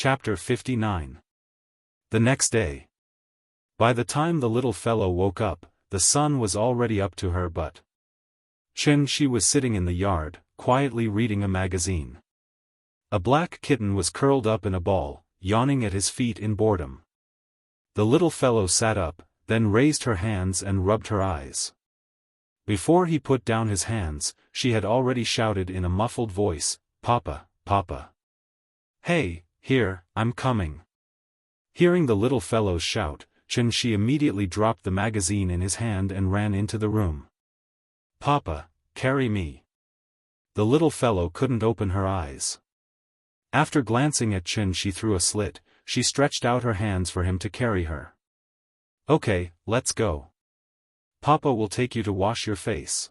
Chapter 59. The next day. By the time the little fellow woke up, the sun was already up to her butt. Xianxia was sitting in the yard, quietly reading a magazine. A black kitten was curled up in a ball, yawning at his feet in boredom. The little fellow sat up, then raised her hands and rubbed her eyes. Before he put down his hands, she had already shouted in a muffled voice, "Papa, Papa. Hey, here, I'm coming." Hearing the little fellow's shout, Xianxia immediately dropped the magazine in his hand and ran into the room. "Papa, carry me." The little fellow couldn't open her eyes. After glancing at Xianxia through a slit, she stretched out her hands for him to carry her. "Okay, let's go. Papa will take you to wash your face."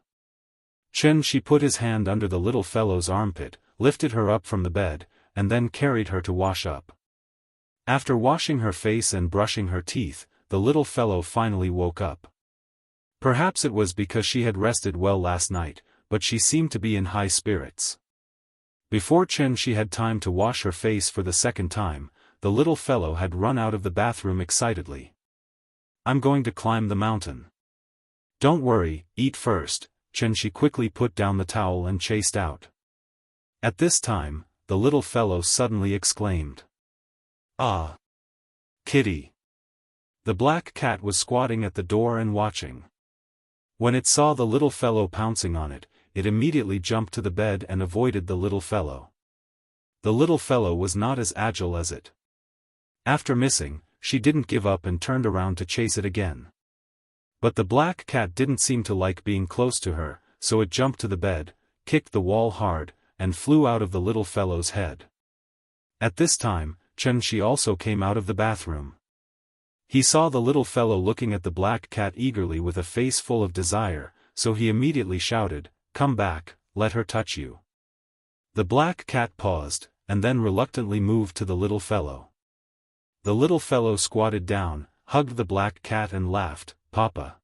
Xianxia put his hand under the little fellow's armpit, lifted her up from the bed, and then carried her to wash up. After washing her face and brushing her teeth, the little fellow finally woke up. Perhaps it was because she had rested well last night, but she seemed to be in high spirits. Before Xianxia had time to wash her face for the second time, the little fellow had run out of the bathroom excitedly. "I'm going to climb the mountain." "Don't worry, eat first." Xianxia quickly put down the towel and chased out. At this time, the little fellow suddenly exclaimed, "Ah! Kitty!" The black cat was squatting at the door and watching. When it saw the little fellow pouncing on it, it immediately jumped to the bed and avoided the little fellow. The little fellow was not as agile as it. After missing, she didn't give up and turned around to chase it again. But the black cat didn't seem to like being close to her, so it jumped to the bed, kicked the wall hard, and flew out of the little fellow's head. At this time, Xianxia also came out of the bathroom. He saw the little fellow looking at the black cat eagerly with a face full of desire, so he immediately shouted, "Come back, let her touch you." The black cat paused, and then reluctantly moved to the little fellow. The little fellow squatted down, hugged the black cat and laughed, "Papa.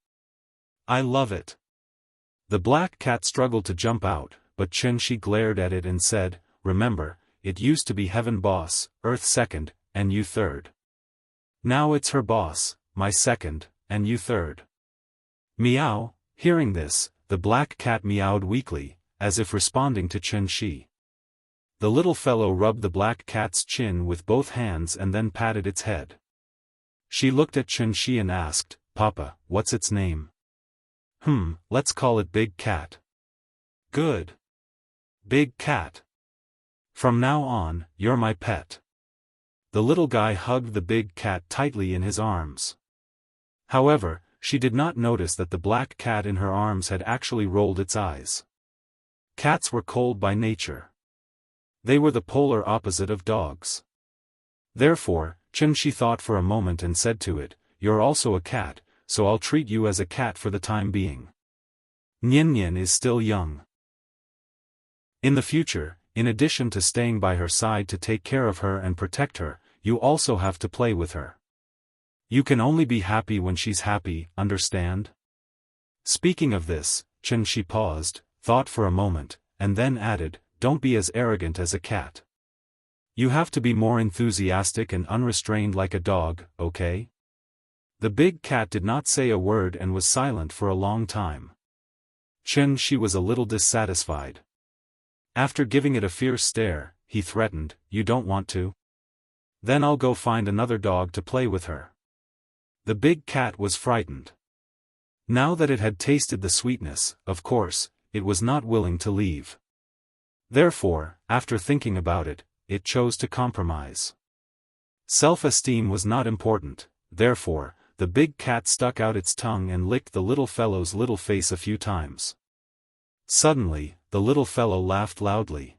I love it." The black cat struggled to jump out, but Xianxia glared at it and said, "Remember, it used to be heaven boss, earth second, and you third. Now it's her boss, my second, and you third." Meow. Hearing this, the black cat meowed weakly, as if responding to Xianxia. The little fellow rubbed the black cat's chin with both hands and then patted its head. She looked at Xianxia and asked, "Papa, what's its name?" Let's call it Big Cat." "Good. Big Cat. From now on, you're my pet." The little guy hugged the big cat tightly in his arms. However, she did not notice that the black cat in her arms had actually rolled its eyes. Cats were cold by nature. They were the polar opposite of dogs. Therefore, Xianxia thought for a moment and said to it, "You're also a cat, so I'll treat you as a cat for the time being. Nian is still young. In the future, in addition to staying by her side to take care of her and protect her, you also have to play with her. You can only be happy when she's happy, understand?" Speaking of this, Xianxia paused, thought for a moment, and then added, "Don't be as arrogant as a cat. You have to be more enthusiastic and unrestrained like a dog, okay?" The big cat did not say a word and was silent for a long time. Xianxia was a little dissatisfied. After giving it a fierce stare, he threatened, "You don't want to? Then I'll go find another dog to play with her." The big cat was frightened. Now that it had tasted the sweetness, of course, it was not willing to leave. Therefore, after thinking about it, it chose to compromise. Self-esteem was not important, therefore, the big cat stuck out its tongue and licked the little fellow's little face a few times. Suddenly, the little fellow laughed loudly.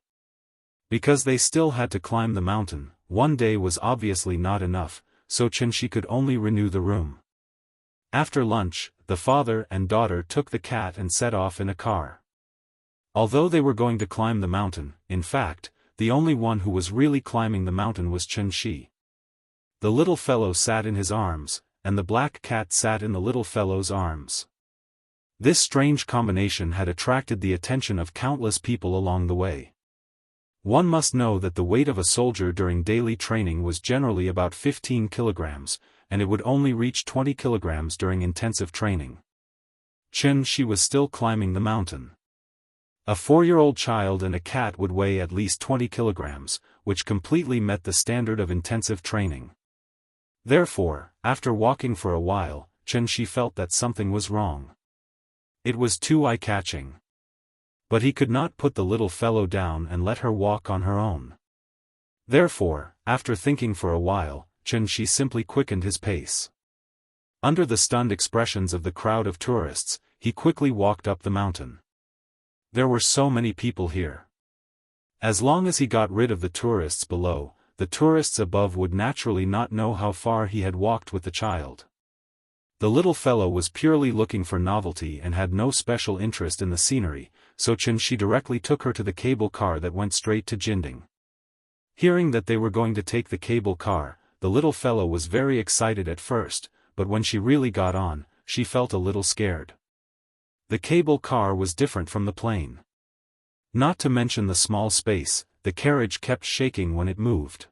Because they still had to climb the mountain, one day was obviously not enough, so Xianxia could only renew the room. After lunch, the father and daughter took the cat and set off in a car. Although they were going to climb the mountain, in fact, the only one who was really climbing the mountain was Xianxia. The little fellow sat in his arms, and the black cat sat in the little fellow's arms. This strange combination had attracted the attention of countless people along the way. One must know that the weight of a soldier during daily training was generally about 15 kilograms, and it would only reach 20 kilograms during intensive training. Xianxia was still climbing the mountain. A 4-year-old child and a cat would weigh at least 20 kilograms, which completely met the standard of intensive training. Therefore, after walking for a while, Xianxia felt that something was wrong. It was too eye-catching. But he could not put the little fellow down and let her walk on her own. Therefore, after thinking for a while, Xianxia simply quickened his pace. Under the stunned expressions of the crowd of tourists, he quickly walked up the mountain. There were so many people here. As long as he got rid of the tourists below, the tourists above would naturally not know how far he had walked with the child. The little fellow was purely looking for novelty and had no special interest in the scenery, so Xianxia directly took her to the cable car that went straight to Jinding. Hearing that they were going to take the cable car, the little fellow was very excited at first, but when she really got on, she felt a little scared. The cable car was different from the plane. Not to mention the small space, the carriage kept shaking when it moved.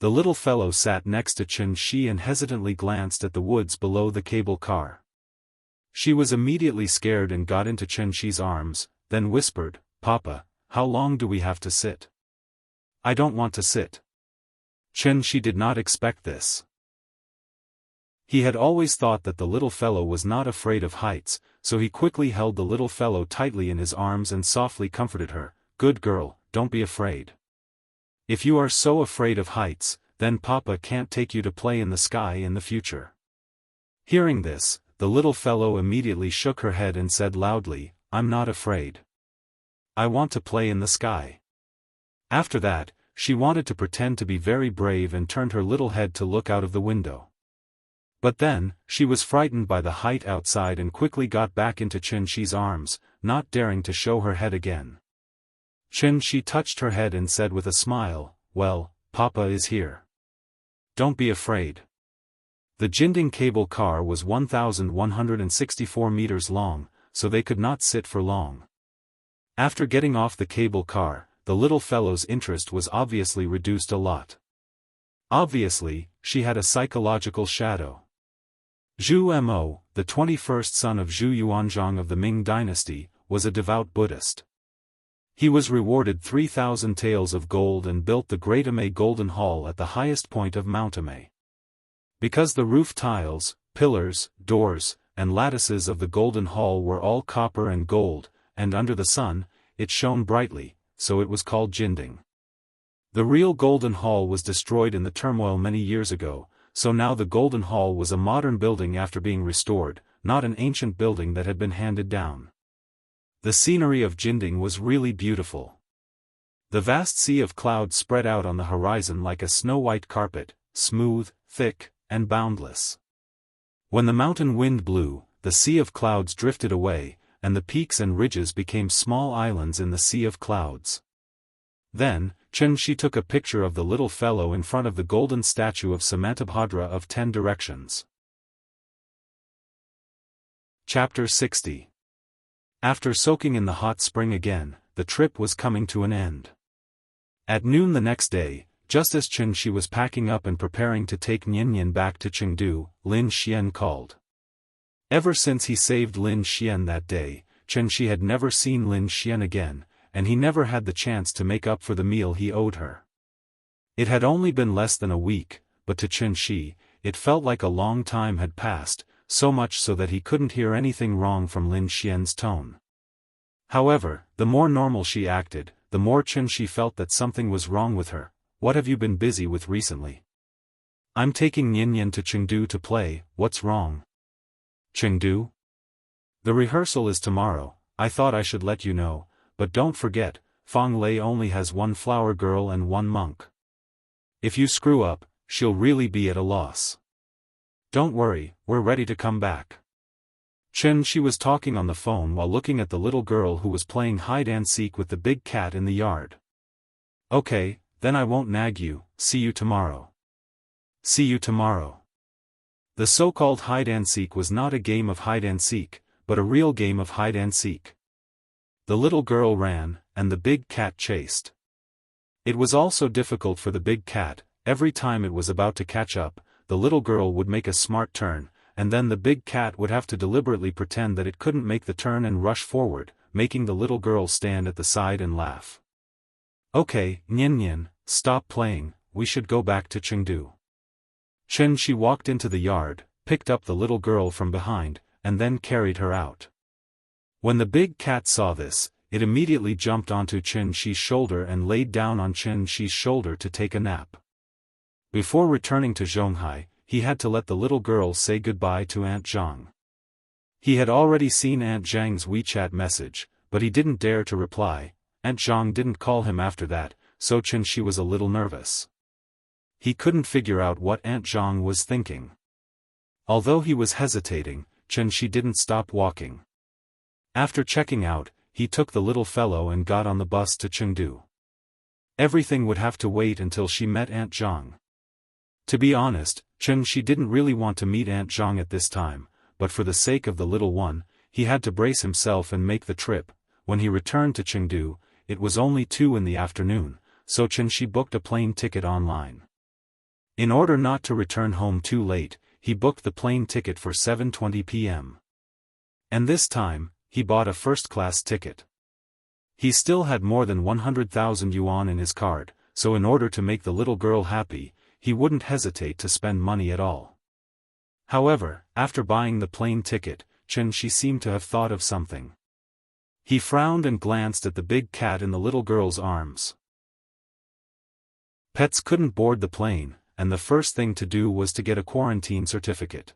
The little fellow sat next to Xianxia and hesitantly glanced at the woods below the cable car. She was immediately scared and got into Xianxia's arms, then whispered, "Papa, how long do we have to sit?" "I don't want to sit." Xianxia did not expect this. He had always thought that the little fellow was not afraid of heights, so he quickly held the little fellow tightly in his arms and softly comforted her, "Good girl, don't be afraid. If you are so afraid of heights, then Papa can't take you to play in the sky in the future." Hearing this, the little fellow immediately shook her head and said loudly, "I'm not afraid. I want to play in the sky." After that, she wanted to pretend to be very brave and turned her little head to look out of the window. But then, she was frightened by the height outside and quickly got back into Xianxia's arms, not daring to show her head again. Xianxia touched her head and said with a smile, "Well, Papa is here. Don't be afraid." The Jinding cable car was 1,164 meters long, so they could not sit for long. After getting off the cable car, the little fellow's interest was obviously reduced a lot. Obviously, she had a psychological shadow. Zhu Mo, the 21st son of Zhu Yuanzhang of the Ming dynasty, was a devout Buddhist. He was rewarded 3,000 taels of gold and built the Great Amei Golden Hall at the highest point of Mount Amei. Because the roof tiles, pillars, doors, and lattices of the Golden Hall were all copper and gold, and under the sun, it shone brightly, so it was called Jinding. The real Golden Hall was destroyed in the turmoil many years ago, so now the Golden Hall was a modern building after being restored, not an ancient building that had been handed down. The scenery of Jinding was really beautiful. The vast sea of clouds spread out on the horizon like a snow-white carpet, smooth, thick, and boundless. When the mountain wind blew, the sea of clouds drifted away, and the peaks and ridges became small islands in the sea of clouds. Then, Xianxia took a picture of the little fellow in front of the golden statue of Samantabhadra of 10 Directions. Chapter 60. After soaking in the hot spring again, the trip was coming to an end. At noon the next day, just as Xianxia was packing up and preparing to take Niannian back to Chengdu, Lin Xian called. Ever since he saved Lin Xian that day, Xianxia had never seen Lin Xian again, and he never had the chance to make up for the meal he owed her. It had only been less than a week, but to Xianxia, it felt like a long time had passed, so much so that he couldn't hear anything wrong from Lin Xian's tone. However, the more normal she acted, the more Xianxia felt that something was wrong with her. "What have you been busy with recently?" "I'm taking Niannian to Chengdu to play. What's wrong?" "Chengdu? The rehearsal is tomorrow. I thought I should let you know, but don't forget, Feng Lei only has one flower girl and one monk. If you screw up, she'll really be at a loss. Don't worry, we're ready to come back." Xianxia was talking on the phone while looking at the little girl who was playing hide-and-seek with the big cat in the yard. "Okay, then I won't nag you. See you tomorrow." See you tomorrow. The so-called hide-and-seek was not a game of hide-and-seek, but a real game of hide-and-seek. The little girl ran, and the big cat chased. It was also difficult for the big cat. Every time it was about to catch up, the little girl would make a smart turn, and then the big cat would have to deliberately pretend that it couldn't make the turn and rush forward, making the little girl stand at the side and laugh. Okay, Nian Nian, stop playing, we should go back to Chengdu. She walked into the yard, picked up the little girl from behind, and then carried her out. When the big cat saw this, it immediately jumped onto Qi's shoulder and laid down on Qi's shoulder to take a nap. Before returning to Zhonghai, he had to let the little girl say goodbye to Aunt Zhang. He had already seen Aunt Zhang's WeChat message, but he didn't dare to reply. Aunt Zhang didn't call him after that, so Shi was a little nervous. He couldn't figure out what Aunt Zhang was thinking. Although he was hesitating, Shi didn't stop walking. After checking out, he took the little fellow and got on the bus to Chengdu. Everything would have to wait until she met Aunt Zhang. To be honest, Shi didn't really want to meet Aunt Zhang at this time, but for the sake of the little one, he had to brace himself and make the trip. When he returned to Chengdu, it was only 2 in the afternoon, so Shi booked a plane ticket online. In order not to return home too late, he booked the plane ticket for 7:20 p.m. And this time, he bought a first-class ticket. He still had more than 100,000 yuan in his card, so in order to make the little girl happy, he wouldn't hesitate to spend money at all. However, after buying the plane ticket, Shi seemed to have thought of something. He frowned and glanced at the big cat in the little girl's arms. Pets couldn't board the plane, and the first thing to do was to get a quarantine certificate.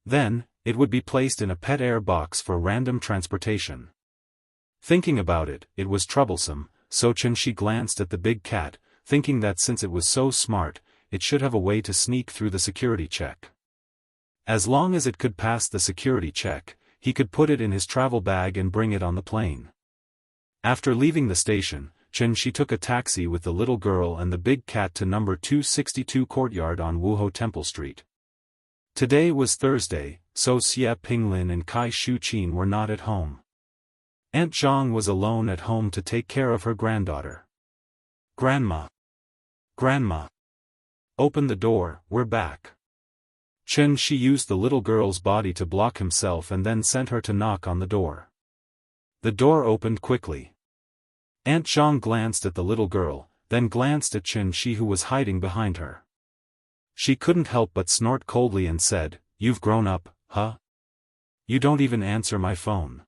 Then, it would be placed in a pet air box for random transportation. Thinking about it, it was troublesome, so Shi glanced at the big cat, thinking that since it was so smart, it should have a way to sneak through the security check. As long as it could pass the security check, he could put it in his travel bag and bring it on the plane. After leaving the station, Shi took a taxi with the little girl and the big cat to number 262 Courtyard on Wuhou Temple Street. Today was Thursday, so Xie Pinglin and Kai Shuqin were not at home. Aunt Zhang was alone at home to take care of her granddaughter. Grandma. Grandma. Open the door, we're back. Shi used the little girl's body to block himself and then sent her to knock on the door. The door opened quickly. Aunt Zhang glanced at the little girl, then glanced at Shi who was hiding behind her. She couldn't help but snort coldly and said, "You've grown up, huh? You don't even answer my phone."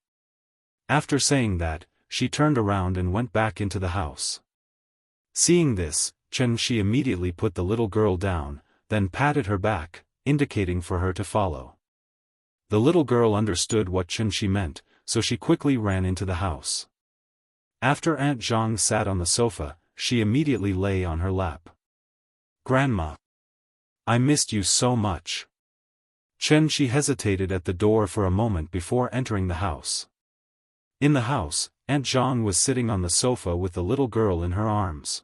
After saying that, she turned around and went back into the house. Seeing this, Shi immediately put the little girl down, then patted her back, indicating for her to follow. The little girl understood what Shi meant, so she quickly ran into the house. After Aunt Zhang sat on the sofa, she immediately lay on her lap. "Grandma. I missed you so much." Shi hesitated at the door for a moment before entering the house. In the house, Aunt Zhang was sitting on the sofa with the little girl in her arms.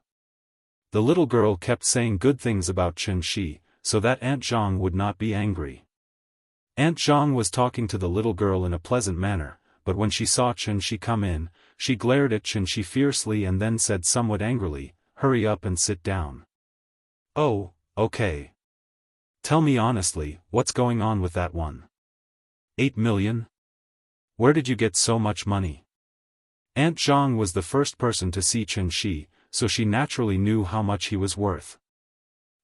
The little girl kept saying good things about Shi, so that Aunt Zhang would not be angry. Aunt Zhang was talking to the little girl in a pleasant manner, but when she saw Shi come in, she glared at Shi fiercely and then said somewhat angrily, "Hurry up and sit down." "Oh, okay. Tell me honestly, what's going on with that one? 8 million? Where did you get so much money?" Aunt Zhang was the first person to see Shi, so she naturally knew how much he was worth.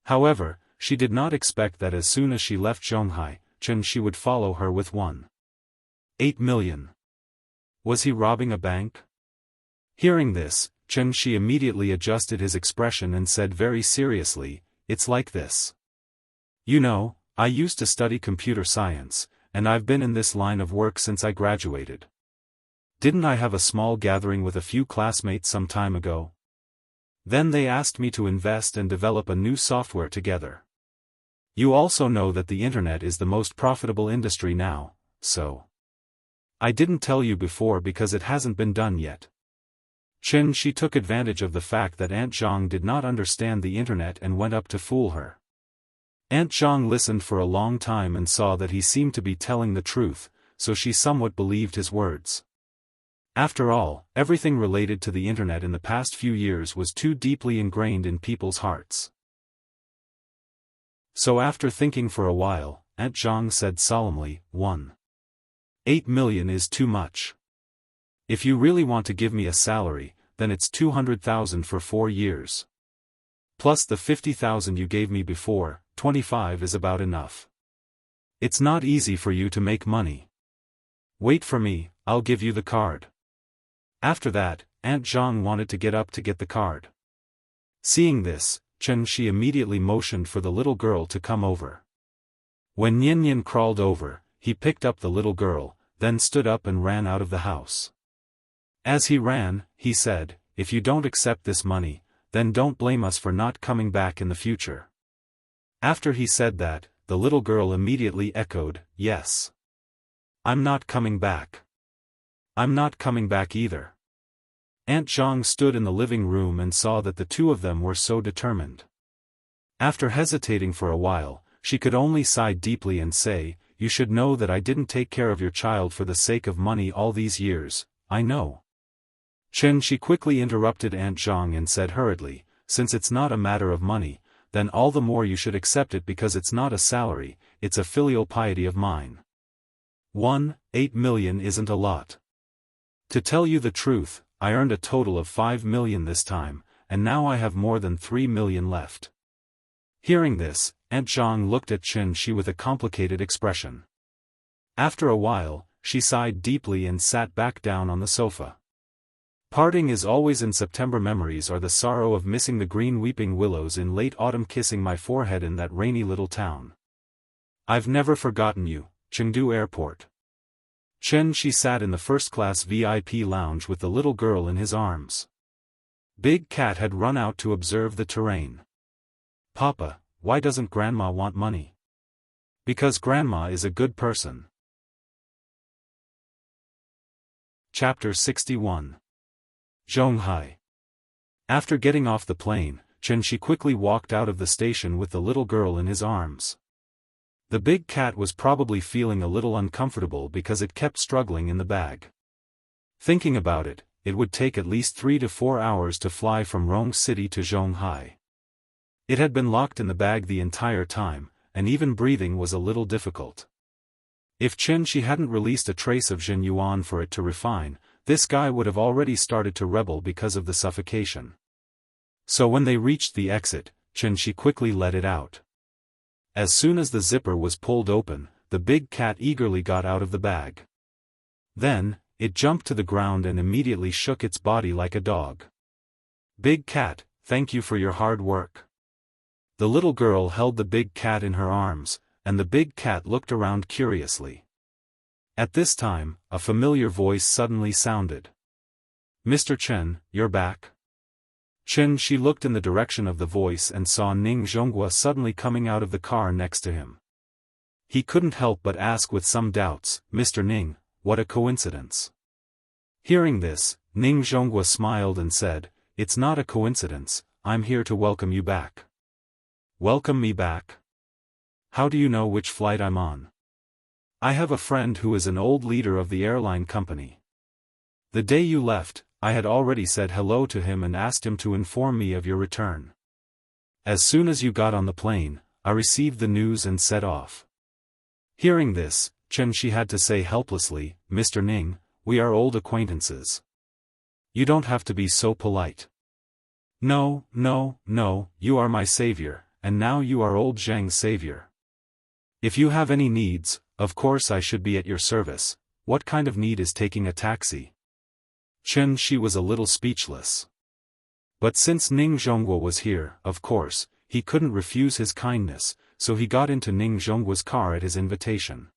However, she did not expect that as soon as she left Zhonghai, Shi would follow her with 1.8 million. Was he robbing a bank? Hearing this, Shi immediately adjusted his expression and said very seriously, "It's like this. You know, I used to study computer science, and I've been in this line of work since I graduated. Didn't I have a small gathering with a few classmates some time ago? Then they asked me to invest and develop a new software together. You also know that the internet is the most profitable industry now, so I didn't tell you before because it hasn't been done yet." Shi took advantage of the fact that Aunt Zhang did not understand the internet and went up to fool her. Aunt Zhang listened for a long time and saw that he seemed to be telling the truth, so she somewhat believed his words. After all, everything related to the internet in the past few years was too deeply ingrained in people's hearts. So after thinking for a while, Aunt Zhang said solemnly, 1.8 million is too much. If you really want to give me a salary, then it's 200,000 for 4 years. Plus the 50,000 you gave me before, 25 is about enough. It's not easy for you to make money. Wait for me, I'll give you the card. After that, Aunt Zhang wanted to get up to get the card. Seeing this, Chen Shi immediately motioned for the little girl to come over. When Nian Nian crawled over, he picked up the little girl, then stood up and ran out of the house. As he ran, he said, "If you don't accept this money, then don't blame us for not coming back in the future." After he said that, the little girl immediately echoed, "Yes. I'm not coming back. I'm not coming back either." Aunt Zhang stood in the living room and saw that the two of them were so determined. After hesitating for a while, she could only sigh deeply and say, "You should know that I didn't take care of your child for the sake of money all these years, I know." Chen Shi quickly interrupted Aunt Zhang and said hurriedly, "Since it's not a matter of money, then all the more you should accept it because it's not a salary, it's a filial piety of mine. 1.8 million isn't a lot. To tell you the truth, I earned a total of 5 million this time, and now I have more than 3 million left." Hearing this, Aunt Zhang looked at Chen Shi with a complicated expression. After a while, she sighed deeply and sat back down on the sofa. Parting is always in September. Memories are the sorrow of missing the green weeping willows in late autumn, kissing my forehead in that rainy little town. I've never forgotten you, Chengdu Airport. Chen Shi sat in the first-class VIP lounge with the little girl in his arms. Big Cat had run out to observe the terrain. "Papa, why doesn't Grandma want money?" "Because Grandma is a good person." Chapter 61. Zhonghai. After getting off the plane, Chen Shi quickly walked out of the station with the little girl in his arms. The big cat was probably feeling a little uncomfortable because it kept struggling in the bag. Thinking about it, it would take at least 3 to 4 hours to fly from Rong City to Zhonghai. It had been locked in the bag the entire time, and even breathing was a little difficult. If Chen Shi hadn't released a trace of Zhen Yuan for it to refine, this guy would have already started to rebel because of the suffocation. So when they reached the exit, Chen Shi quickly let it out. As soon as the zipper was pulled open, the big cat eagerly got out of the bag. Then, it jumped to the ground and immediately shook its body like a dog. "Big cat, thank you for your hard work." The little girl held the big cat in her arms, and the big cat looked around curiously. At this time, a familiar voice suddenly sounded. "Mr. Chen, you're back?" Chen Shi looked in the direction of the voice and saw Ning Zhonghua suddenly coming out of the car next to him. He couldn't help but ask with some doubts, "Mr. Ning, what a coincidence." Hearing this, Ning Zhonghua smiled and said, "It's not a coincidence, I'm here to welcome you back." "Welcome me back? How do you know which flight I'm on?" "I have a friend who is an old leader of the airline company. The day you left, I had already said hello to him and asked him to inform me of your return. As soon as you got on the plane, I received the news and set off." Hearing this, Chen Shi had to say helplessly, "Mr. Ning, we are old acquaintances. You don't have to be so polite." No, you are my savior, and now you are old Zhang's savior. If you have any needs, of course I should be at your service. What kind of need is taking a taxi?" Chen Shi was a little speechless. But since Ning Zhonghua was here, of course, he couldn't refuse his kindness, so he got into Ning Zhonghua's car at his invitation.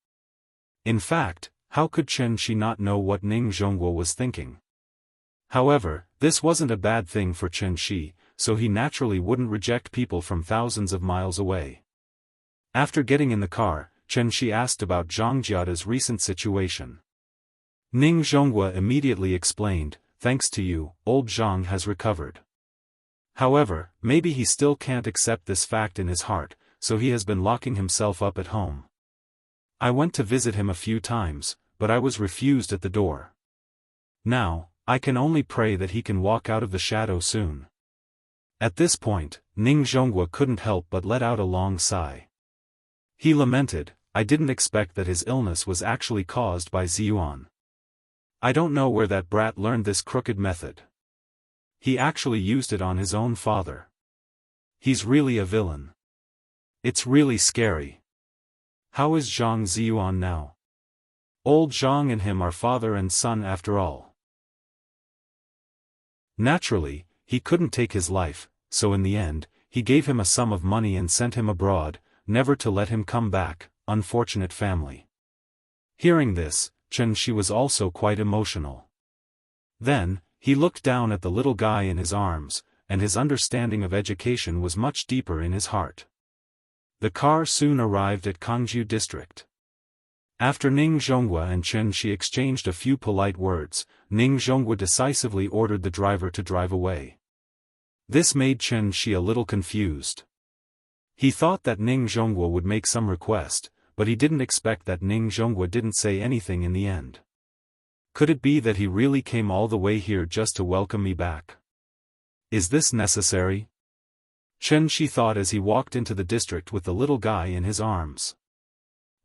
In fact, how could Chen Shi not know what Ning Zhonghua was thinking? However, this wasn't a bad thing for Chen Shi, so he naturally wouldn't reject people from thousands of miles away. After getting in the car, Chen Shi asked about Zhang Jiada's recent situation. Ning Zhonghua immediately explained, "Thanks to you, old Zhang has recovered. However, maybe he still can't accept this fact in his heart, so he has been locking himself up at home. I went to visit him a few times, but I was refused at the door." Now, I can only pray that he can walk out of the shadow soon. At this point, Ning Zhonghua couldn't help but let out a long sigh. He lamented, I didn't expect that his illness was actually caused by Ziyuan. I don't know where that brat learned this crooked method. He actually used it on his own father. He's really a villain. It's really scary. How is Zhang Ziyuan now? Old Zhang and him are father and son after all. Naturally, he couldn't take his life, so in the end, he gave him a sum of money and sent him abroad, never to let him come back, unfortunate family. Hearing this, Chen Shi was also quite emotional. Then, he looked down at the little guy in his arms, and his understanding of education was much deeper in his heart. The car soon arrived at Kangju district. After Ning Zhonghua and Chen Shi exchanged a few polite words, Ning Zhonghua decisively ordered the driver to drive away. This made Chen Shi a little confused. He thought that Ning Zhonghua would make some request, but he didn't expect that Ning Zhonghua didn't say anything in the end. Could it be that he really came all the way here just to welcome me back? Is this necessary? Chen Shi thought as he walked into the district with the little guy in his arms.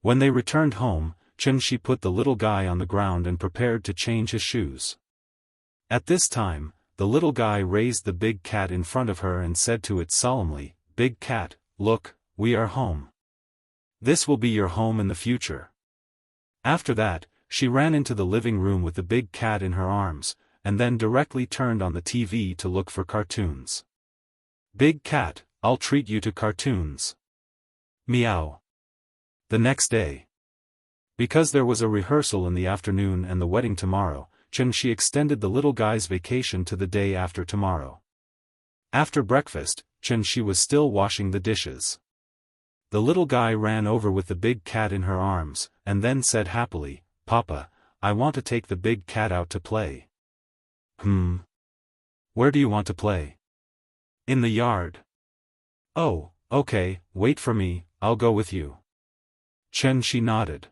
When they returned home, Chen Shi put the little guy on the ground and prepared to change his shoes. At this time, the little guy raised the big cat in front of her and said to it solemnly, "Big cat, look, we are home. This will be your home in the future." After that, she ran into the living room with the big cat in her arms, and then directly turned on the TV to look for cartoons. "Big cat, I'll treat you to cartoons." Meow. The next day. Because there was a rehearsal in the afternoon and the wedding tomorrow, Chen Shi extended the little guy's vacation to the day after tomorrow. After breakfast, Chen Shi was still washing the dishes. The little guy ran over with the big cat in her arms, and then said happily, "Papa, I want to take the big cat out to play." Where do you want to play?" "In the yard." "Oh, okay, wait for me, I'll go with you." Chen Shi nodded.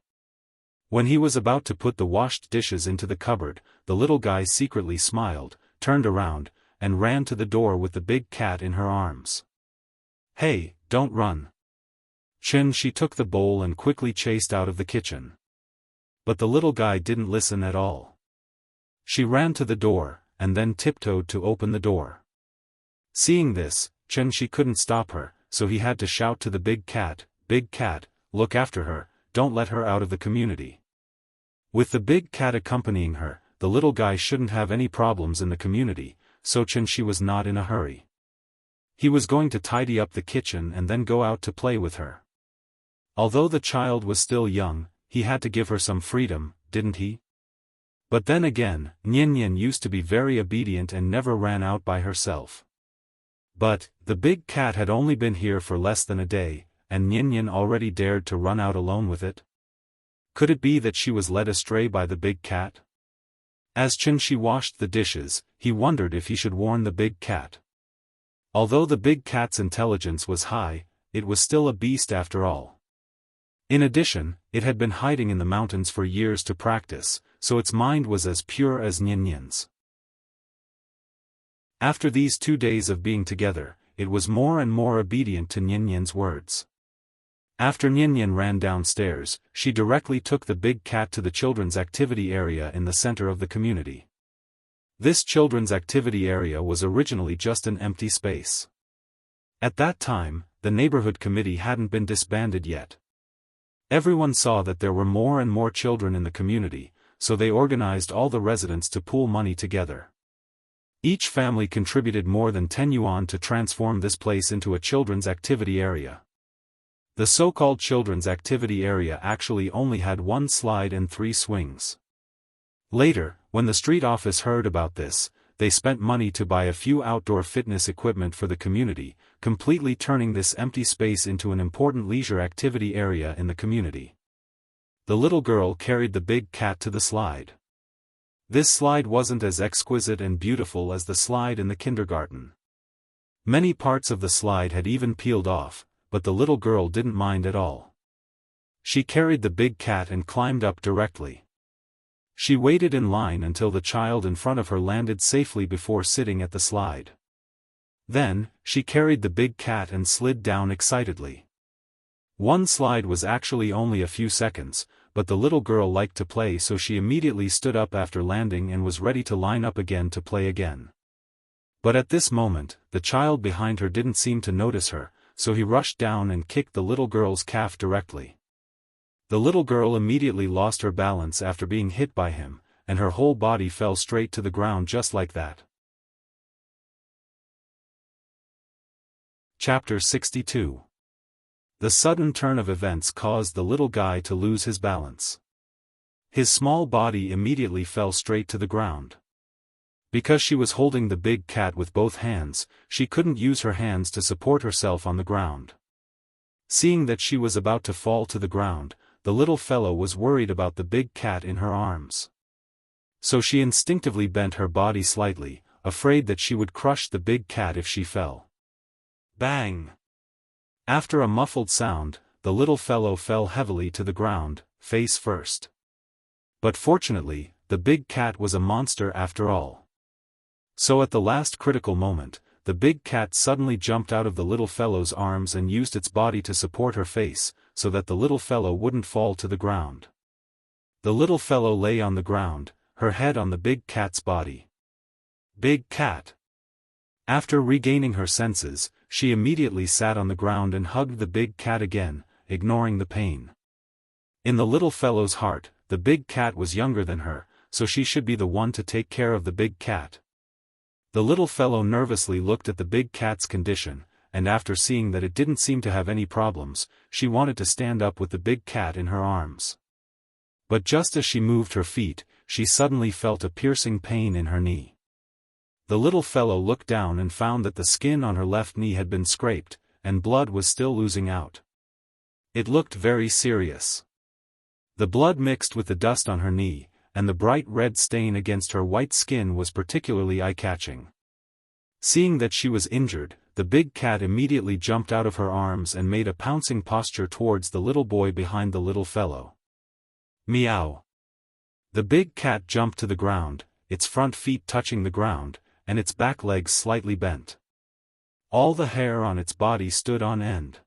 When he was about to put the washed dishes into the cupboard, the little guy secretly smiled, turned around, and ran to the door with the big cat in her arms. "Hey, don't run." Chen Shi took the bowl and quickly chased out of the kitchen. But the little guy didn't listen at all. She ran to the door, and then tiptoed to open the door. Seeing this, Chen Shi couldn't stop her, so he had to shout to the big cat, "Big cat, look after her, don't let her out of the community." With the big cat accompanying her, the little guy shouldn't have any problems in the community, so Chen Shi was not in a hurry. He was going to tidy up the kitchen and then go out to play with her. Although the child was still young, he had to give her some freedom, didn't he? But then again, Nian used to be very obedient and never ran out by herself. But, the big cat had only been here for less than a day, and Nian already dared to run out alone with it? Could it be that she was led astray by the big cat? As Chen Shi washed the dishes, he wondered if he should warn the big cat. Although the big cat's intelligence was high, it was still a beast after all. In addition, it had been hiding in the mountains for years to practice, so its mind was as pure as Nian's. After these 2 days of being together, it was more and more obedient to Nian's words. After Nian ran downstairs, she directly took the big cat to the children's activity area in the center of the community. This children's activity area was originally just an empty space. At that time, the neighborhood committee hadn't been disbanded yet. Everyone saw that there were more and more children in the community, so they organized all the residents to pool money together. Each family contributed more than 10 yuan to transform this place into a children's activity area. The so-called children's activity area actually only had 1 slide and 3 swings. Later, when the street office heard about this, they spent money to buy a few outdoor fitness equipment for the community, completely turning this empty space into an important leisure activity area in the community. The little girl carried the big cat to the slide. This slide wasn't as exquisite and beautiful as the slide in the kindergarten. Many parts of the slide had even peeled off, but the little girl didn't mind at all. She carried the big cat and climbed up directly. She waited in line until the child in front of her landed safely before sitting at the slide. Then, she carried the big cat and slid down excitedly. One slide was actually only a few seconds, but the little girl liked to play, so she immediately stood up after landing and was ready to line up again to play again. But at this moment, the child behind her didn't seem to notice her, so he rushed down and kicked the little girl's calf directly. The little girl immediately lost her balance after being hit by him, and her whole body fell straight to the ground just like that. Chapter 62. The sudden turn of events caused the little guy to lose his balance. His small body immediately fell straight to the ground. Because she was holding the big cat with both hands, she couldn't use her hands to support herself on the ground. Seeing that she was about to fall to the ground, the little fellow was worried about the big cat in her arms. So she instinctively bent her body slightly, afraid that she would crush the big cat if she fell. Bang! After a muffled sound, the little fellow fell heavily to the ground, face first. But fortunately, the big cat was a monster after all. So at the last critical moment, the big cat suddenly jumped out of the little fellow's arms and used its body to support her face, so that the little fellow wouldn't fall to the ground. The little fellow lay on the ground, her head on the big cat's body. Big cat! After regaining her senses, she immediately sat on the ground and hugged the big cat again, ignoring the pain. In the little fellow's heart, the big cat was younger than her, so she should be the one to take care of the big cat. The little fellow nervously looked at the big cat's condition, and after seeing that it didn't seem to have any problems, she wanted to stand up with the big cat in her arms. But just as she moved her feet, she suddenly felt a piercing pain in her knee. The little fellow looked down and found that the skin on her left knee had been scraped, and blood was still oozing out. It looked very serious. The blood mixed with the dust on her knee, and the bright red stain against her white skin was particularly eye-catching. Seeing that she was injured, the big cat immediately jumped out of her arms and made a pouncing posture towards the little boy behind the little fellow. Meow! The big cat jumped to the ground, its front feet touching the ground, and its back legs slightly bent. All the hair on its body stood on end.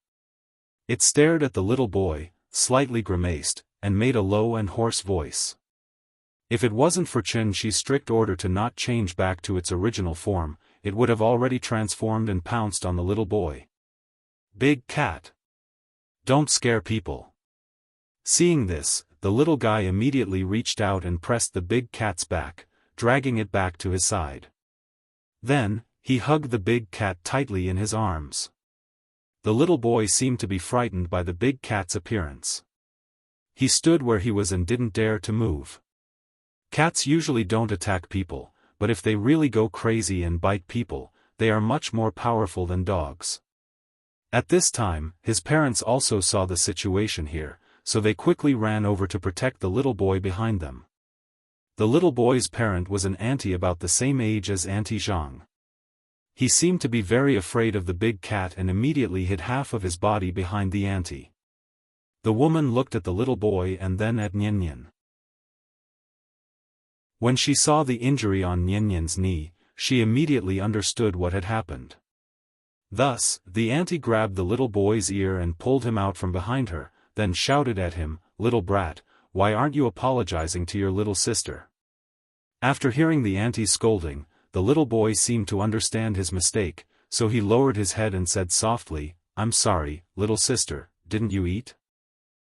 It stared at the little boy, slightly grimaced, and made a low and hoarse voice. If it wasn't for Qianxi's strict order to not change back to its original form, it would have already transformed and pounced on the little boy. Big cat! Don't scare people. Seeing this, the little guy immediately reached out and pressed the big cat's back, dragging it back to his side. Then, he hugged the big cat tightly in his arms. The little boy seemed to be frightened by the big cat's appearance. He stood where he was and didn't dare to move. Cats usually don't attack people, but if they really go crazy and bite people, they are much more powerful than dogs. At this time, his parents also saw the situation here, so they quickly ran over to protect the little boy behind them. The little boy's parent was an auntie about the same age as Auntie Zhang. He seemed to be very afraid of the big cat and immediately hid half of his body behind the auntie. The woman looked at the little boy and then at Nian. When she saw the injury on Nian's knee, she immediately understood what had happened. Thus, the auntie grabbed the little boy's ear and pulled him out from behind her, then shouted at him, "Little brat, why aren't you apologizing to your little sister?" After hearing the auntie's scolding, the little boy seemed to understand his mistake, so he lowered his head and said softly, "I'm sorry, little sister, didn't you eat?"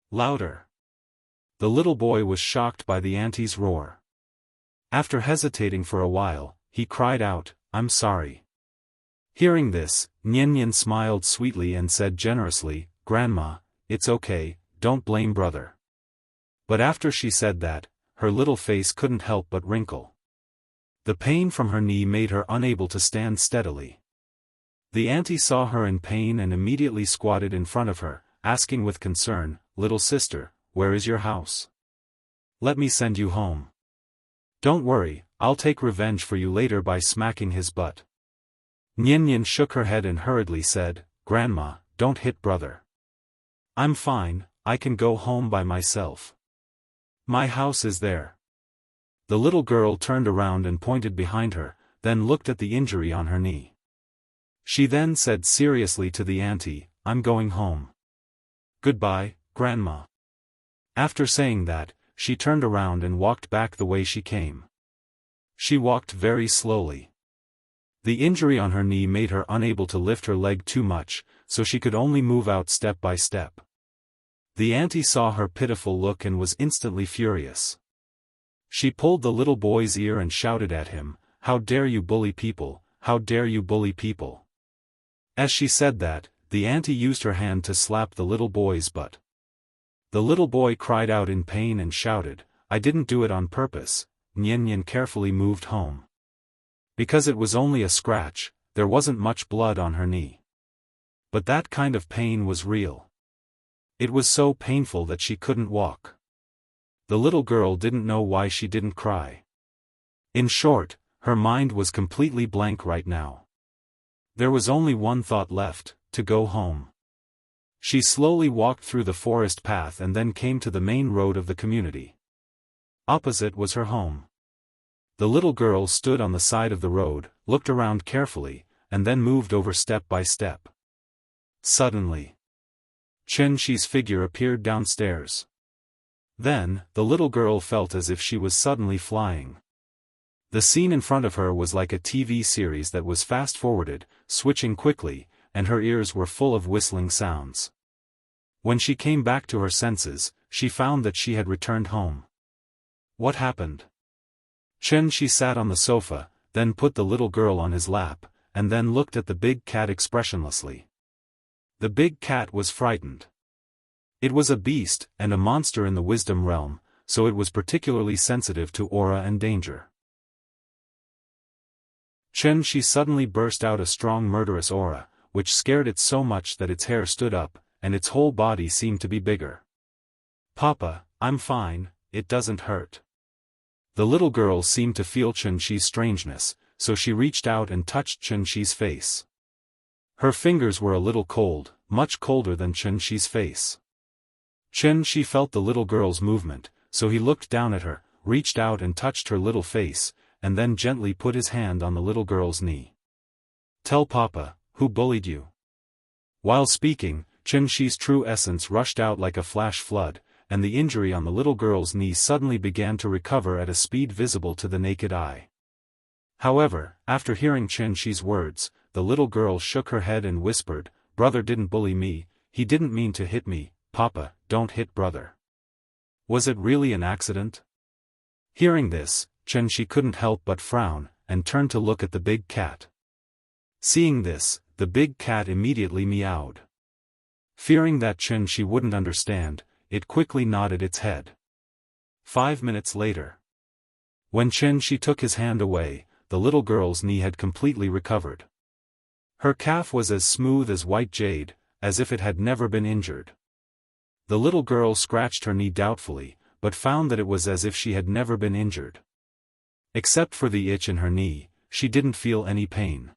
Louder. The little boy was shocked by the auntie's roar. After hesitating for a while, he cried out, "I'm sorry." Hearing this, Nian smiled sweetly and said generously, "Grandma, it's okay, don't blame brother." But after she said that, her little face couldn't help but wrinkle. The pain from her knee made her unable to stand steadily. The auntie saw her in pain and immediately squatted in front of her, asking with concern, "Little sister, where is your house? Let me send you home. Don't worry, I'll take revenge for you later by smacking his butt." Nian shook her head and hurriedly said, "Grandma, don't hit brother. I'm fine, I can go home by myself. My house is there." The little girl turned around and pointed behind her, then looked at the injury on her knee. She then said seriously to the auntie, "I'm going home. Goodbye, Grandma." After saying that, she turned around and walked back the way she came. She walked very slowly. The injury on her knee made her unable to lift her leg too much, so she could only move out step by step. The auntie saw her pitiful look and was instantly furious. She pulled the little boy's ear and shouted at him, "How dare you bully people, how dare you bully people." As she said that, the auntie used her hand to slap the little boy's butt. The little boy cried out in pain and shouted, "I didn't do it on purpose." Nyan carefully moved home. Because it was only a scratch, there wasn't much blood on her knee. But that kind of pain was real. It was so painful that she couldn't walk. The little girl didn't know why she didn't cry. In short, her mind was completely blank right now. There was only one thought left, to go home. She slowly walked through the forest path and then came to the main road of the community. Opposite was her home. The little girl stood on the side of the road, looked around carefully, and then moved over step by step. Suddenly, Xianxi's figure appeared downstairs. Then, the little girl felt as if she was suddenly flying. The scene in front of her was like a TV series that was fast-forwarded, switching quickly, and her ears were full of whistling sounds. When she came back to her senses, she found that she had returned home. What happened? Xianxi sat on the sofa, then put the little girl on his lap, and then looked at the big cat expressionlessly. The big cat was frightened. It was a beast and a monster in the wisdom realm, so it was particularly sensitive to aura and danger. Xianxi suddenly burst out a strong murderous aura, which scared it so much that its hair stood up, and its whole body seemed to be bigger. "Papa, I'm fine, it doesn't hurt." The little girl seemed to feel Xianxi's strangeness, so she reached out and touched Xianxi's face. Her fingers were a little cold, much colder than Xianxi's face. Xianxi felt the little girl's movement, so he looked down at her, reached out and touched her little face, and then gently put his hand on the little girl's knee. "Tell Papa, who bullied you?" While speaking, Xianxi's true essence rushed out like a flash flood, and the injury on the little girl's knee suddenly began to recover at a speed visible to the naked eye. However, after hearing Xianxi's words, the little girl shook her head and whispered, "Brother didn't bully me, he didn't mean to hit me. Papa, don't hit brother." Was it really an accident? Hearing this, Xianxi couldn't help but frown, and turned to look at the big cat. Seeing this, the big cat immediately meowed. Fearing that Xianxi wouldn't understand, it quickly nodded its head. 5 minutes later, when Xianxi took his hand away, the little girl's knee had completely recovered. Her calf was as smooth as white jade, as if it had never been injured. The little girl scratched her knee doubtfully, but found that it was as if she had never been injured. Except for the itch in her knee, she didn't feel any pain.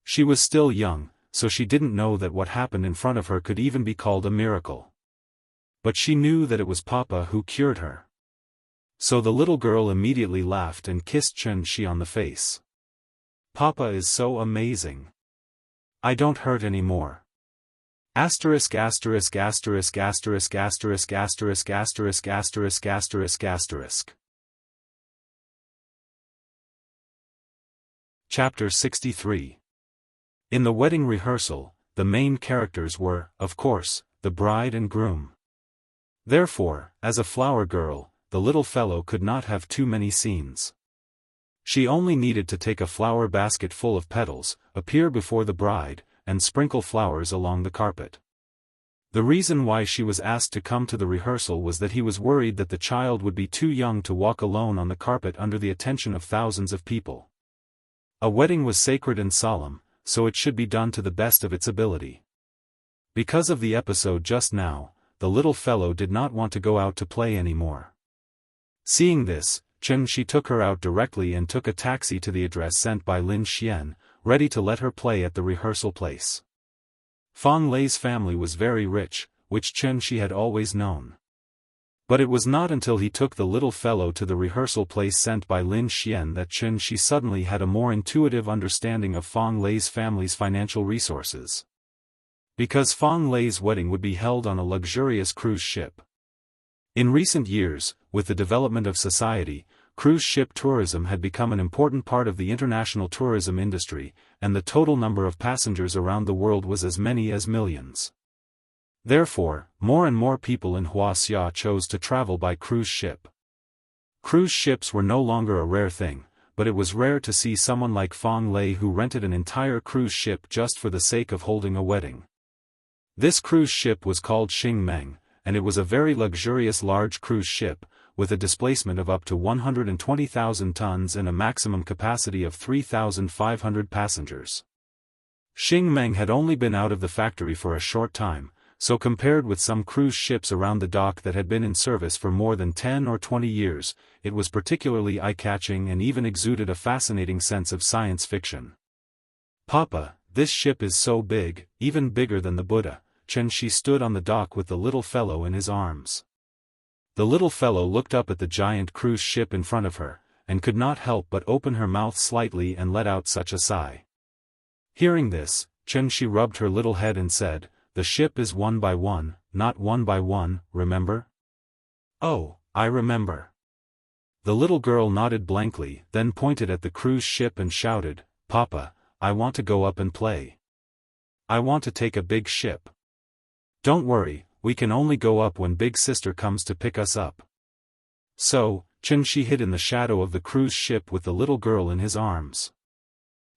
She was still young, so she didn't know that what happened in front of her could even be called a miracle. But she knew that it was Papa who cured her. So the little girl immediately laughed and kissed Xianxi on the face. "Papa is so amazing. I don't hurt anymore." Asterisk asterisk asterisk asterisk asterisk asterisk asterisk asterisk asterisk asterisk. Chapter 63. In the wedding rehearsal, the main characters were, of course, the bride and groom. Therefore, as a flower girl, the little fellow could not have too many scenes. She only needed to take a flower basket full of petals, appear before the bride, and sprinkle flowers along the carpet. The reason why she was asked to come to the rehearsal was that he was worried that the child would be too young to walk alone on the carpet under the attention of thousands of people. A wedding was sacred and solemn, so it should be done to the best of its ability. Because of the episode just now, the little fellow did not want to go out to play anymore. Seeing this, Xianxi took her out directly and took a taxi to the address sent by Lin Xian, ready to let her play at the rehearsal place. Fang Lei's family was very rich, which Xianxi had always known. But it was not until he took the little fellow to the rehearsal place sent by Lin Xian that Qianxi suddenly had a more intuitive understanding of Fang Lei's family's financial resources. Because Fang Lei's wedding would be held on a luxurious cruise ship. In recent years, with the development of society, cruise ship tourism had become an important part of the international tourism industry, and the total number of passengers around the world was as many as millions. Therefore, more and more people in Wuxia chose to travel by cruise ship. Cruise ships were no longer a rare thing, but it was rare to see someone like Fang Lei who rented an entire cruise ship just for the sake of holding a wedding. This cruise ship was called Xingmeng, and it was a very luxurious large cruise ship, with a displacement of up to 120,000 tons and a maximum capacity of 3,500 passengers. Xingmeng had only been out of the factory for a short time, so compared with some cruise ships around the dock that had been in service for more than 10 or 20 years, it was particularly eye-catching and even exuded a fascinating sense of science fiction. "Papa, this ship is so big, even bigger than the Buddha." Qianxi stood on the dock with the little fellow in his arms. The little fellow looked up at the giant cruise ship in front of her, and could not help but open her mouth slightly and let out such a sigh. Hearing this, Qianxi rubbed her little head and said, "The ship is one by one, not one by one, remember?" "Oh, I remember." The little girl nodded blankly, then pointed at the cruise ship and shouted, "Papa, I want to go up and play. I want to take a big ship." "Don't worry, we can only go up when big sister comes to pick us up." So, Qianxi hid in the shadow of the cruise ship with the little girl in his arms.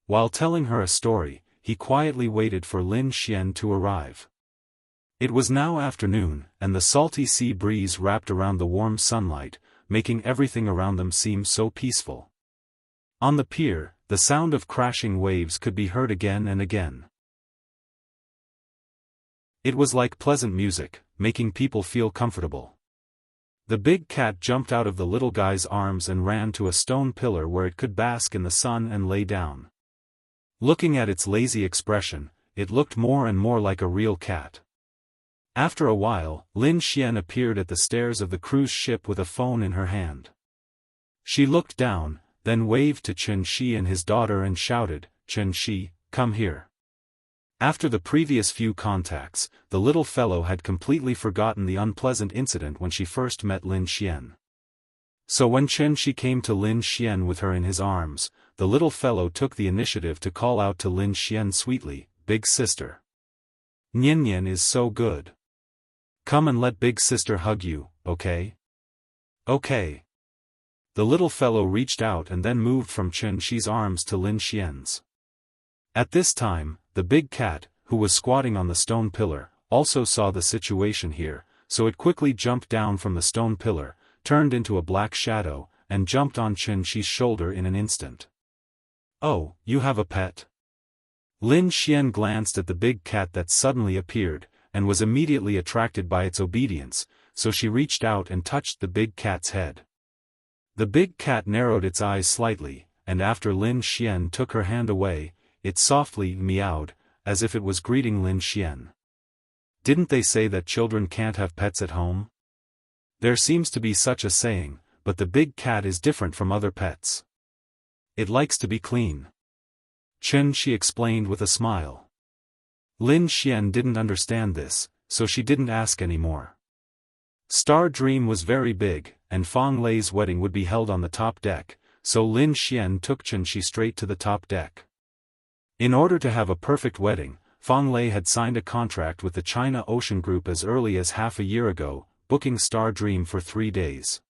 While telling her a story, he quietly waited for Lin Xian to arrive. It was now afternoon, and the salty sea breeze wrapped around the warm sunlight, making everything around them seem so peaceful. On the pier, the sound of crashing waves could be heard again and again. It was like pleasant music, making people feel comfortable. The big cat jumped out of the little guy's arms and ran to a stone pillar where it could bask in the sun and lay down. Looking at its lazy expression, it looked more and more like a real cat. After a while, Lin Xian appeared at the stairs of the cruise ship with a phone in her hand. She looked down, then waved to Qianxi and his daughter and shouted, "Qianxi, come here." After the previous few contacts, the little fellow had completely forgotten the unpleasant incident when she first met Lin Xian. So when Qianxi came to Lin Xian with her in his arms, the little fellow took the initiative to call out to Lin Xian sweetly, "Big sister. Nian Nian is so good. Come and let big sister hug you, okay?" "Okay." The little fellow reached out and then moved from Qianxi's arms to Lin Xian's. At this time, the big cat, who was squatting on the stone pillar, also saw the situation here, so it quickly jumped down from the stone pillar, turned into a black shadow, and jumped on Qianxi's shoulder in an instant. "Oh, you have a pet?" Lin Xian glanced at the big cat that suddenly appeared, and was immediately attracted by its obedience, so she reached out and touched the big cat's head. The big cat narrowed its eyes slightly, and after Lin Xian took her hand away, it softly meowed, as if it was greeting Lin Xian. Didn't they say that children can't have pets at home? There seems to be such a saying, but the big cat is different from other pets. It likes to be clean. Qianxi explained with a smile. Lin Xian didn't understand this, so she didn't ask anymore. Star Dream was very big, and Fang Lei's wedding would be held on the top deck, so Lin Xian took Qianxi straight to the top deck. In order to have a perfect wedding, Fang Lei had signed a contract with the China Ocean Group as early as half a year ago, booking Star Dream for 3 days.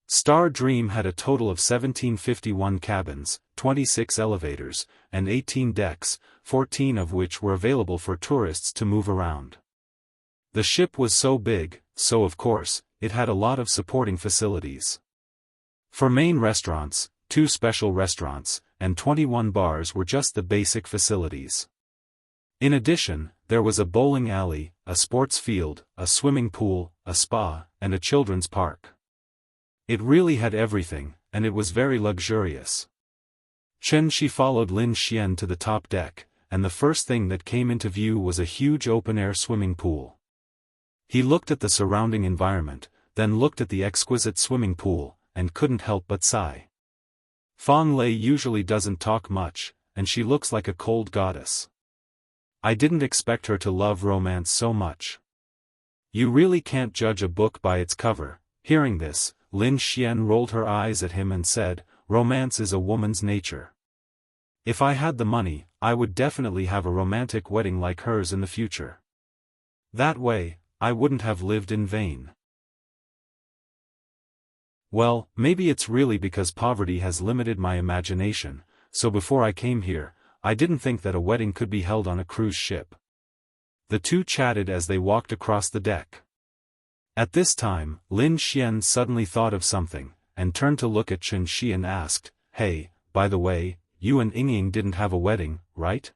Star Dream had a total of 1751 cabins, 26 elevators, and 18 decks, 14 of which were available for tourists to move around. The ship was so big, so of course, it had a lot of supporting facilities. For main restaurants, 2 special restaurants, and 21 bars were just the basic facilities. In addition, there was a bowling alley, a sports field, a swimming pool, a spa, and a children's park. It really had everything, and it was very luxurious. Qianxi followed Lin Xian to the top deck, and the first thing that came into view was a huge open-air swimming pool. He looked at the surrounding environment, then looked at the exquisite swimming pool, and couldn't help but sigh. Fang Lei usually doesn't talk much, and she looks like a cold goddess. I didn't expect her to love romance so much. You really can't judge a book by its cover. Hearing this, Lin Xian rolled her eyes at him and said, romance is a woman's nature. If I had the money, I would definitely have a romantic wedding like hers in the future. That way, I wouldn't have lived in vain. Well, maybe it's really because poverty has limited my imagination, so before I came here, I didn't think that a wedding could be held on a cruise ship. The two chatted as they walked across the deck. At this time, Lin Xian suddenly thought of something, and turned to look at Chen Shi and asked, "Hey, by the way, you and Ying didn't have a wedding, right?"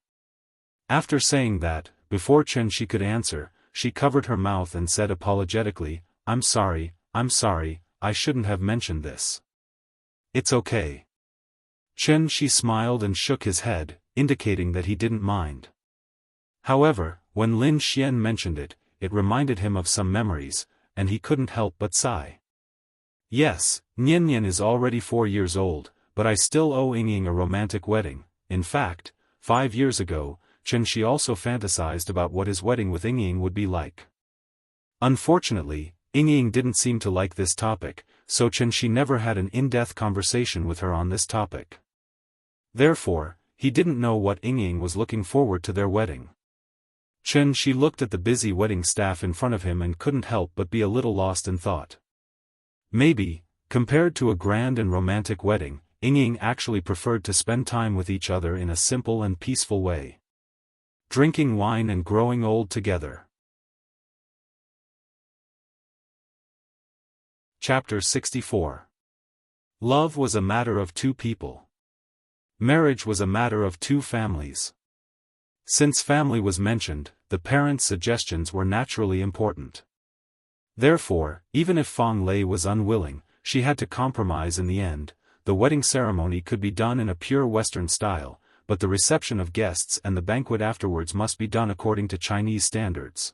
After saying that, before Chen Shi could answer, she covered her mouth and said apologetically, I'm sorry, I shouldn't have mentioned this." "It's okay." Chen Shi smiled and shook his head, indicating that he didn't mind. However, when Lin Xian mentioned it, it reminded him of some memories, and he couldn't help but sigh. "Yes, Nian is already 4 years old, but I still owe Ying a romantic wedding. In fact, 5 years ago, Chen Shi also fantasized about what his wedding with Ying would be like. Unfortunately, Ying didn't seem to like this topic, so Chen Shi never had an in-depth conversation with her on this topic. Therefore, he didn't know what Ying was looking forward to their wedding. Chen Shi looked at the busy wedding staff in front of him and couldn't help but be a little lost in thought. Maybe, compared to a grand and romantic wedding, Ying actually preferred to spend time with each other in a simple and peaceful way. Drinking wine and growing old together. Chapter 64. Love was a matter of two people. Marriage was a matter of two families. Since family was mentioned, the parents' suggestions were naturally important. Therefore, even if Fang Lei was unwilling, she had to compromise in the end. The wedding ceremony could be done in a pure Western style, but the reception of guests and the banquet afterwards must be done according to Chinese standards.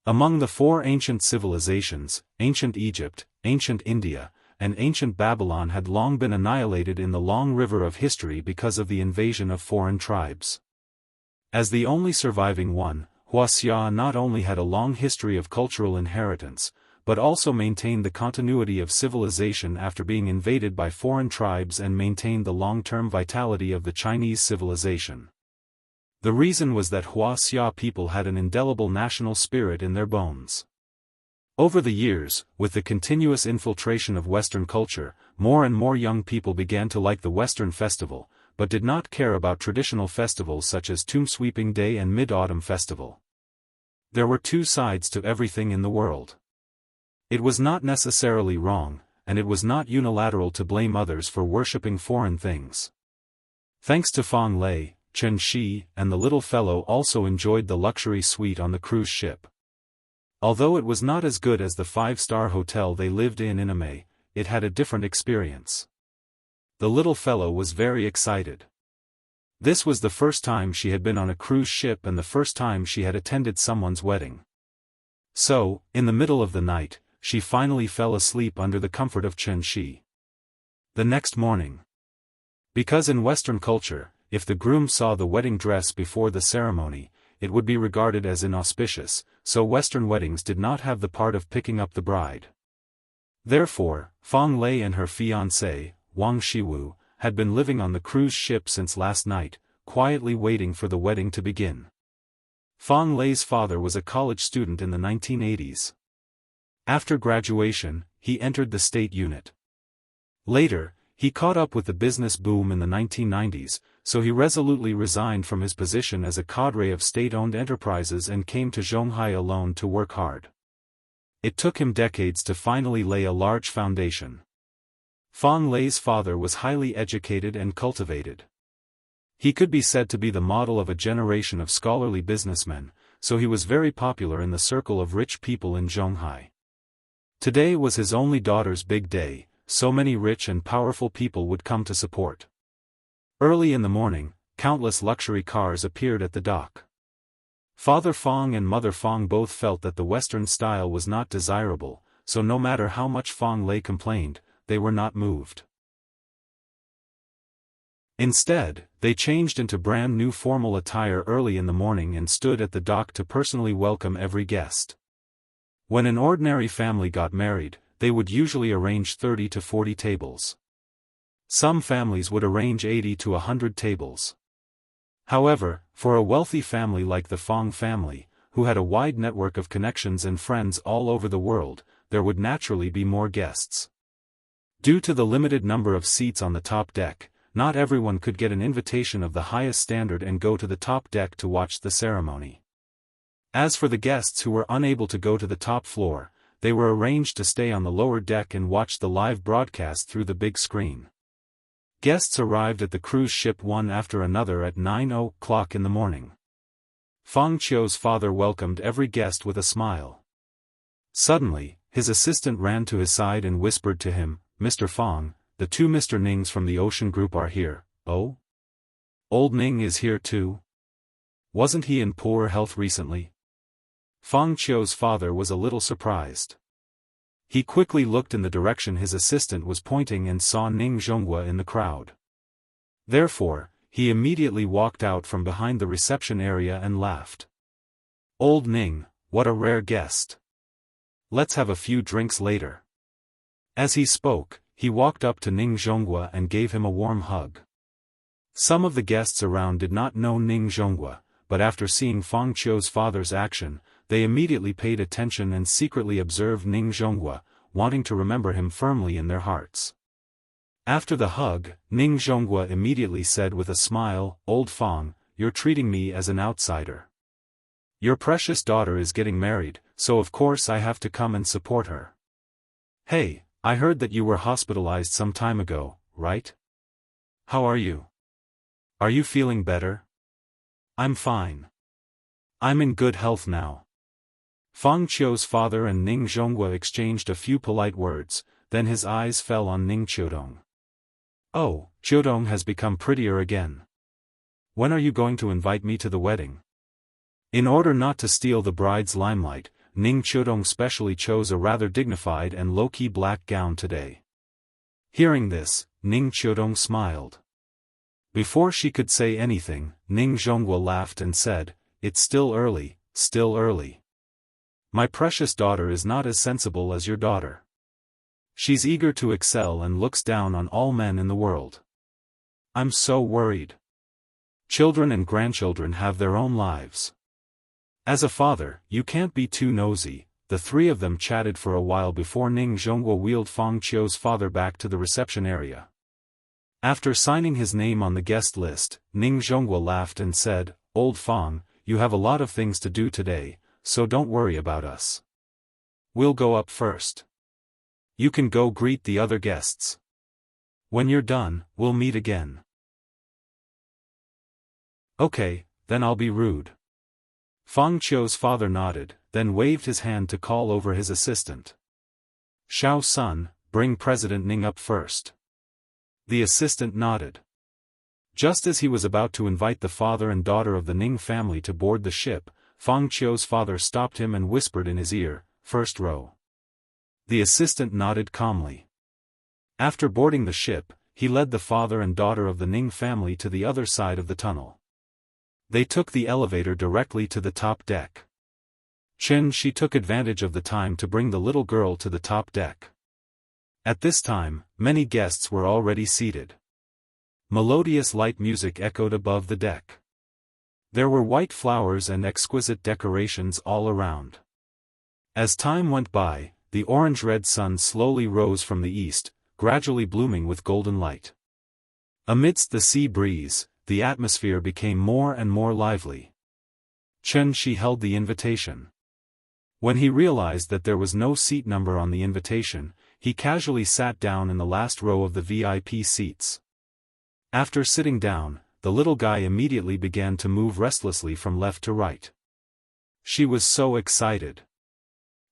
Among the 4 ancient civilizations, ancient Egypt, ancient India, and ancient Babylon had long been annihilated in the long river of history because of the invasion of foreign tribes. As the only surviving one, Wuxia not only had a long history of cultural inheritance, but also maintained the continuity of civilization after being invaded by foreign tribes and maintained the long-term vitality of the Chinese civilization. The reason was that Wuxia people had an indelible national spirit in their bones. Over the years, with the continuous infiltration of Western culture, more and more young people began to like the Western festival, but did not care about traditional festivals such as Tomb Sweeping Day and Mid-Autumn Festival. There were two sides to everything in the world. It was not necessarily wrong, and it was not unilateral to blame others for worshipping foreign things. Thanks to Fang Lei, Chen Shi and the little fellow also enjoyed the luxury suite on the cruise ship. Although it was not as good as the 5-star hotel they lived in Iname, it had a different experience. The little fellow was very excited. This was the first time she had been on a cruise ship and the first time she had attended someone's wedding. So, in the middle of the night, she finally fell asleep under the comfort of Chen Shi. The next morning. Because in Western culture, if the groom saw the wedding dress before the ceremony, it would be regarded as inauspicious, so Western weddings did not have the part of picking up the bride. Therefore, Fang Lei and her fiancé, Wang Shiwu, had been living on the cruise ship since last night, quietly waiting for the wedding to begin. Fang Lei's father was a college student in the 1980s. After graduation, he entered the state unit. Later, he caught up with the business boom in the 1990s, so he resolutely resigned from his position as a cadre of state-owned enterprises and came to Zhonghai alone to work hard. It took him decades to finally lay a large foundation. Fang Lei's father was highly educated and cultivated. He could be said to be the model of a generation of scholarly businessmen, so he was very popular in the circle of rich people in Zhonghai. Today was his only daughter's big day, so many rich and powerful people would come to support. Early in the morning, countless luxury cars appeared at the dock. Father Fang and Mother Fang both felt that the Western style was not desirable, so no matter how much Fang Lei complained, they were not moved. Instead, they changed into brand new formal attire early in the morning and stood at the dock to personally welcome every guest. When an ordinary family got married, they would usually arrange 30 to 40 tables. Some families would arrange 80 to 100 tables. However, for a wealthy family like the Fang family, who had a wide network of connections and friends all over the world, there would naturally be more guests. Due to the limited number of seats on the top deck, not everyone could get an invitation of the highest standard and go to the top deck to watch the ceremony. As for the guests who were unable to go to the top floor, they were arranged to stay on the lower deck and watch the live broadcast through the big screen. Guests arrived at the cruise ship one after another at 9 o'clock in the morning. Fang Qiu's father welcomed every guest with a smile. Suddenly, his assistant ran to his side and whispered to him, "Mr. Fang, the two Mr. Nings from the Ocean Group are here." "Oh? Old Ning is here too? Wasn't he in poor health recently?" Fang Qiu's father was a little surprised. He quickly looked in the direction his assistant was pointing and saw Ning Zhonghua in the crowd. Therefore, he immediately walked out from behind the reception area and laughed. "Old Ning, what a rare guest. Let's have a few drinks later." As he spoke, he walked up to Ning Zhonghua and gave him a warm hug. Some of the guests around did not know Ning Zhonghua, but after seeing Fang Qiu's father's action, they immediately paid attention and secretly observed Ning Zhonghua, wanting to remember him firmly in their hearts. After the hug, Ning Zhonghua immediately said with a smile, "Old Fang, you're treating me as an outsider. Your precious daughter is getting married, so of course I have to come and support her. Hey, I heard that you were hospitalized some time ago, right? How are you? Are you feeling better?" "I'm fine. I'm in good health now." Fang Qiu's father and Ning Zhonghua exchanged a few polite words, then his eyes fell on Ning Qiudong. "Oh, Qiudong has become prettier again. When are you going to invite me to the wedding?" In order not to steal the bride's limelight, Ning Qiudong specially chose a rather dignified and low-key black gown today. Hearing this, Ning Qiudong smiled. Before she could say anything, Ning Zhonghua laughed and said, "It's still early, still early. My precious daughter is not as sensible as your daughter. She's eager to excel and looks down on all men in the world. I'm so worried. Children and grandchildren have their own lives. As a father, you can't be too nosy." The three of them chatted for a while before Ning Zhonghua wheeled Fang Qiu's father back to the reception area. After signing his name on the guest list, Ning Zhonghua laughed and said, "Old Fang, you have a lot of things to do today, so don't worry about us. We'll go up first. You can go greet the other guests. When you're done, we'll meet again." "Okay, then I'll be rude." Fang Qiu's father nodded, then waved his hand to call over his assistant. "Xiao Sun, bring President Ning up first." The assistant nodded. Just as he was about to invite the father and daughter of the Ning family to board the ship, Fang Qiu's father stopped him and whispered in his ear, "First row." The assistant nodded calmly. After boarding the ship, he led the father and daughter of the Ning family to the other side of the tunnel. They took the elevator directly to the top deck. She took advantage of the time to bring the little girl to the top deck. At this time, many guests were already seated. Melodious light music echoed above the deck. There were white flowers and exquisite decorations all around. As time went by, the orange-red sun slowly rose from the east, gradually blooming with golden light. Amidst the sea breeze, the atmosphere became more and more lively. She held the invitation. When he realized that there was no seat number on the invitation, he casually sat down in the last row of the VIP seats. After sitting down, the little guy immediately began to move restlessly from left to right. She was so excited.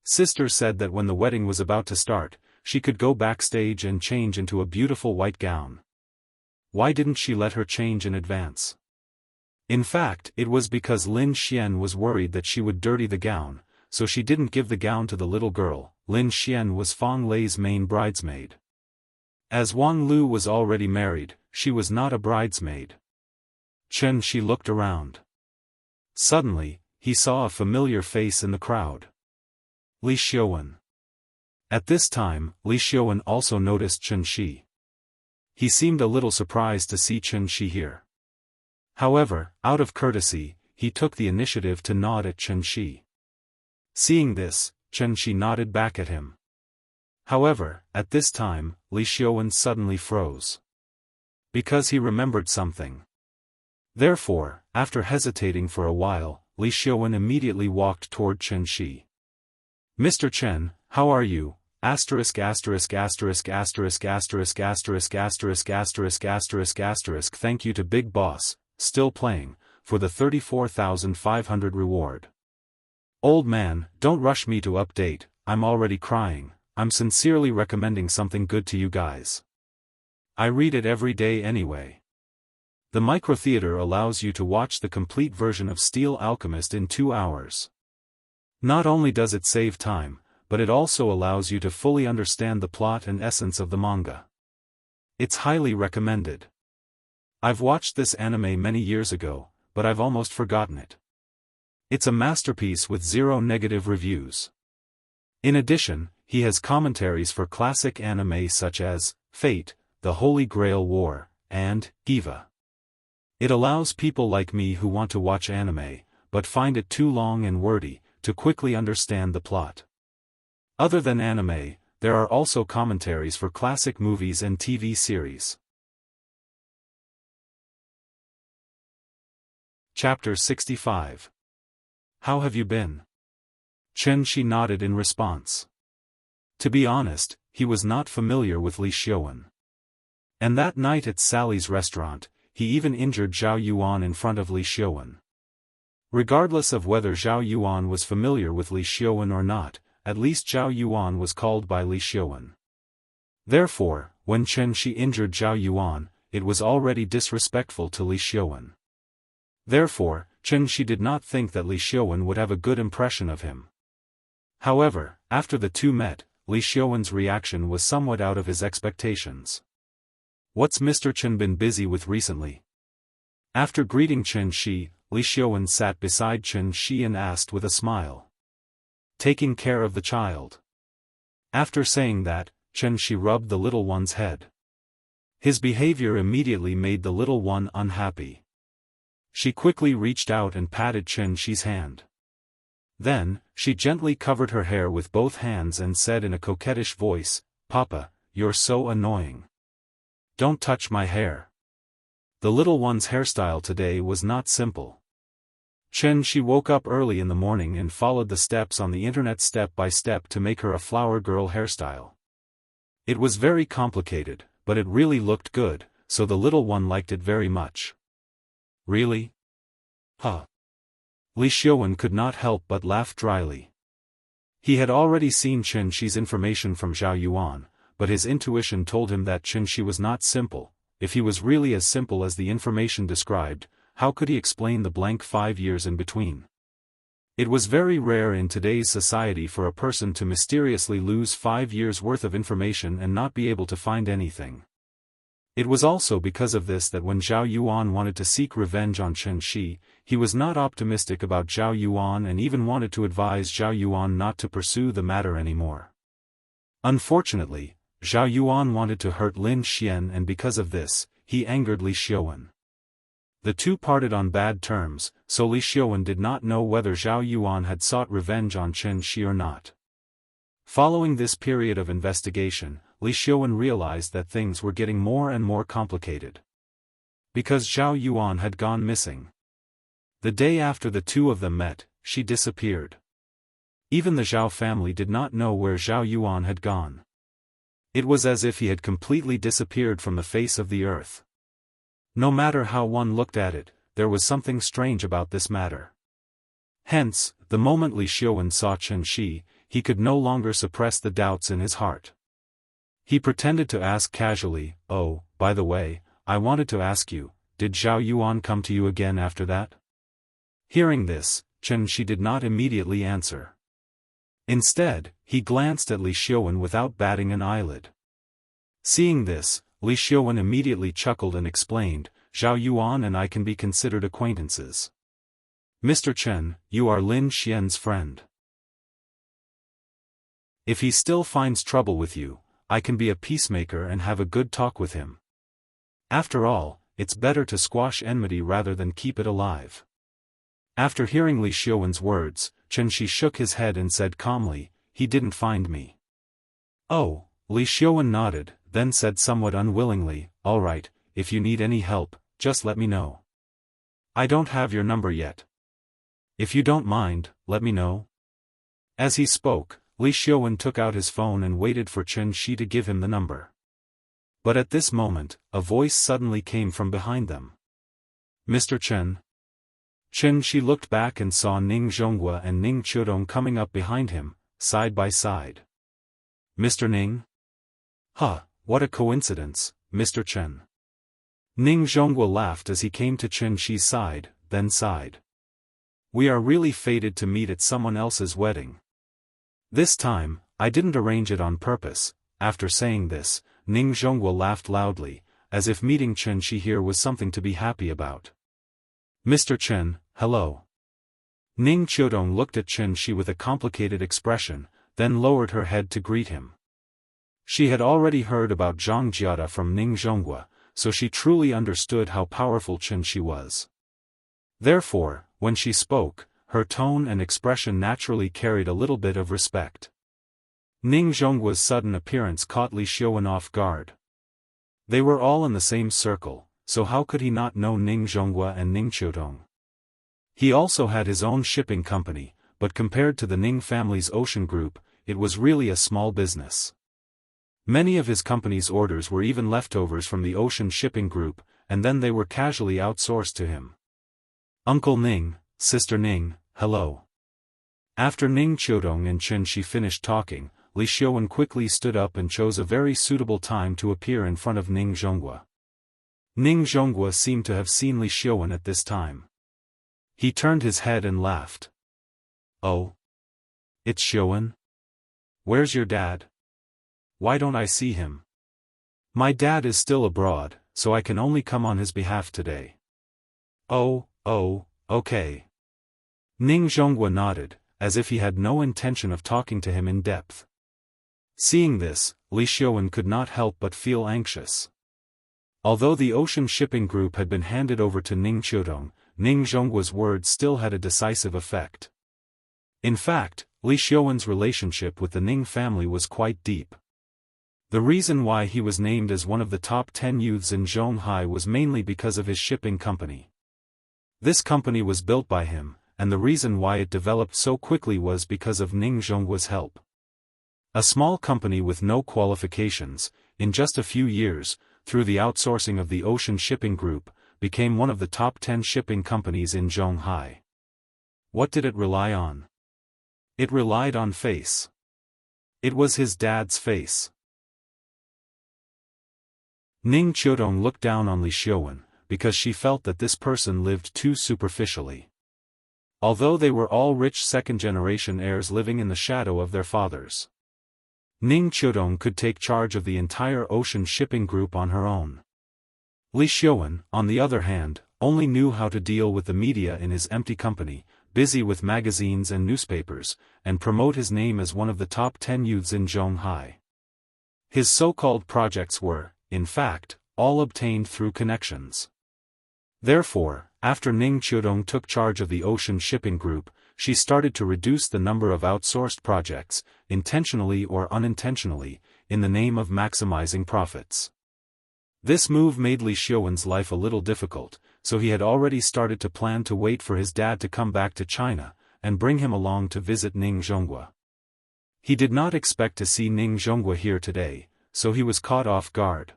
Sister said that when the wedding was about to start, she could go backstage and change into a beautiful white gown. Why didn't she let her change in advance? In fact, it was because Lin Xian was worried that she would dirty the gown, so she didn't give the gown to the little girl. Lin Xian was Fang Lei's main bridesmaid. As Wang Lu was already married, she was not a bridesmaid. Chen Shi looked around. Suddenly, he saw a familiar face in the crowd. Li Xiuwen. At this time, Li Xiuwen also noticed Chen Shi. He seemed a little surprised to see Chen Shi here. However, out of courtesy, he took the initiative to nod at Chen Shi. Seeing this, Chen Shi nodded back at him. However, at this time, Li Xiuwen suddenly froze. Because he remembered something. Therefore, after hesitating for a while, Li Xiuwen immediately walked toward Chen Shi. Mr. Chen, how are you? Asterisk asterisk asterisk asterisk asterisk asterisk asterisk asterisk asterisk asterisk. Thank you to Big Boss, still playing, for the 34,500 reward. Old man, don't rush me to update, I'm already crying. I'm sincerely recommending something good to you guys. I read it every day anyway. The microtheater allows you to watch the complete version of Steel Alchemist in 2 hours. Not only does it save time, but it also allows you to fully understand the plot and essence of the manga. It's highly recommended. I've watched this anime many years ago, but I've almost forgotten it. It's a masterpiece with 0 negative reviews. In addition, he has commentaries for classic anime such as Fate, The Holy Grail War, and Eva. It allows people like me who want to watch anime, but find it too long and wordy, to quickly understand the plot. Other than anime, there are also commentaries for classic movies and TV series. Chapter 65. How have you been? Chen Shi nodded in response. To be honest, he was not familiar with Li Xiuwen. And that night at Sally's restaurant, he even injured Zhao Yuan in front of Li Xiuwen. Regardless of whether Zhao Yuan was familiar with Li Xiuwen or not, at least Zhao Yuan was called by Li Xiuwen. Therefore, when Chen Shi injured Zhao Yuan, it was already disrespectful to Li Xiuwen. Therefore, Chen Shi did not think that Li Xiuwen would have a good impression of him. However, after the two met, Li Xiuwen's reaction was somewhat out of his expectations. What's Mr. Chen been busy with recently? After greeting Chen Shi, Li Xiuwen sat beside Chen Shi and asked with a smile. Taking care of the child. After saying that, Chen Shi rubbed the little one's head. His behavior immediately made the little one unhappy. She quickly reached out and patted Chen Shi's hand. Then, she gently covered her hair with both hands and said in a coquettish voice, "Papa, you're so annoying. Don't touch my hair." The little one's hairstyle today was not simple. Chen Shi woke up early in the morning and followed the steps on the internet step by step to make her a flower girl hairstyle. It was very complicated, but it really looked good, so the little one liked it very much. Really? Huh. Li Xiuwen could not help but laugh dryly. He had already seen Chen Shi's information from Zhao Yuan, but his intuition told him that Chen Shi was not simple. If he was really as simple as the information described, how could he explain the blank 5 years in between? It was very rare in today's society for a person to mysteriously lose 5 years' worth of information and not be able to find anything. It was also because of this that when Zhao Yuan wanted to seek revenge on Chen Shi, he was not optimistic about Zhao Yuan and even wanted to advise Zhao Yuan not to pursue the matter anymore. Unfortunately, Zhao Yuan wanted to hurt Lin Xian, and because of this, he angered Li Xiuwen. The two parted on bad terms, so Li Xiuwen did not know whether Zhao Yuan had sought revenge on Chen Shi or not. Following this period of investigation, Li Xiuwen realized that things were getting more and more complicated. Because Zhao Yuan had gone missing. The day after the two of them met, she disappeared. Even the Zhao family did not know where Zhao Yuan had gone. It was as if he had completely disappeared from the face of the earth. No matter how one looked at it, there was something strange about this matter. Hence, the moment Li Xiuwen saw Chen Shi, he could no longer suppress the doubts in his heart. He pretended to ask casually, "Oh, by the way, I wanted to ask you, did Zhao Yuan come to you again after that?" Hearing this, Chen Shi did not immediately answer. Instead, he glanced at Li Xiaowen without batting an eyelid. Seeing this, Li Xiaowen immediately chuckled and explained, "Zhao Yuan and I can be considered acquaintances. Mr. Chen, you are Lin Xian's friend. If he still finds trouble with you, I can be a peacemaker and have a good talk with him. After all, it's better to squash enmity rather than keep it alive." After hearing Li Xiaowen's words, Chen Shi shook his head and said calmly, "He didn't find me." "Oh," Li Xiaowen nodded, then said somewhat unwillingly, "All right, if you need any help, just let me know. I don't have your number yet. If you don't mind, let me know." As he spoke, Li Xiaowen took out his phone and waited for Chen Shi to give him the number. But at this moment, a voice suddenly came from behind them. "Mr. Chen?" Chen Shi looked back and saw Ning Zhonghua and Ning Qiudong coming up behind him, side by side. "Mr. Ning?" "Huh, what a coincidence, Mr. Chen." Ning Zhonghua laughed as he came to Chen Shi's side, then sighed. "We are really fated to meet at someone else's wedding. This time, I didn't arrange it on purpose." After saying this, Ning Zhonghua laughed loudly, as if meeting Chen Shi here was something to be happy about. "Mr. Chen, hello." Ning Qiudong looked at Chen Shi with a complicated expression, then lowered her head to greet him. She had already heard about Zhang Jiada from Ning Zhonghua, so she truly understood how powerful Chen Shi was. Therefore, when she spoke, her tone and expression naturally carried a little bit of respect. Ning Zhonghua's sudden appearance caught Li Xiaowen off guard. They were all in the same circle, so how could he not know Ning Zhonghua and Ning Qiudong? He also had his own shipping company, but compared to the Ning family's ocean group, it was really a small business. Many of his company's orders were even leftovers from the ocean shipping group, and then they were casually outsourced to him. "Uncle Ning, Sister Ning, hello." After Ning Qiudong and Chen Shi finished talking, Li Xiaowen quickly stood up and chose a very suitable time to appear in front of Ning Zhonghua. Ning Zhonghua seemed to have seen Li Xiaowen at this time. He turned his head and laughed. "Oh? It's Xiaowen? Where's your dad? Why don't I see him? My dad is still abroad, so I can only come on his behalf today." Oh, okay." Ning Zhonghua nodded, as if he had no intention of talking to him in depth. Seeing this, Li Xiaowen could not help but feel anxious. Although the ocean shipping group had been handed over to Ning Qiudong, Ning Zhonghua's words still had a decisive effect. In fact, Li Xiaowen's relationship with the Ning family was quite deep. The reason why he was named as one of the top 10 youths in Zhonghai was mainly because of his shipping company. This company was built by him, and the reason why it developed so quickly was because of Ning Zhonghua's help. A small company with no qualifications, in just a few years, through the outsourcing of the ocean shipping group, became one of the top 10 shipping companies in Zhonghai. What did it rely on? It relied on face. It was his dad's face. Ning Qiudong looked down on Li Xiaowen, because she felt that this person lived too superficially. Although they were all rich second-generation heirs living in the shadow of their fathers, Ning Qiudong could take charge of the entire ocean shipping group on her own. Li Xiaowen, on the other hand, only knew how to deal with the media in his empty company, busy with magazines and newspapers, and promote his name as one of the top 10 youths in Zhonghai. His so-called projects were, in fact, all obtained through connections. Therefore, after Ning Qiudong took charge of the ocean shipping group, she started to reduce the number of outsourced projects, intentionally or unintentionally, in the name of maximizing profits. This move made Li Xiaowen's life a little difficult, so he had already started to plan to wait for his dad to come back to China, and bring him along to visit Ning Zhonghua. He did not expect to see Ning Zhonghua here today, so he was caught off guard.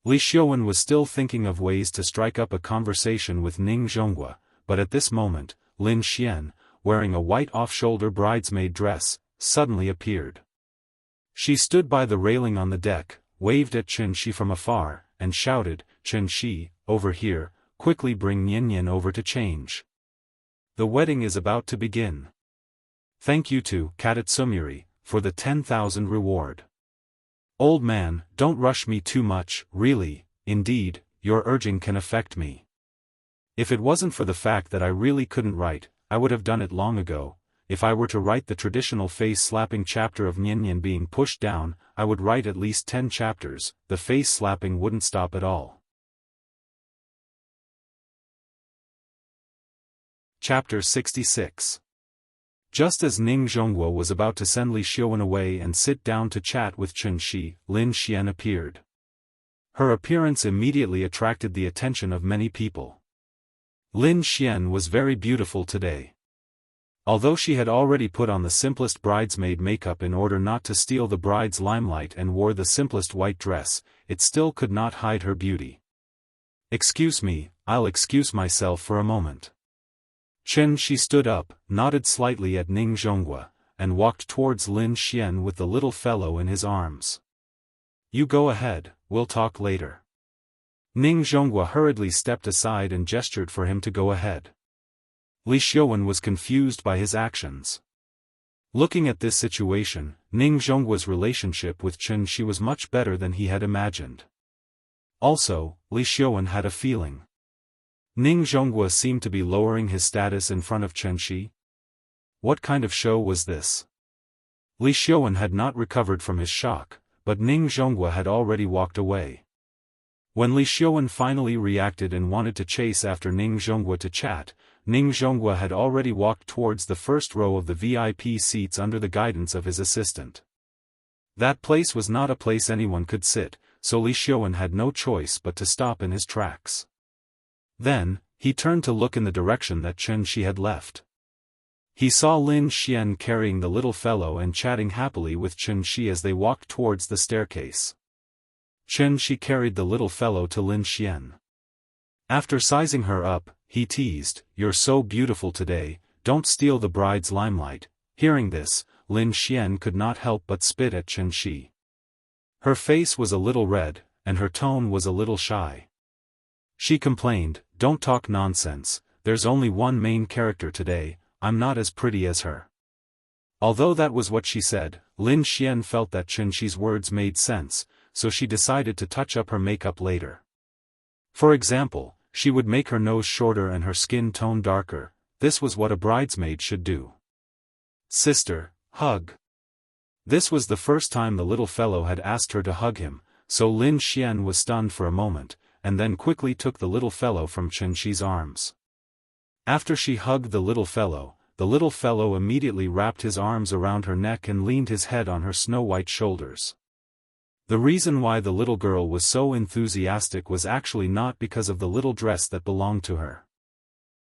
Li Xiaowen was still thinking of ways to strike up a conversation with Ning Zhonghua, but at this moment, Lin Xian, wearing a white off-shoulder bridesmaid dress, suddenly appeared. She stood by the railing on the deck, waved at Chen Shi from afar, and shouted, "Chen Shi, over here, quickly bring Nian Nian over to change. The wedding is about to begin." Thank you to Katatsumiri for the 10,000 reward. Old man, don't rush me too much, really, indeed, your urging can affect me. If it wasn't for the fact that I really couldn't write, I would have done it long ago. If I were to write the traditional face-slapping chapter of Nyenyen being pushed down, I would write at least 10 chapters, the face-slapping wouldn't stop at all. Chapter 66. Just as Ning Zhongguo was about to send Li Xiuwen away and sit down to chat with Chen Shi, Lin Xian appeared. Her appearance immediately attracted the attention of many people. Lin Xian was very beautiful today. Although she had already put on the simplest bridesmaid makeup in order not to steal the bride's limelight and wore the simplest white dress, it still could not hide her beauty. Excuse me, I'll excuse myself for a moment. Chen Shi stood up, nodded slightly at Ning Zhongguo, and walked towards Lin Xian with the little fellow in his arms. You go ahead, we'll talk later. Ning Zhongguo hurriedly stepped aside and gestured for him to go ahead. Li Xiuwen was confused by his actions. Looking at this situation, Ning Zhongguo's relationship with Chen Shi was much better than he had imagined. Also, Li Xiuwen had a feeling. Ning Zhongguo seemed to be lowering his status in front of Chen Shi. What kind of show was this? Li Xiuwen had not recovered from his shock, but Ning Zhongguo had already walked away. When Li Xiuwen finally reacted and wanted to chase after Ning Zhongguo to chat, Ning Zhongguo had already walked towards the first row of the VIP seats under the guidance of his assistant. That place was not a place anyone could sit, so Li Xiuwen had no choice but to stop in his tracks. Then, he turned to look in the direction that Chen Shi had left. He saw Lin Xian carrying the little fellow and chatting happily with Chen Shi as they walked towards the staircase. Chen Shi carried the little fellow to Lin Xian. After sizing her up, he teased, "You're so beautiful today, don't steal the bride's limelight." Hearing this, Lin Xian could not help but spit at Chen Shi. Her face was a little red, and her tone was a little shy. She complained, "Don't talk nonsense, there's only one main character today, I'm not as pretty as her." Although that was what she said, Lin Xian felt that Chen Shi's words made sense, so she decided to touch up her makeup later. For example, she would make her nose shorter and her skin tone darker. This was what a bridesmaid should do. "Sister, hug." This was the first time the little fellow had asked her to hug him, so Lin Xian was stunned for a moment, and then quickly took the little fellow from Chen Shi's arms. After she hugged the little fellow immediately wrapped his arms around her neck and leaned his head on her snow-white shoulders. The reason why the little girl was so enthusiastic was actually not because of the little dress that belonged to her.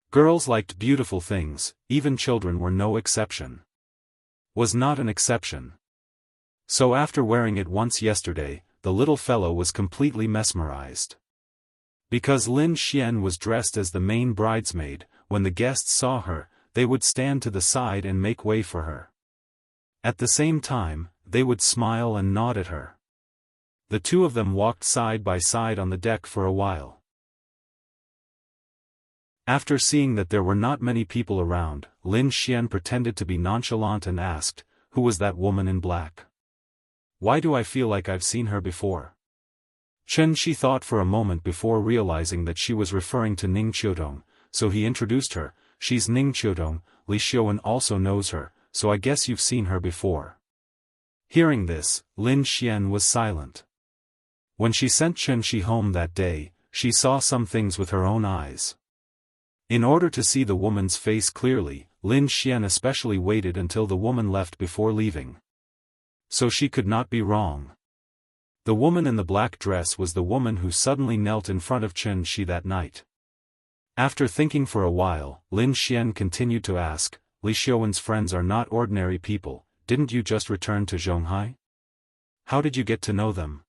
Girls liked beautiful things, even children were no exception. Was not an exception. So after wearing it once yesterday, the little fellow was completely mesmerized. Because Lin Xian was dressed as the main bridesmaid, when the guests saw her, they would stand to the side and make way for her. At the same time, they would smile and nod at her. The two of them walked side by side on the deck for a while. After seeing that there were not many people around, Lin Xian pretended to be nonchalant and asked, "Who was that woman in black? Why do I feel like I've seen her before?" Chen Shi thought for a moment before realizing that she was referring to Ning Qiudong, so he introduced her. "She's Ning Qiudong, Li Xiuwen also knows her, so I guess you've seen her before." Hearing this, Lin Xian was silent. When she sent Chen Shi home that day, she saw some things with her own eyes. In order to see the woman's face clearly, Lin Xian especially waited until the woman left before leaving. So she could not be wrong. The woman in the black dress was the woman who suddenly knelt in front of Chen Shi that night. After thinking for a while, Lin Xian continued to ask, "Li Xiuwen's friends are not ordinary people, didn't you just return to Zhonghai? How did you get to know them?"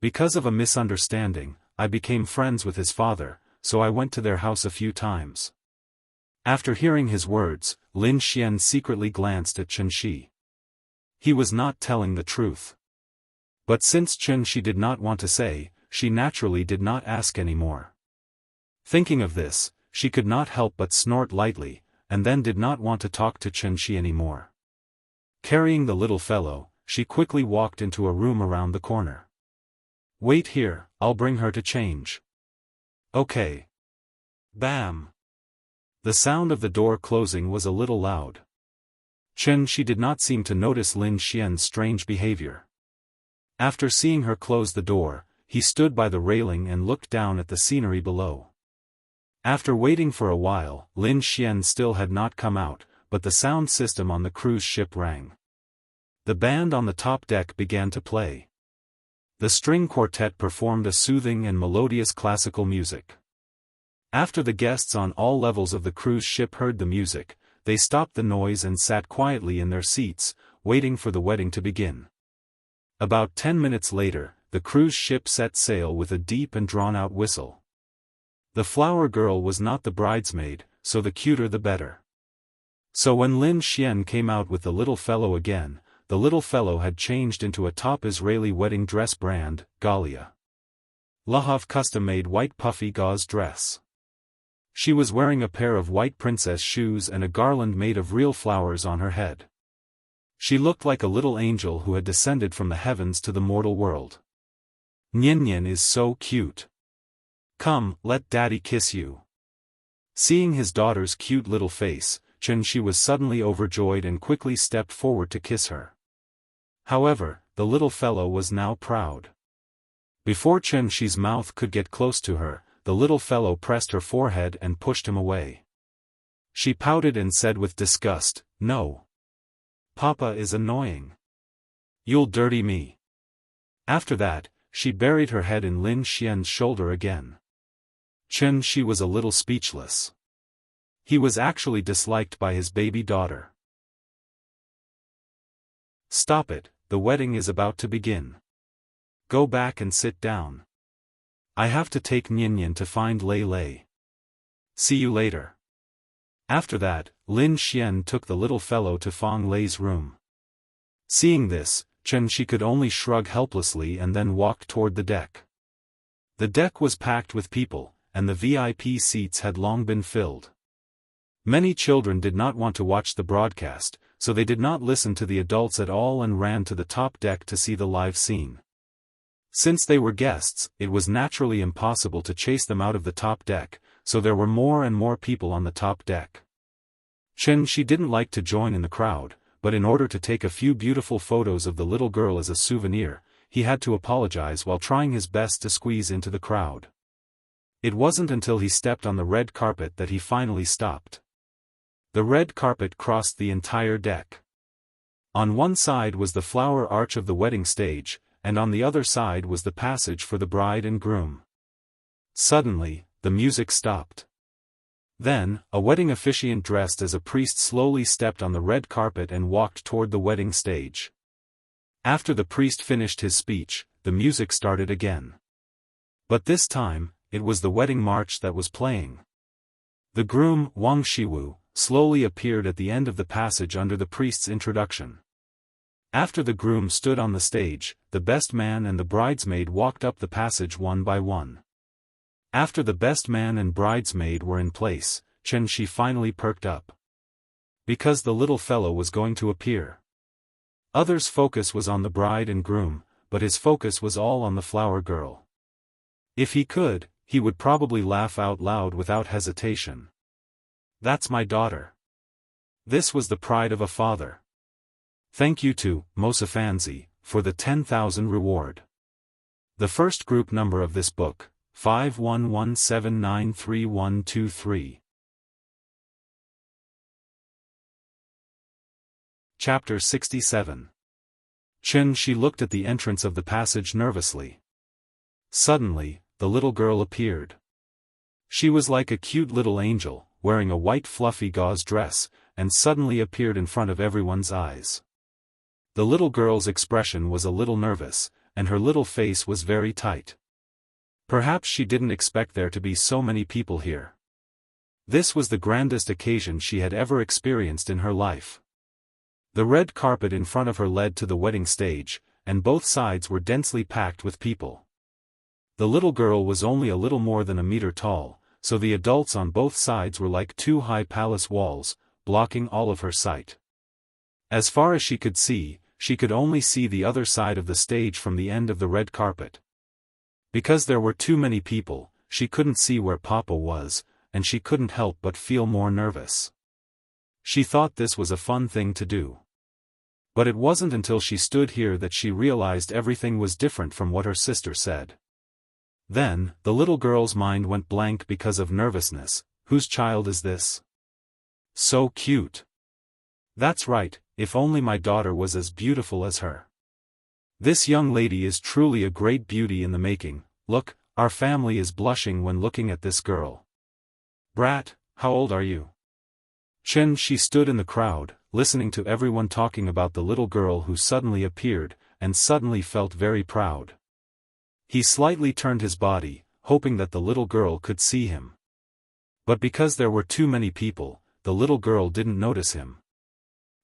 "Because of a misunderstanding, I became friends with his father, so I went to their house a few times." After hearing his words, Lin Xian secretly glanced at Chen Shi. He was not telling the truth. But since Chen Shi did not want to say, she naturally did not ask any more. Thinking of this, she could not help but snort lightly, and then did not want to talk to Xianxia anymore. Carrying the little fellow, she quickly walked into a room around the corner. "Wait here, I'll bring her to change." "Okay." Bam! The sound of the door closing was a little loud. Xianxia did not seem to notice Lin Xian's strange behavior. After seeing her close the door, he stood by the railing and looked down at the scenery below. After waiting for a while, Lin Xian still had not come out, but the sound system on the cruise ship rang. The band on the top deck began to play. The string quartet performed a soothing and melodious classical music. After the guests on all levels of the cruise ship heard the music, they stopped the noise and sat quietly in their seats, waiting for the wedding to begin. About 10 minutes later, the cruise ship set sail with a deep and drawn-out whistle. The flower girl was not the bridesmaid, so the cuter the better. So when Lin Xian came out with the little fellow again, the little fellow had changed into a top Israeli wedding dress brand, Galia Lahov custom-made white puffy gauze dress. She was wearing a pair of white princess shoes and a garland made of real flowers on her head. She looked like a little angel who had descended from the heavens to the mortal world. "Nian is so cute. Come, let daddy kiss you." Seeing his daughter's cute little face, Xianxia was suddenly overjoyed and quickly stepped forward to kiss her. However, the little fellow was now proud. Before Xianxia's mouth could get close to her, the little fellow pressed her forehead and pushed him away. She pouted and said with disgust, "No. Papa is annoying. You'll dirty me." After that, she buried her head in Lin Xian's shoulder again. Xianxia was a little speechless. He was actually disliked by his baby daughter. "Stop it, the wedding is about to begin. Go back and sit down. I have to take Nian to find Lei Lei. See you later." After that, Lin Xian took the little fellow to Fang Lei's room. Seeing this, Xianxia could only shrug helplessly and then walked toward the deck. The deck was packed with people, and the VIP seats had long been filled. Many children did not want to watch the broadcast, so they did not listen to the adults at all and ran to the top deck to see the live scene. Since they were guests, it was naturally impossible to chase them out of the top deck, so there were more and more people on the top deck. Xianxia didn't like to join in the crowd, but in order to take a few beautiful photos of the little girl as a souvenir, he had to apologize while trying his best to squeeze into the crowd. It wasn't until he stepped on the red carpet that he finally stopped. The red carpet crossed the entire deck. On one side was the flower arch of the wedding stage, and on the other side was the passage for the bride and groom. Suddenly, the music stopped. Then, a wedding officiant dressed as a priest slowly stepped on the red carpet and walked toward the wedding stage. After the priest finished his speech, the music started again. But this time, it was the wedding march that was playing. The groom, Wang Shiwu, slowly appeared at the end of the passage under the priest's introduction. After the groom stood on the stage, the best man and the bridesmaid walked up the passage one by one. After the best man and bridesmaid were in place, Xianxia finally perked up. Because the little fellow was going to appear. Others' focus was on the bride and groom, but his focus was all on the flower girl. If he could, he would probably laugh out loud without hesitation. "That's my daughter. This was the pride of a father. Thank you to Mosafanzi for the 10,000 reward." The first group number of this book, 5117933123. Chapter 67. Xianxia looked at the entrance of the passage nervously. Suddenly, the little girl appeared. She was like a cute little angel, wearing a white fluffy gauze dress, and suddenly appeared in front of everyone's eyes. The little girl's expression was a little nervous, and her little face was very tight. Perhaps she didn't expect there to be so many people here. This was the grandest occasion she had ever experienced in her life. The red carpet in front of her led to the wedding stage, and both sides were densely packed with people. The little girl was only a little more than a meter tall, so the adults on both sides were like two high palace walls, blocking all of her sight. As far as she could see, she could only see the other side of the stage from the end of the red carpet. Because there were too many people, she couldn't see where Papa was, and she couldn't help but feel more nervous. She thought this was a fun thing to do. But it wasn't until she stood here that she realized everything was different from what her sister said. Then, the little girl's mind went blank because of nervousness. Whose child is this? So cute. That's right, if only my daughter was as beautiful as her. This young lady is truly a great beauty in the making. Look, our family is blushing when looking at this girl. Brat, how old are you? She stood in the crowd, listening to everyone talking about the little girl who suddenly appeared, and suddenly felt very proud. He slightly turned his body, hoping that the little girl could see him. But because there were too many people, the little girl didn't notice him.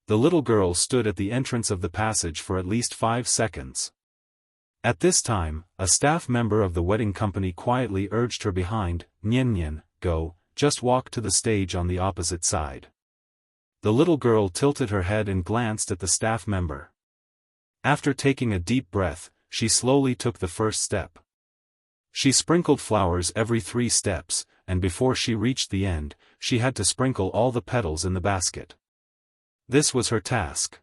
The little girl stood at the entrance of the passage for at least 5 seconds. At this time, a staff member of the wedding company quietly urged her behind, "Nian, go, just walk to the stage on the opposite side." The little girl tilted her head and glanced at the staff member. After taking a deep breath, she slowly took the first step. She sprinkled flowers every 3 steps, and before she reached the end, she had to sprinkle all the petals in the basket. This was her task.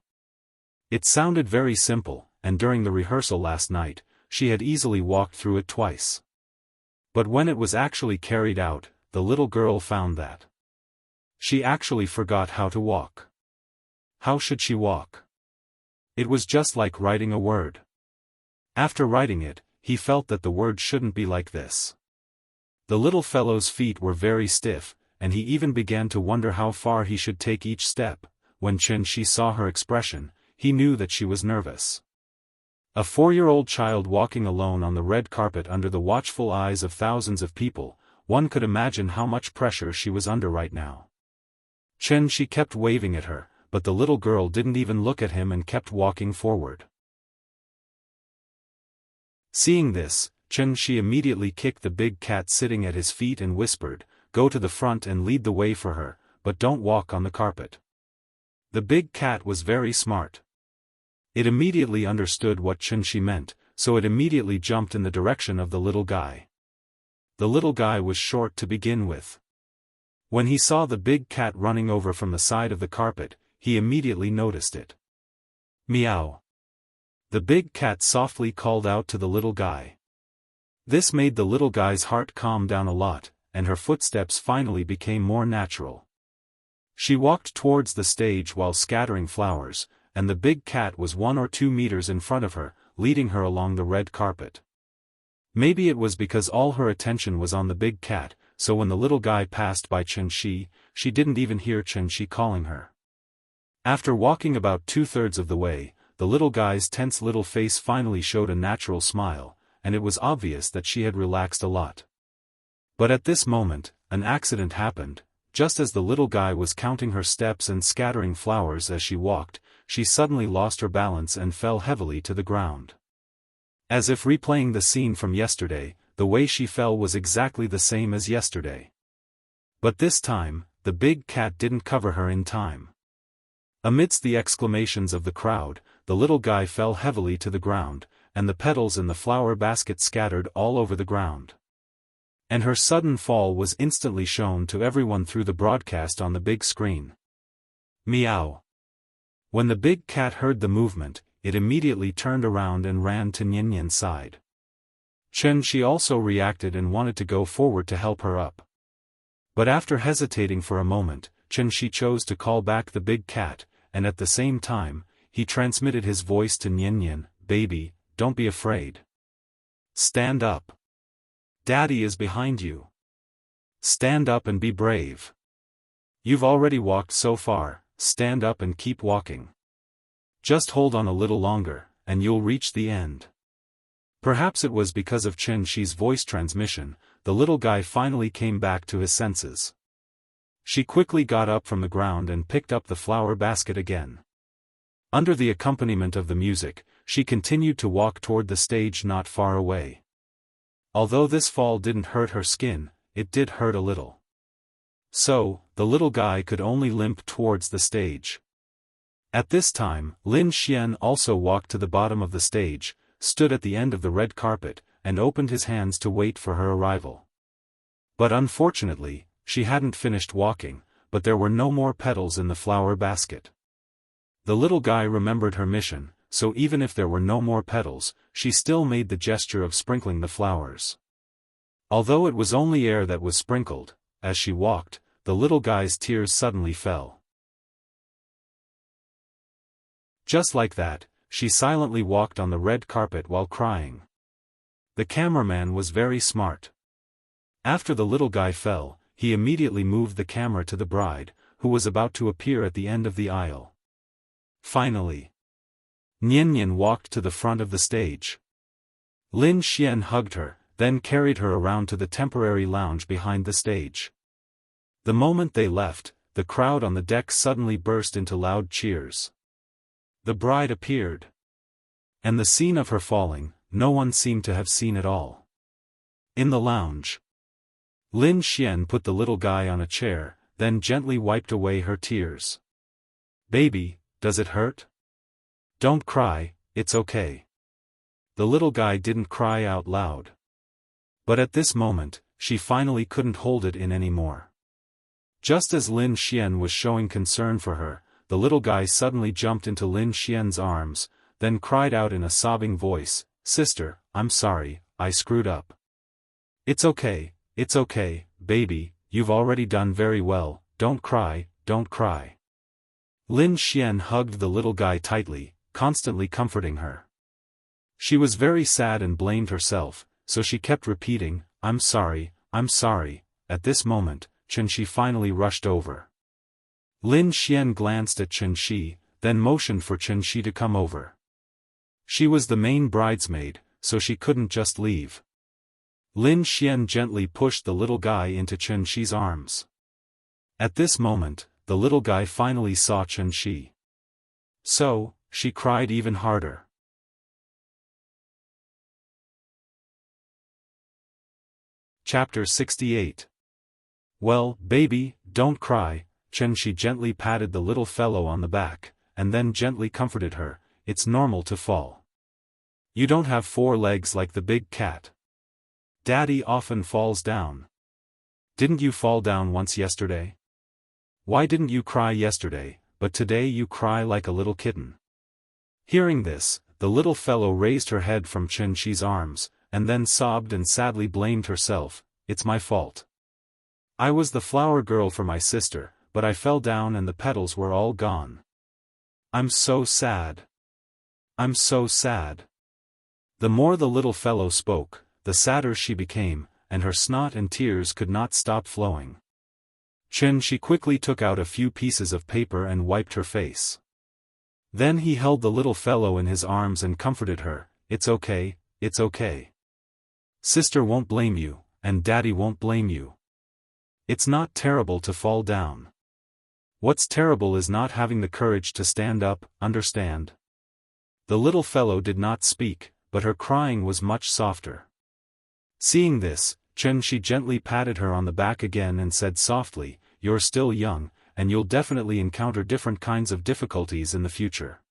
It sounded very simple, and during the rehearsal last night, she had easily walked through it twice. But when it was actually carried out, the little girl found that she actually forgot how to walk. How should she walk? It was just like writing a word. After writing it, he felt that the word shouldn't be like this. The little fellow's feet were very stiff, and he even began to wonder how far he should take each step. When she saw her expression, he knew that she was nervous. A 4-year-old child walking alone on the red carpet under the watchful eyes of thousands of people, one could imagine how much pressure she was under right now. She kept waving at her, but the little girl didn't even look at him and kept walking forward. Seeing this, she immediately kicked the big cat sitting at his feet and whispered, "Go to the front and lead the way for her, but don't walk on the carpet." The big cat was very smart. It immediately understood what she meant, so it immediately jumped in the direction of the little guy. The little guy was short to begin with. When he saw the big cat running over from the side of the carpet, he immediately noticed it. Meow. The big cat softly called out to the little guy. This made the little guy's heart calm down a lot, and her footsteps finally became more natural. She walked towards the stage while scattering flowers, and the big cat was 1 or 2 meters in front of her, leading her along the red carpet. Maybe it was because all her attention was on the big cat, so when the little guy passed by she didn't even hear she calling her. After walking about 2/3 of the way, the little guy's tense little face finally showed a natural smile, and it was obvious that she had relaxed a lot. But at this moment, an accident happened. Just as the little guy was counting her steps and scattering flowers as she walked, she suddenly lost her balance and fell heavily to the ground. As if replaying the scene from yesterday, the way she fell was exactly the same as yesterday. But this time, the big cat didn't cover her in time. Amidst the exclamations of the crowd, the little guy fell heavily to the ground, and the petals in the flower basket scattered all over the ground. And her sudden fall was instantly shown to everyone through the broadcast on the big screen. Meow. When the big cat heard the movement, it immediately turned around and ran to Nian's side. She also reacted and wanted to go forward to help her up. But after hesitating for a moment, she chose to call back the big cat, and at the same time, he transmitted his voice to Nian, "Baby, don't be afraid. Stand up. Daddy is behind you. Stand up and be brave. You've already walked so far, stand up and keep walking. Just hold on a little longer, and you'll reach the end." Perhaps it was because of Shi's voice transmission, the little guy finally came back to his senses. She quickly got up from the ground and picked up the flower basket again. Under the accompaniment of the music, she continued to walk toward the stage not far away. Although this fall didn't hurt her skin, it did hurt a little. So, the little guy could only limp towards the stage. At this time, Lin Xian also walked to the bottom of the stage, stood at the end of the red carpet, and opened his hands to wait for her arrival. But unfortunately, she hadn't finished walking, but there were no more petals in the flower basket. The little guy remembered her mission, so even if there were no more petals, she still made the gesture of sprinkling the flowers. Although it was only air that was sprinkled, as she walked, the little guy's tears suddenly fell. Just like that, she silently walked on the red carpet while crying. The cameraman was very smart. After the little guy fell, he immediately moved the camera to the bride, who was about to appear at the end of the aisle. Finally, Nian walked to the front of the stage. Lin Xian hugged her, then carried her around to the temporary lounge behind the stage. The moment they left, the crowd on the deck suddenly burst into loud cheers. The bride appeared. And the scene of her falling, no one seemed to have seen at all. In the lounge, Lin Xian put the little guy on a chair, then gently wiped away her tears. "Baby, does it hurt? Don't cry, it's okay." The little guy didn't cry out loud. But at this moment, she finally couldn't hold it in anymore. Just as Lin Xian was showing concern for her, the little guy suddenly jumped into Lin Xian's arms, then cried out in a sobbing voice, "Sister, I'm sorry, I screwed up. It's okay, baby, you've already done very well, don't cry, don't cry." Lin Xian hugged the little guy tightly, constantly comforting her. She was very sad and blamed herself, so she kept repeating, I'm sorry, I'm sorry." At this moment, Qianxi finally rushed over. Lin Xian glanced at Qianxi, then motioned for Qianxi to come over. She was the main bridesmaid, so she couldn't just leave. Lin Xian gently pushed the little guy into Qianxi's arms. At this moment, the little guy finally saw Qianxi. So, she cried even harder. Chapter 68. "Well, baby, don't cry." Qianxi gently patted the little fellow on the back, and then gently comforted her, "It's normal to fall. You don't have 4 legs like the big cat. Daddy often falls down. Didn't you fall down once yesterday? Why didn't you cry yesterday, but today you cry like a little kitten?" Hearing this, the little fellow raised her head from Qianxi's arms, and then sobbed and sadly blamed herself, "It's my fault. I was the flower girl for my sister, but I fell down and the petals were all gone. I'm so sad. I'm so sad." The more the little fellow spoke, the sadder she became, and her snot and tears could not stop flowing. Qianxi quickly took out a few pieces of paper and wiped her face. Then he held the little fellow in his arms and comforted her, "It's okay, it's okay. Sister won't blame you, and Daddy won't blame you. It's not terrible to fall down. What's terrible is not having the courage to stand up, understand?" The little fellow did not speak, but her crying was much softer. Seeing this, Qianxi gently patted her on the back again and said softly, "You're still young, and you'll definitely encounter different kinds of difficulties in the future.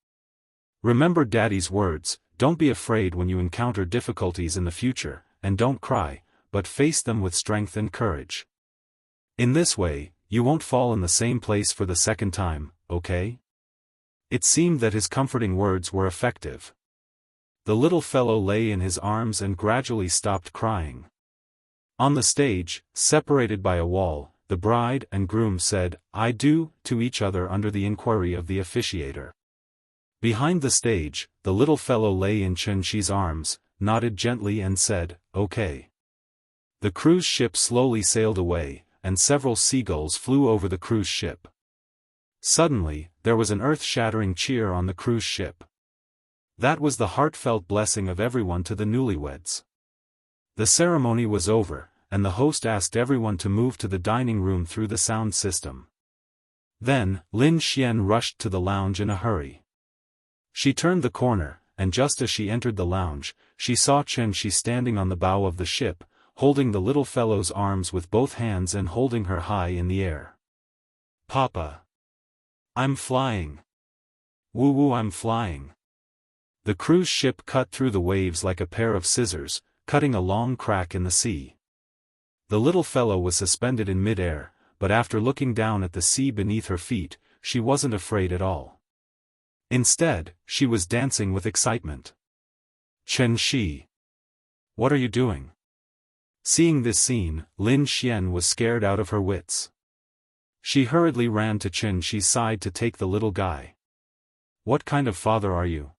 Remember Daddy's words, don't be afraid when you encounter difficulties in the future, and don't cry, but face them with strength and courage. In this way, you won't fall in the same place for the second time, okay?" It seemed that his comforting words were effective. The little fellow lay in his arms and gradually stopped crying. On the stage, separated by a wall, the bride and groom said, "I do," to each other under the inquiry of the officiator. Behind the stage, the little fellow lay in Qianxi's arms, nodded gently and said, "Okay." The cruise ship slowly sailed away, and several seagulls flew over the cruise ship. Suddenly, there was an earth-shattering cheer on the cruise ship. That was the heartfelt blessing of everyone to the newlyweds. The ceremony was over, and the host asked everyone to move to the dining room through the sound system. Then, Lin Xian rushed to the lounge in a hurry. She turned the corner, and just as she entered the lounge, she saw Qianxi standing on the bow of the ship, holding the little fellow's arms with both hands and holding her high in the air. "Papa! I'm flying! Woo-woo, I'm flying!" The cruise ship cut through the waves like a pair of scissors, cutting a long crack in the sea. The little fellow was suspended in mid-air, but after looking down at the sea beneath her feet, she wasn't afraid at all. Instead, she was dancing with excitement. "Chen-shi! What are you doing?" Seeing this scene, Lin Xian was scared out of her wits. She hurriedly ran to Chen-shi's side to take the little guy. "What kind of father are you?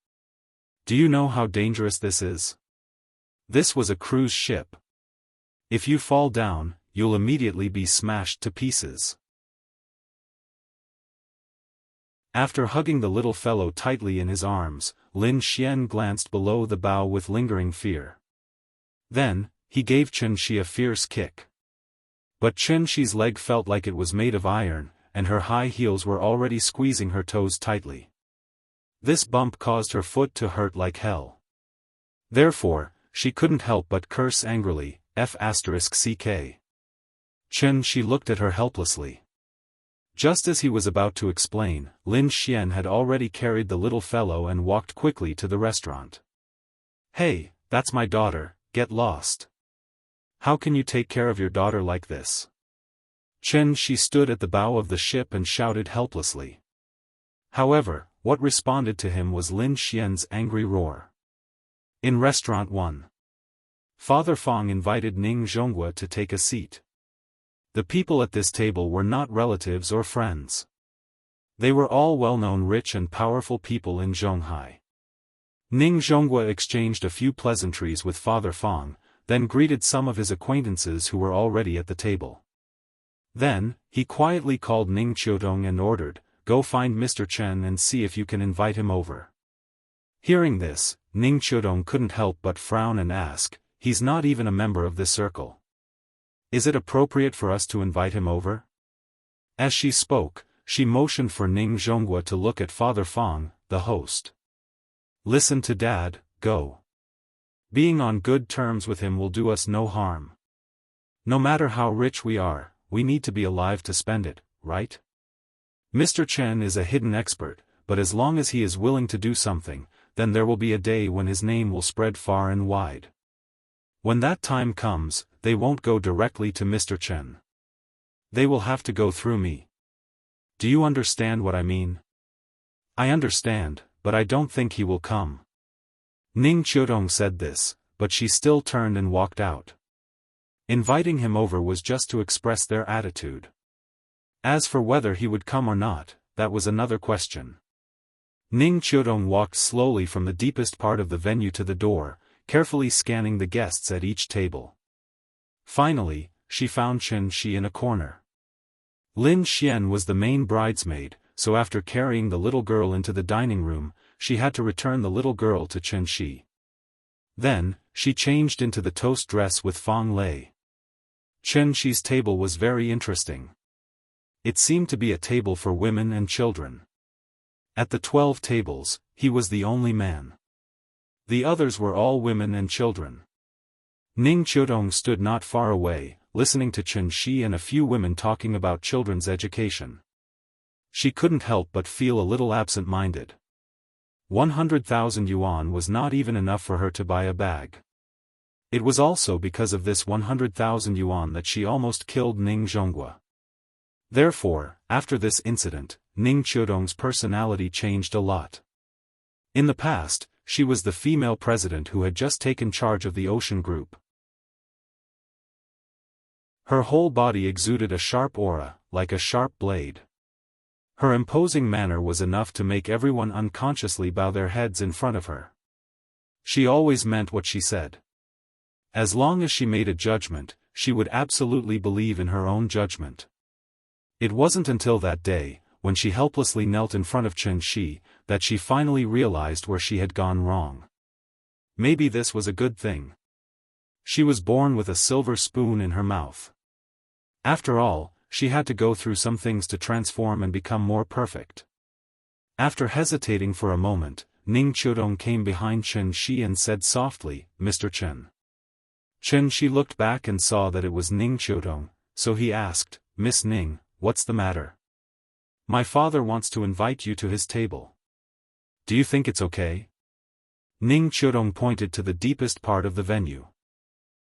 Do you know how dangerous this is? This was a cruise ship. If you fall down, you'll immediately be smashed to pieces." After hugging the little fellow tightly in his arms, Lin Xian glanced below the bow with lingering fear. Then, he gave Chen-shi a fierce kick. But Chen-shi's leg felt like it was made of iron, and her high heels were already squeezing her toes tightly. This bump caused her foot to hurt like hell. Therefore, she couldn't help but curse angrily, F***ck. Chen-shi looked at her helplessly. Just as he was about to explain, Lin Xian had already carried the little fellow and walked quickly to the restaurant. "Hey, that's my daughter, get lost. How can you take care of your daughter like this?" Chen-shi stood at the bow of the ship and shouted helplessly. However, what responded to him was Lin Xian's angry roar. In Restaurant 1. Father Fong invited Ning Zhonghua to take a seat. The people at this table were not relatives or friends. They were all well-known rich and powerful people in Zhonghai. Ning Zhonghua exchanged a few pleasantries with Father Fong, then greeted some of his acquaintances who were already at the table. Then, he quietly called Ning Qiudong and ordered, "Go find Mr. Chen and see if you can invite him over." Hearing this, Ning Qiudong couldn't help but frown and ask, "He's not even a member of this circle. Is it appropriate for us to invite him over?" As she spoke, she motioned for Ning Zhonghua to look at Father Fong, the host. "Listen to Dad, go. Being on good terms with him will do us no harm. No matter how rich we are, we need to be alive to spend it, right? Mr. Chen is a hidden expert, but as long as he is willing to do something, then there will be a day when his name will spread far and wide. When that time comes, they won't go directly to Mr. Chen. They will have to go through me. Do you understand what I mean?" "I understand, but I don't think he will come." Ning Qiudong said this, but she still turned and walked out. Inviting him over was just to express their attitude. As for whether he would come or not, that was another question. Ning Qiudong walked slowly from the deepest part of the venue to the door, carefully scanning the guests at each table. Finally, she found Chen-shi in a corner. Lin Xian was the main bridesmaid, so after carrying the little girl into the dining room, she had to return the little girl to Chen-shi. Then, she changed into the toast dress with Fong Lei. Chen-shi's table was very interesting. It seemed to be a table for women and children. At the 12 tables, he was the only man. The others were all women and children. Ning Qiudong stood not far away, listening to Chen-shi and a few women talking about children's education. She couldn't help but feel a little absent-minded. 100,000 yuan was not even enough for her to buy a bag. It was also because of this 100,000 yuan that she almost killed Ning Zhonghua. Therefore, after this incident, Ning Qiudong's personality changed a lot. In the past, she was the female president who had just taken charge of the Ocean Group. Her whole body exuded a sharp aura, like a sharp blade. Her imposing manner was enough to make everyone unconsciously bow their heads in front of her. She always meant what she said. As long as she made a judgment, she would absolutely believe in her own judgment. It wasn't until that day, when she helplessly knelt in front of Chen-shi, that she finally realized where she had gone wrong. Maybe this was a good thing. She was born with a silver spoon in her mouth. After all, she had to go through some things to transform and become more perfect. After hesitating for a moment, Ning Qiudong came behind Chen-shi and said softly, "Mr. Chen." Chen Shi looked back and saw that it was Ning Qiudong, so he asked, "Miss Ning, what's the matter?" "My father wants to invite you to his table. Do you think it's okay?" Ning Qiudong pointed to the deepest part of the venue.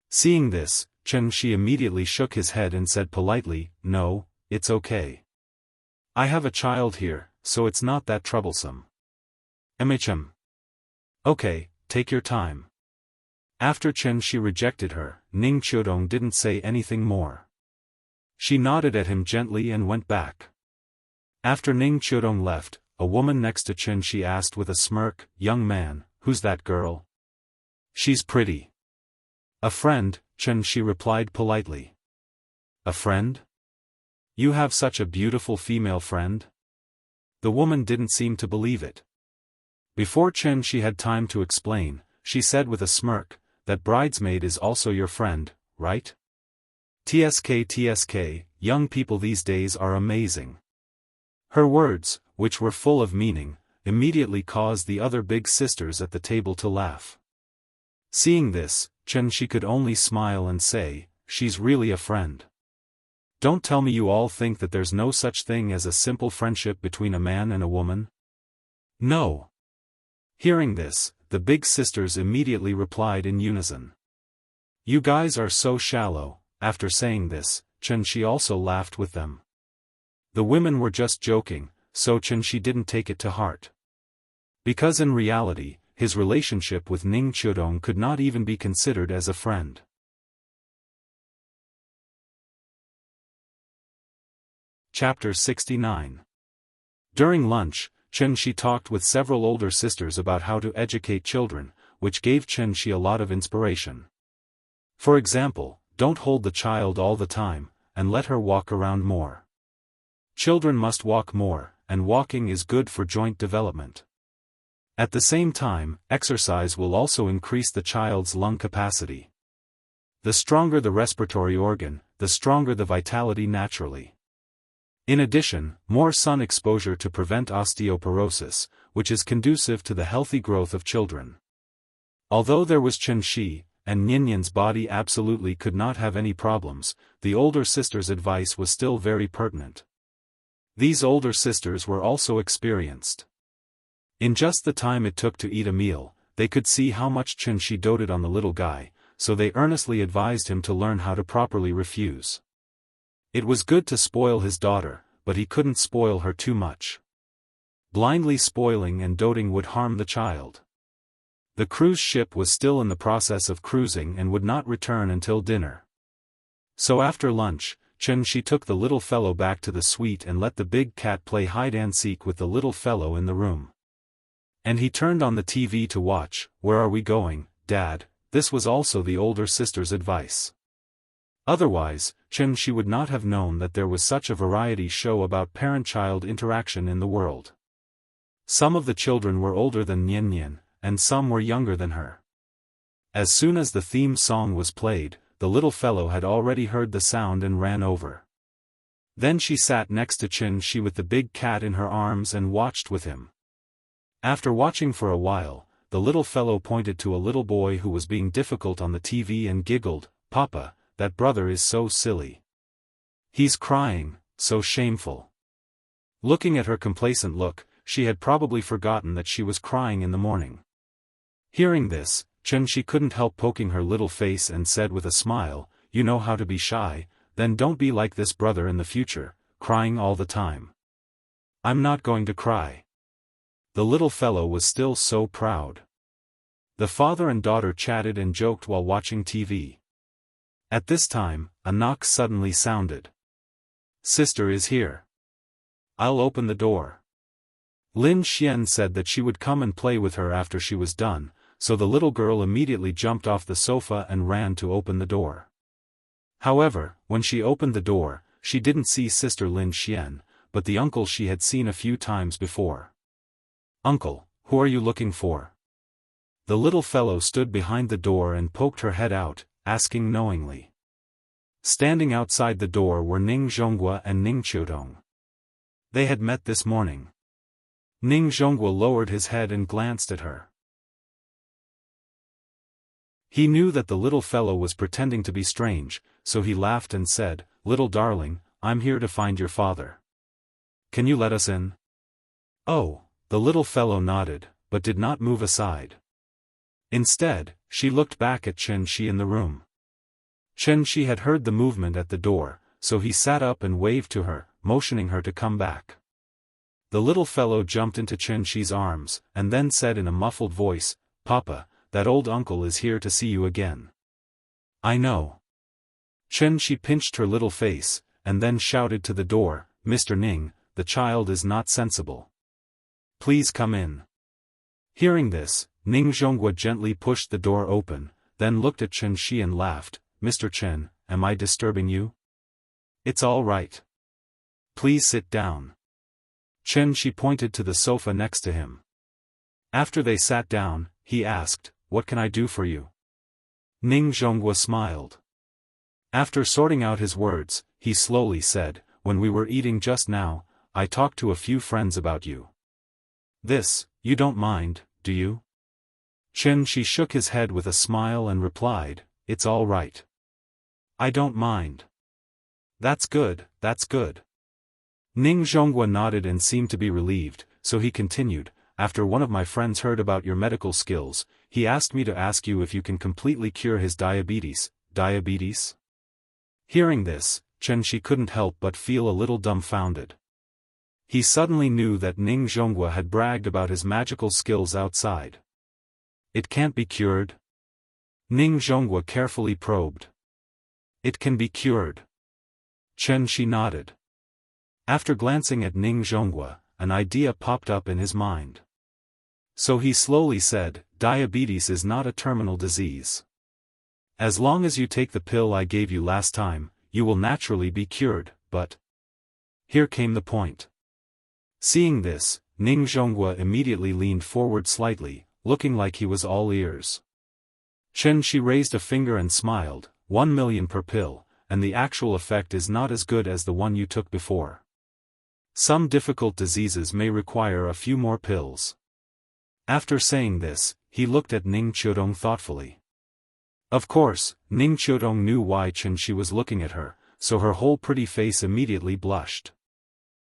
Seeing this, Chen Shi immediately shook his head and said politely, "No, it's okay. I have a child here, so it's not that troublesome." "MHM. Okay, take your time." After Chen Shi rejected her, Ning Qiudong didn't say anything more. She nodded at him gently and went back. After Ning Qiudong left, a woman next to Chen Shi asked with a smirk, "Young man, who's that girl?" "She's pretty." "A friend," Chen Shi replied politely. "A friend? You have such a beautiful female friend?" The woman didn't seem to believe it. Before Chen Shi had time to explain, she said with a smirk, "That bridesmaid is also your friend, right?" TSK, young people these days are amazing." Her words, which were full of meaning, immediately caused the other big sisters at the table to laugh. Seeing this, Chen Shi could only smile and say, "She's really a friend. Don't tell me you all think that there's no such thing as a simple friendship between a man and a woman?" "No." Hearing this, the big sisters immediately replied in unison. "You guys are so shallow." After saying this, Chen Shi also laughed with them. The women were just joking, so Chen Shi didn't take it to heart. Because in reality, his relationship with Ning Qiudong could not even be considered as a friend. Chapter 69. During lunch, Chen Shi talked with several older sisters about how to educate children, which gave Chen Shi a lot of inspiration. For example, don't hold the child all the time, and let her walk around more. Children must walk more, and walking is good for joint development. At the same time, exercise will also increase the child's lung capacity. The stronger the respiratory organ, the stronger the vitality naturally. In addition, more sun exposure to prevent osteoporosis, which is conducive to the healthy growth of children. Although there was Chen Shi, and Nyan's body absolutely could not have any problems, the older sisters' advice was still very pertinent. These older sisters were also experienced. In just the time it took to eat a meal, they could see how much Chen Shi doted on the little guy, so they earnestly advised him to learn how to properly refuse. It was good to spoil his daughter, but he couldn't spoil her too much. Blindly spoiling and doting would harm the child. The cruise ship was still in the process of cruising and would not return until dinner. So after lunch, Chen Shi took the little fellow back to the suite and let the big cat play hide-and-seek with the little fellow in the room. And he turned on the TV to watch. "Where are we going, Dad?" This was also the older sister's advice. Otherwise, Chen Shi would not have known that there was such a variety show about parent-child interaction in the world. Some of the children were older than Nyan, and some were younger than her. As soon as the theme song was played, the little fellow had already heard the sound and ran over. Then she sat next to Chen Shi with the big cat in her arms and watched with him. After watching for a while, the little fellow pointed to a little boy who was being difficult on the TV and giggled, "Papa, that brother is so silly. He's crying, so shameful." Looking at her complacent look, she had probably forgotten that she was crying in the morning. Hearing this, Chen Shi couldn't help poking her little face and said with a smile, "You know how to be shy, then don't be like this brother in the future, crying all the time." "I'm not going to cry." The little fellow was still so proud. The father and daughter chatted and joked while watching TV. At this time, a knock suddenly sounded. "Sister is here. I'll open the door." Lin Xian said that she would come and play with her after she was done, so the little girl immediately jumped off the sofa and ran to open the door. However, when she opened the door, she didn't see Sister Lin Xian, but the uncle she had seen a few times before. "Uncle, who are you looking for?" The little fellow stood behind the door and poked her head out, asking knowingly. Standing outside the door were Ning Zhonghua and Ning Qiudong. They had met this morning. Ning Zhonghua lowered his head and glanced at her. He knew that the little fellow was pretending to be strange, so he laughed and said, "Little darling, I'm here to find your father. Can you let us in?" "Oh," the little fellow nodded, but did not move aside. Instead, she looked back at Xianxia in the room. Xianxia had heard the movement at the door, so he sat up and waved to her, motioning her to come back. The little fellow jumped into Xianxia's arms, and then said in a muffled voice, "Papa, that old uncle is here to see you again." "I know." Xianxia pinched her little face, and then shouted to the door, "Mr. Ning, the child is not sensible. Please come in." Hearing this, Ning Zhonghua gently pushed the door open, then looked at Xianxia and laughed, "Mr. Chen, am I disturbing you?" "It's all right. Please sit down." Xianxia pointed to the sofa next to him. After they sat down, he asked, "What can I do for you?" Ning Zhonghua smiled. After sorting out his words, he slowly said, "When we were eating just now, I talked to a few friends about you. This, you don't mind, do you?" Xianxia shook his head with a smile and replied, "It's all right. I don't mind." That's good, that's good." Ning Zhonghua nodded and seemed to be relieved, so he continued, "After one of my friends heard about your medical skills, he asked me to ask you if you can completely cure his diabetes." "Diabetes?" Hearing this, Xianxia couldn't help but feel a little dumbfounded. He suddenly knew that Ning Zhonghua had bragged about his magical skills outside. "It can't be cured?" Ning Zhonghua carefully probed. "It can be cured." Xianxia nodded. After glancing at Ning Zhonghua, an idea popped up in his mind. So he slowly said, "Diabetes is not a terminal disease. As long as you take the pill I gave you last time, you will naturally be cured, but..." Here came the point. Seeing this, Ning Zhonghua immediately leaned forward slightly, looking like he was all ears. Xianxia raised a finger and smiled, 1,000,000 per pill, and the actual effect is not as good as the one you took before. Some difficult diseases may require a few more pills." After saying this, he looked at Ning Qiudong thoughtfully. Of course, Ning Qiudong knew why Xianxia was looking at her, so her whole pretty face immediately blushed.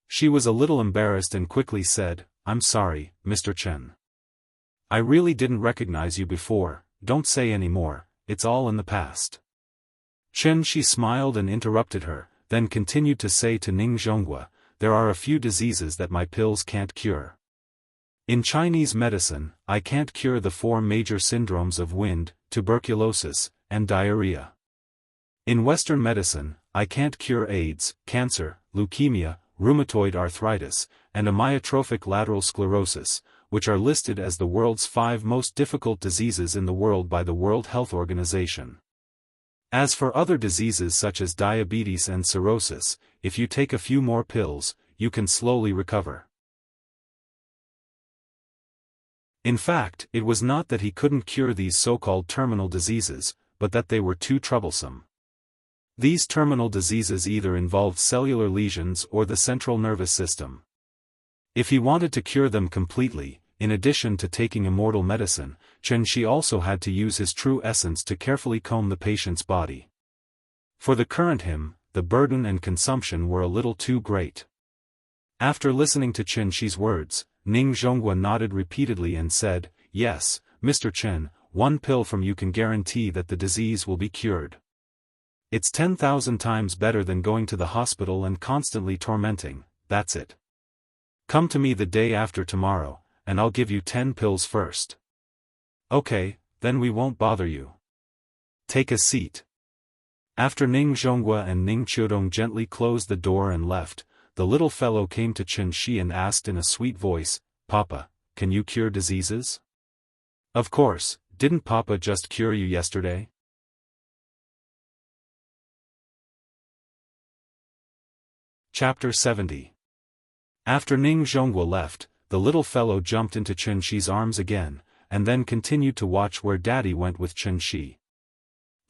She was a little embarrassed and quickly said, "I'm sorry, Mr. Chen. I really didn't recognize you before, don't say any more, it's all in the past." Xianxia smiled and interrupted her, then continued to say to Ning Zhonghua, "There are a few diseases that my pills can't cure. In Chinese medicine, I can't cure the 4 major syndromes of wind, tuberculosis, and diarrhea. In Western medicine, I can't cure AIDS, cancer, leukemia, rheumatoid arthritis, and amyotrophic lateral sclerosis, which are listed as the world's 5 most difficult diseases in the world by the World Health Organization. As for other diseases such as diabetes and cirrhosis, if you take a few more pills, you can slowly recover." In fact, it was not that he couldn't cure these so-called terminal diseases, but that they were too troublesome. These terminal diseases either involved cellular lesions or the central nervous system. If he wanted to cure them completely, in addition to taking immortal medicine, Xianxia also had to use his true essence to carefully comb the patient's body. For the current him, the burden and consumption were a little too great. After listening to Xianxia's words, Ning Zhonghua nodded repeatedly and said, "Yes, Mr. Chen, 1 pill from you can guarantee that the disease will be cured. It's 10,000 times better than going to the hospital and constantly tormenting, that's it. Come to me the day after tomorrow, and I'll give you 10 pills first." "Okay, then we won't bother you. Take a seat." After Ning Zhonghua and Ning Qiudong gently closed the door and left, the little fellow came to Xianxia and asked in a sweet voice, "Papa, can you cure diseases?" "Of course, didn't Papa just cure you yesterday?" Chapter 70. After Ning Zhonghua left, the little fellow jumped into Xianxia's arms again, and then continued to watch where Daddy went with Xianxia.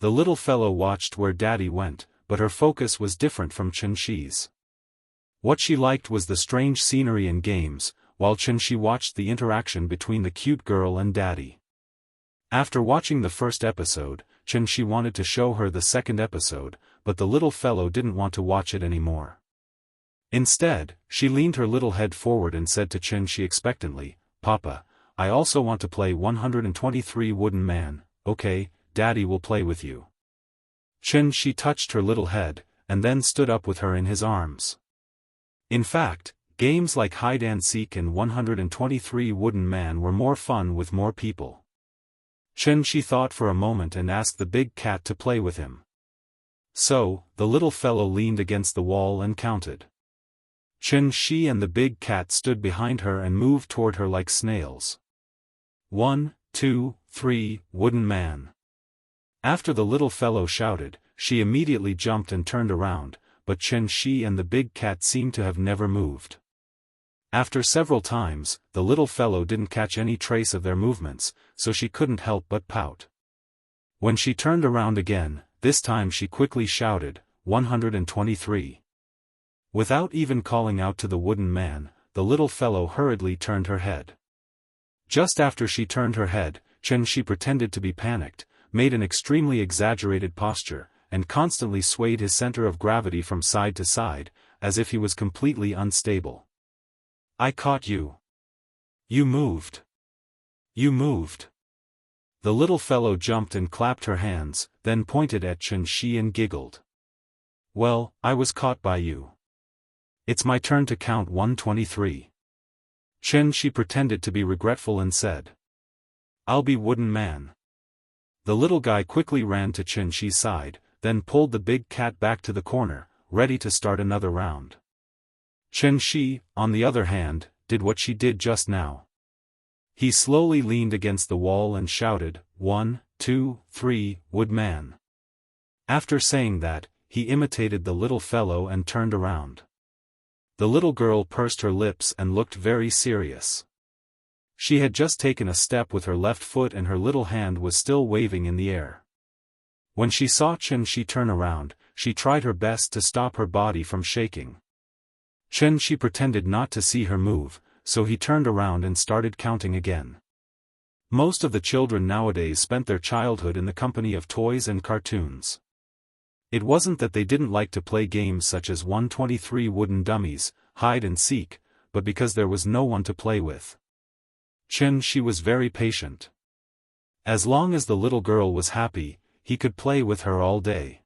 The little fellow watched where Daddy went, but her focus was different from Xianxia's. What she liked was the strange scenery and games, while Xianxia watched the interaction between the cute girl and Daddy. After watching the first episode, Xianxia wanted to show her the second episode, but the little fellow didn't want to watch it anymore. Instead, she leaned her little head forward and said to Xianxia expectantly, "Papa, I also want to play 123 Wooden Man, okay, Daddy will play with you." Xianxia touched her little head, and then stood up with her in his arms. In fact, games like hide-and-seek and 123 Wooden Man were more fun with more people. Xianxia thought for a moment and asked the big cat to play with him. So, the little fellow leaned against the wall and counted. Xianxia and the big cat stood behind her and moved toward her like snails. 1, 2, 3, Wooden Man. After the little fellow shouted, she immediately jumped and turned around, but Xianxia and the big cat seemed to have never moved. After several times, the little fellow didn't catch any trace of their movements, so she couldn't help but pout. When she turned around again, this time she quickly shouted, 123. Without even calling out to the Wooden Man, the little fellow hurriedly turned her head. Just after she turned her head, Xianxia pretended to be panicked, made an extremely exaggerated posture, and constantly swayed his center of gravity from side to side, as if he was completely unstable. "I caught you. You moved. You moved." The little fellow jumped and clapped her hands, then pointed at Xianxia and giggled. "Well, I was caught by you. It's my turn to count 123. Xianxia pretended to be regretful and said, "I'll be Wooden Man." The little guy quickly ran to Xianxia's side, then pulled the big cat back to the corner, ready to start another round. Xianxia, on the other hand, did what she did just now. He slowly leaned against the wall and shouted, 1, 2, 3, Wood Man. After saying that, he imitated the little fellow and turned around. The little girl pursed her lips and looked very serious. She had just taken a step with her left foot and her little hand was still waving in the air. When she saw Xianxia turn around, she tried her best to stop her body from shaking. Xianxia pretended not to see her move, so he turned around and started counting again. Most of the children nowadays spent their childhood in the company of toys and cartoons. It wasn't that they didn't like to play games such as 123 Wooden Dummies, hide and seek, but because there was no one to play with. Xianxia was very patient. As long as the little girl was happy, he could play with her all day.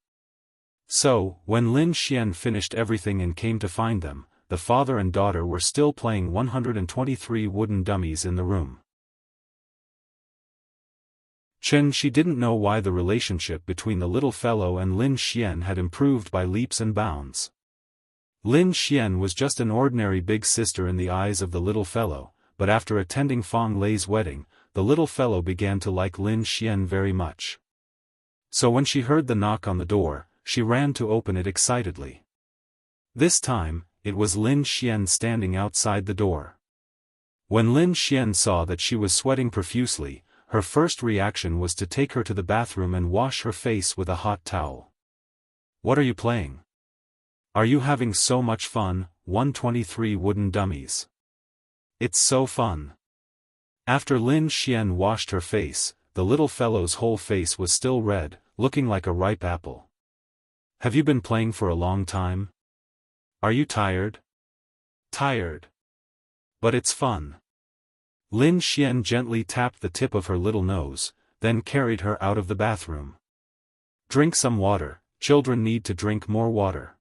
So, when Lin Xian finished everything and came to find them, the father and daughter were still playing 123 wooden dummies in the room. Xianxia didn't know why the relationship between the little fellow and Lin Xian had improved by leaps and bounds. Lin Xian was just an ordinary big sister in the eyes of the little fellow, but after attending Fang Lei's wedding, the little fellow began to like Lin Xian very much. So when she heard the knock on the door, she ran to open it excitedly. This time, it was Lin Xian standing outside the door. When Lin Xian saw that she was sweating profusely, her first reaction was to take her to the bathroom and wash her face with a hot towel. "What are you playing? Are you having so much fun, 123 wooden dummies? It's so fun." After Lin Xian washed her face, the little fellow's whole face was still red, looking like a ripe apple. "Have you been playing for a long time? Are you tired?" "Tired. But it's fun." Lin Xian gently tapped the tip of her little nose, then carried her out of the bathroom. "Drink some water, children need to drink more water."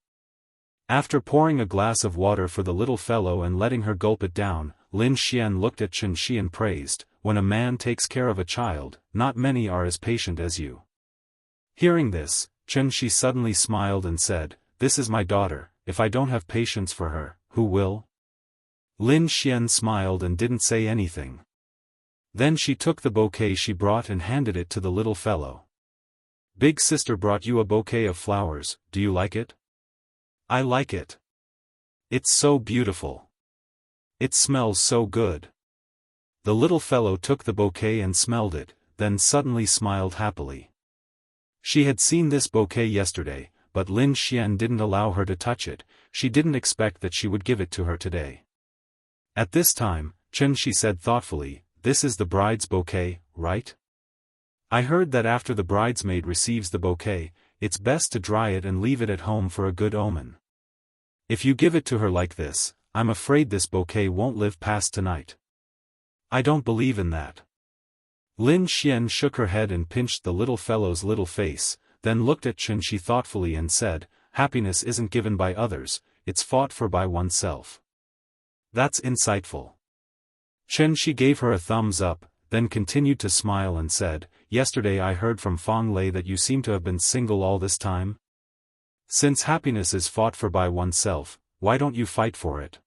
After pouring a glass of water for the little fellow and letting her gulp it down, Lin Xian looked at Xianxia and praised, "When a man takes care of a child, not many are as patient as you." Hearing this, Xianxia suddenly smiled and said, "This is my daughter, if I don't have patience for her, who will?" Lin Xian smiled and didn't say anything. Then she took the bouquet she brought and handed it to the little fellow. "Big sister brought you a bouquet of flowers, do you like it?" "I like it. It's so beautiful. It smells so good." The little fellow took the bouquet and smelled it, then suddenly smiled happily. She had seen this bouquet yesterday, but Lin Xian didn't allow her to touch it. She didn't expect that she would give it to her today. At this time, Xianxia said thoughtfully, "This is the bride's bouquet, right?" I heard that after the bridesmaid receives the bouquet, it's best to dry it and leave it at home for a good omen. If you give it to her like this, I'm afraid this bouquet won't live past tonight. I don't believe in that. Lin Xian shook her head and pinched the little fellow's little face, then looked at Qianxi thoughtfully and said, happiness isn't given by others, it's fought for by oneself. That's insightful. Qianxi gave her a thumbs up, then continued to smile and said, yesterday I heard from Fang Lei that you seem to have been single all this time. Since happiness is fought for by oneself, why don't you fight for it?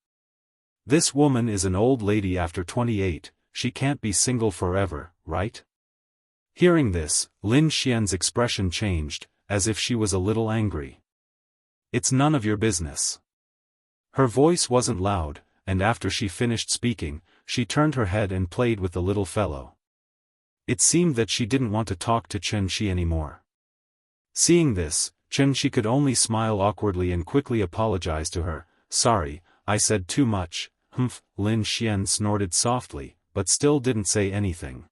This woman is an old lady after 28, she can't be single forever, right? Hearing this, Lin Xian's expression changed, as if she was a little angry. It's none of your business. Her voice wasn't loud, and after she finished speaking, she turned her head and played with the little fellow. It seemed that she didn't want to talk to Qianxi anymore. Seeing this, Qianxi could only smile awkwardly and quickly apologize to her. Sorry, I said too much. Humph. Lin Xian snorted softly, but still didn't say anything.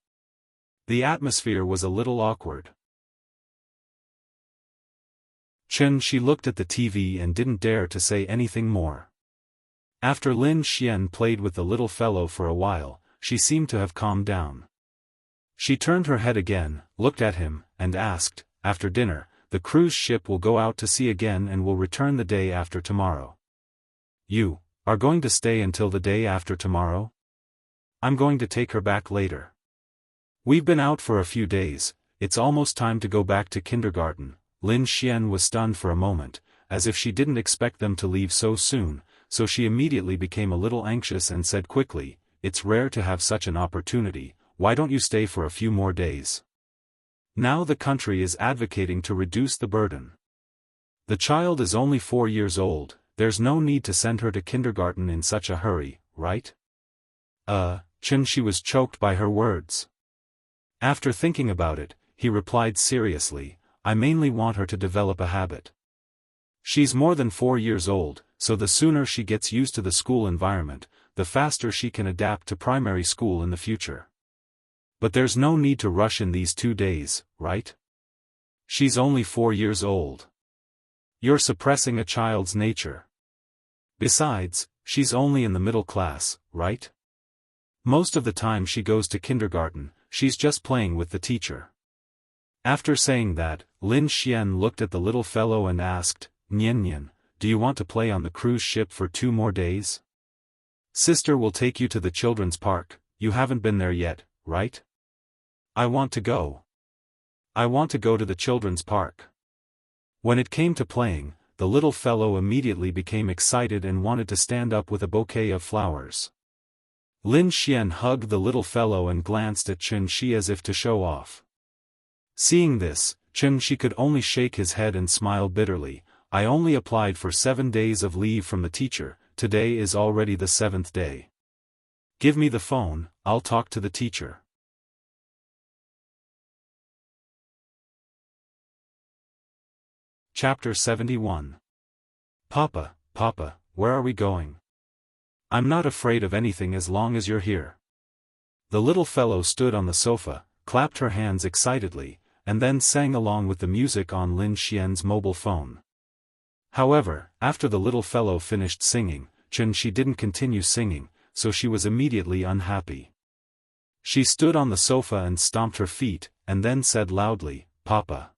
The atmosphere was a little awkward. Qianxi looked at the TV and didn't dare to say anything more. After Lin Xian played with the little fellow for a while, she seemed to have calmed down. She turned her head again, looked at him, and asked, after dinner, the cruise ship will go out to sea again and will return the day after tomorrow. You are going to stay until the day after tomorrow? I'm going to take her back later. We've been out for a few days, it's almost time to go back to kindergarten. Lin Xian was stunned for a moment, as if she didn't expect them to leave so soon, so she immediately became a little anxious and said quickly, it's rare to have such an opportunity, why don't you stay for a few more days? Now the country is advocating to reduce the burden. The child is only 4 years old, there's no need to send her to kindergarten in such a hurry, right? Qianxi was choked by her words. After thinking about it, he replied seriously, I mainly want her to develop a habit. She's more than 4 years old, so the sooner she gets used to the school environment, the faster she can adapt to primary school in the future. But there's no need to rush in these 2 days, right? She's only 4 years old. You're suppressing a child's nature. Besides, she's only in the middle class, right? Most of the time she goes to kindergarten, she's just playing with the teacher. After saying that, Lin Xian looked at the little fellow and asked, Nian Nian, do you want to play on the cruise ship for 2 more days? Sister will take you to the children's park, you haven't been there yet, right? I want to go. I want to go to the children's park. When it came to playing, the little fellow immediately became excited and wanted to stand up with a bouquet of flowers. Lin Xian hugged the little fellow and glanced at Qianxi as if to show off. Seeing this, Qianxi could only shake his head and smile bitterly. I only applied for 7 days of leave from the teacher, today is already the 7th day. Give me the phone, I'll talk to the teacher. Chapter 71. Papa, where are we going? I'm not afraid of anything as long as you're here. The little fellow stood on the sofa, clapped her hands excitedly, and then sang along with the music on Lin Xian's mobile phone. However, after the little fellow finished singing, Qianxi didn't continue singing, so she was immediately unhappy. She stood on the sofa and stomped her feet, and then said loudly, Papa.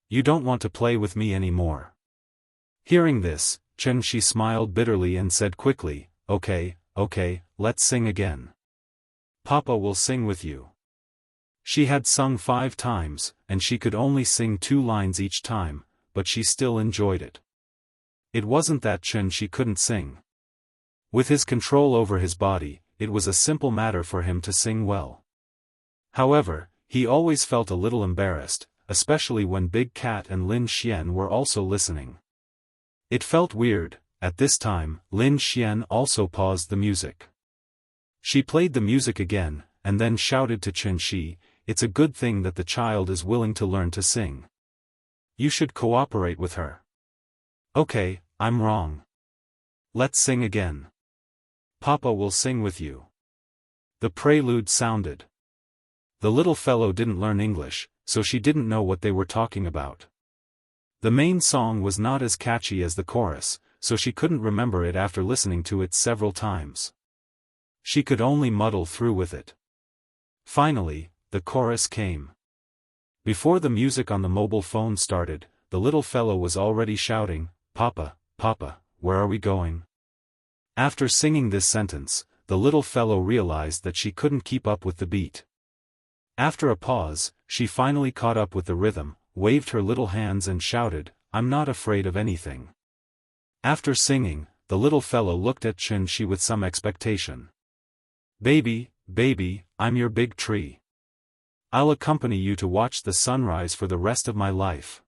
You don't want to play with me anymore. Hearing this, Qianxi smiled bitterly and said quickly, Okay, let's sing again. Papa will sing with you. She had sung 5 times, and she could only sing 2 lines each time, but she still enjoyed it. It wasn't that Qianxi couldn't sing. With his control over his body, it was a simple matter for him to sing well. However, he always felt a little embarrassed, especially when Big Cat and Lin Xian were also listening. It felt weird. At this time, Lin Xian also paused the music. She played the music again, and then shouted to Qianxi, it's a good thing that the child is willing to learn to sing. You should cooperate with her. Okay, I'm wrong. Let's sing again. Papa will sing with you. The prelude sounded. The little fellow didn't learn English, so she didn't know what they were talking about. The main song was not as catchy as the chorus, so she couldn't remember it after listening to it several times. She could only muddle through with it. Finally, the chorus came. Before the music on the mobile phone started, the little fellow was already shouting, "Papa, Papa, where are we going?" After singing this sentence, the little fellow realized that she couldn't keep up with the beat. After a pause, she finally caught up with the rhythm, waved her little hands and shouted, "I'm not afraid of anything." After singing, the little fellow looked at Xianxia with some expectation. "Baby, baby, I'm your big tree. I'll accompany you to watch the sunrise for the rest of my life."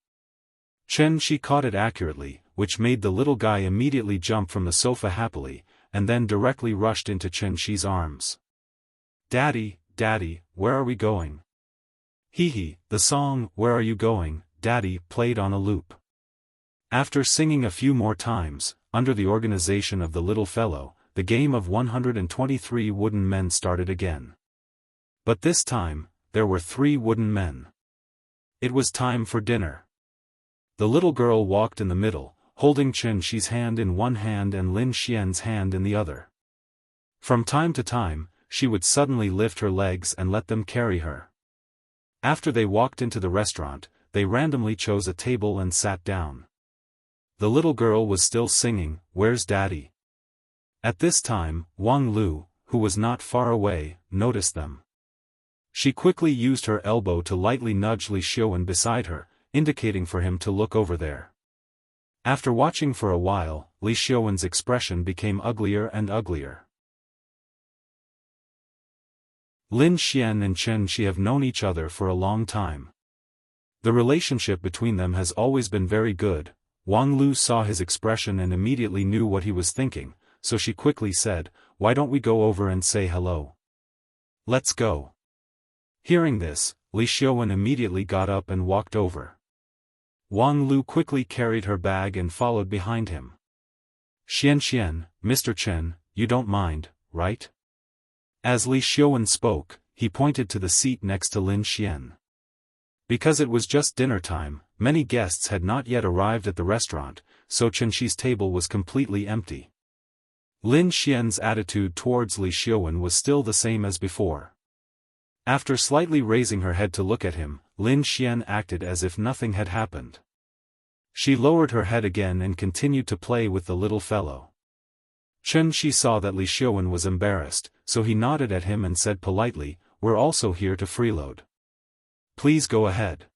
Xianxia caught it accurately, which made the little guy immediately jump from the sofa happily, and then directly rushed into Xianxia's arms. "Daddy, Daddy, where are we going?" Hee, the song, "Where Are You Going, Daddy," played on a loop. After singing a few more times, under the organization of the little fellow, the game of 123 wooden men started again. But this time, there were 3 wooden men. It was time for dinner. The little girl walked in the middle, holding Xianxia's hand in one hand and Lin Xian's hand in the other. From time to time, she would suddenly lift her legs and let them carry her. After they walked into the restaurant, they randomly chose a table and sat down. The little girl was still singing, "Where's Daddy?" At this time, Wang Lu, who was not far away, noticed them. She quickly used her elbow to lightly nudge Li Xiaowen beside her, indicating for him to look over there. After watching for a while, Li Xiaowen's expression became uglier and uglier. Lin Xian and Xianxia have known each other for a long time. The relationship between them has always been very good. Wang Lu saw his expression and immediately knew what he was thinking, so she quickly said, "Why don't we go over and say hello?" "Let's go." Hearing this, Li Xiaowen immediately got up and walked over. Wang Lu quickly carried her bag and followed behind him. "Xianxian, Mr. Chen, you don't mind, right?" As Li Xiaowen spoke, he pointed to the seat next to Lin Xian. Because it was just dinner time, many guests had not yet arrived at the restaurant, so Xianxi's table was completely empty. Lin Xian's attitude towards Li Xiaowen was still the same as before. After slightly raising her head to look at him, Lin Xian acted as if nothing had happened. She lowered her head again and continued to play with the little fellow. Xianxia saw that Li Xiaowen was embarrassed, so he nodded at him and said politely, "We're also here to freeload. Please go ahead."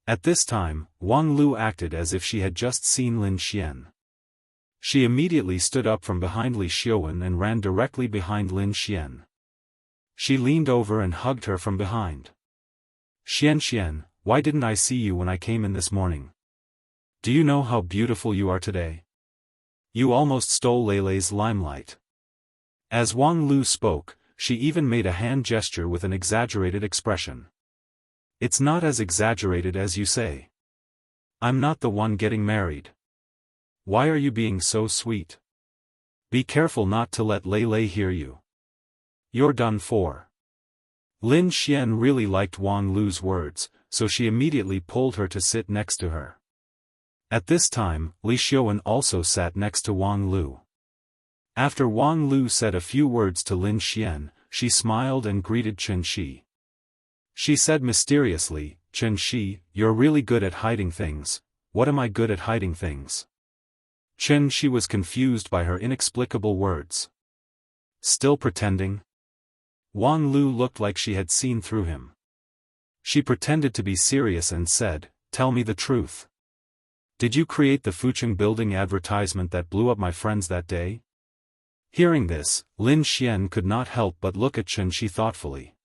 At this time, Wang Lu acted as if she had just seen Lin Xian. She immediately stood up from behind Li Xiaowen and ran directly behind Lin Xian. She leaned over and hugged her from behind. "Xianxian, why didn't I see you when I came in this morning? Do you know how beautiful you are today? You almost stole Leilei's limelight." As Wang Lu spoke, she even made a hand gesture with an exaggerated expression. "It's not as exaggerated as you say. I'm not the one getting married. Why are you being so sweet? Be careful not to let Leilei hear you. You're done for." Lin Xian really liked Wang Lu's words, so she immediately pulled her to sit next to her. At this time, Li Xiaowen also sat next to Wang Lu. After Wang Lu said a few words to Lin Xian, she smiled and greeted Xianxia. She said mysteriously, "Xianxia, you're really good at hiding things. What am I good at hiding things?" Xianxia was confused by her inexplicable words. Still pretending? Wang Lu looked like she had seen through him. She pretended to be serious and said, "Tell me the truth. Did you create the Fucheng building advertisement that blew up my friends that day?" Hearing this, Lin Xian could not help but look at Xianxia thoughtfully.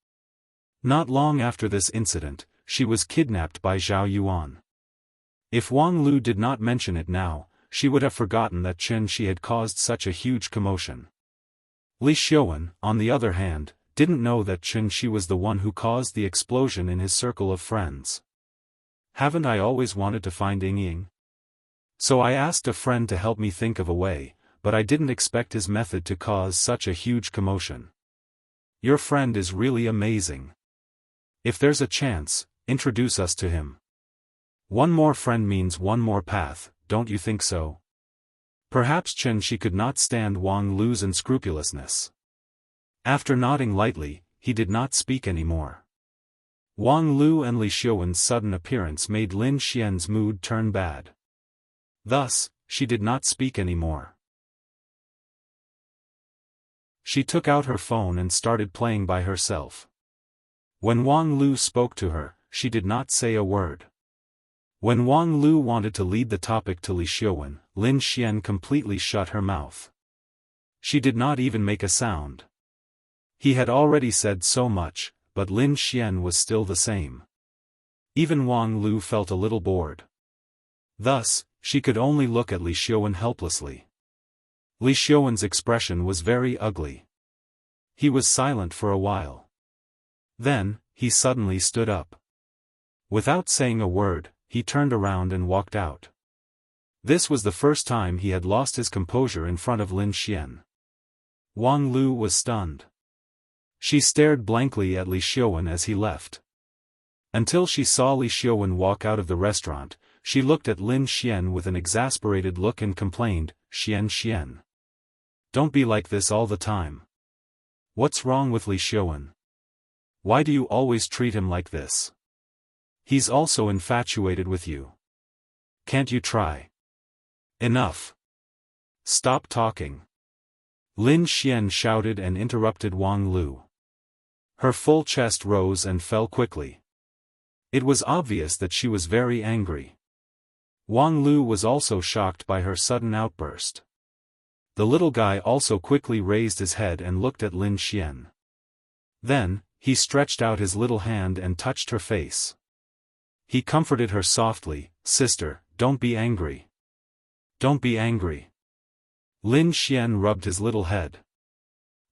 Not long after this incident, she was kidnapped by Zhao Yuan. If Wang Lu did not mention it now, she would have forgotten that Xianxia had caused such a huge commotion. Li Xiaowen, on the other hand, didn't know that Xianxia was the one who caused the explosion in his circle of friends. "Haven't I always wanted to find Ying? So I asked a friend to help me think of a way, but I didn't expect his method to cause such a huge commotion. Your friend is really amazing." If there's a chance, introduce us to him. One more friend means one more path, don't you think so? Perhaps Xianxia could not stand Wang Lu's unscrupulousness. After nodding lightly, he did not speak anymore. Wang Lu and Li Xiuwen's sudden appearance made Lin Xian's mood turn bad. Thus, she did not speak anymore. She took out her phone and started playing by herself. When Wang Lu spoke to her, she did not say a word. When Wang Lu wanted to lead the topic to Li Xiuwen, Lin Xian completely shut her mouth. She did not even make a sound. He had already said so much, but Lin Xian was still the same. Even Wang Lu felt a little bored. Thus, she could only look at Li Xiuwen helplessly. Li Xiuwen's expression was very ugly. He was silent for a while. Then, he suddenly stood up. Without saying a word, he turned around and walked out. This was the first time he had lost his composure in front of Lin Xian. Wang Lu was stunned. She stared blankly at Li Xiuwen as he left. Until she saw Li Xiuwen walk out of the restaurant, she looked at Lin Xian with an exasperated look and complained, Xian. Don't be like this all the time. What's wrong with Li Xiuwen? Why do you always treat him like this? He's also infatuated with you. Can't you try? Enough. Stop talking. Lin Xian shouted and interrupted Wang Lu. Her full chest rose and fell quickly. It was obvious that she was very angry. Wang Lu was also shocked by her sudden outburst. The little guy also quickly raised his head and looked at Lin Xian. Then, he stretched out his little hand and touched her face. He comforted her softly, "Sister, don't be angry. Don't be angry." Lin Xian rubbed his little head.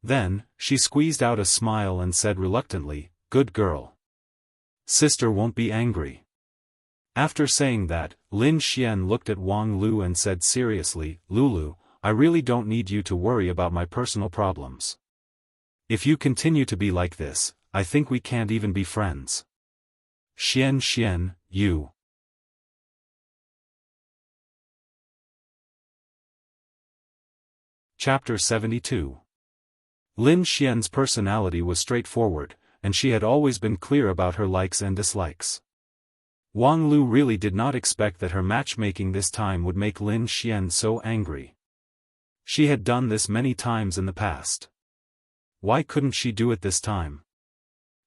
Then, she squeezed out a smile and said reluctantly, "Good girl. Sister won't be angry." After saying that, Lin Xian looked at Wang Lu and said seriously, "Lulu, I really don't need you to worry about my personal problems. If you continue to be like this, I think we can't even be friends." Xian, you. Chapter 72. Lin Xian's personality was straightforward, and she had always been clear about her likes and dislikes. Wang Lu really did not expect that her matchmaking this time would make Lin Xian so angry. She had done this many times in the past. Why couldn't she do it this time?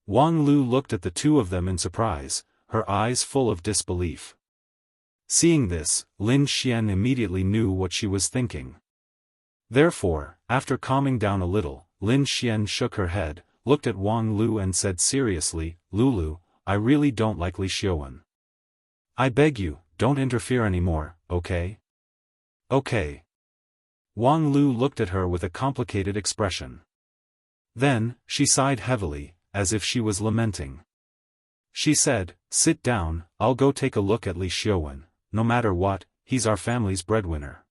Wang Lu looked at the two of them in surprise, her eyes full of disbelief. Seeing this, Lin Xian immediately knew what she was thinking. Therefore, after calming down a little, Lin Xian shook her head, looked at Wang Lu and said seriously, "Lulu, I really don't like Li Xiuwen. I beg you, don't interfere anymore, okay?" "Okay." Wang Lu looked at her with a complicated expression. Then, she sighed heavily, as if she was lamenting. She said, "Sit down, I'll go take a look at Li Xiuwen. No matter what, he's our family's breadwinner.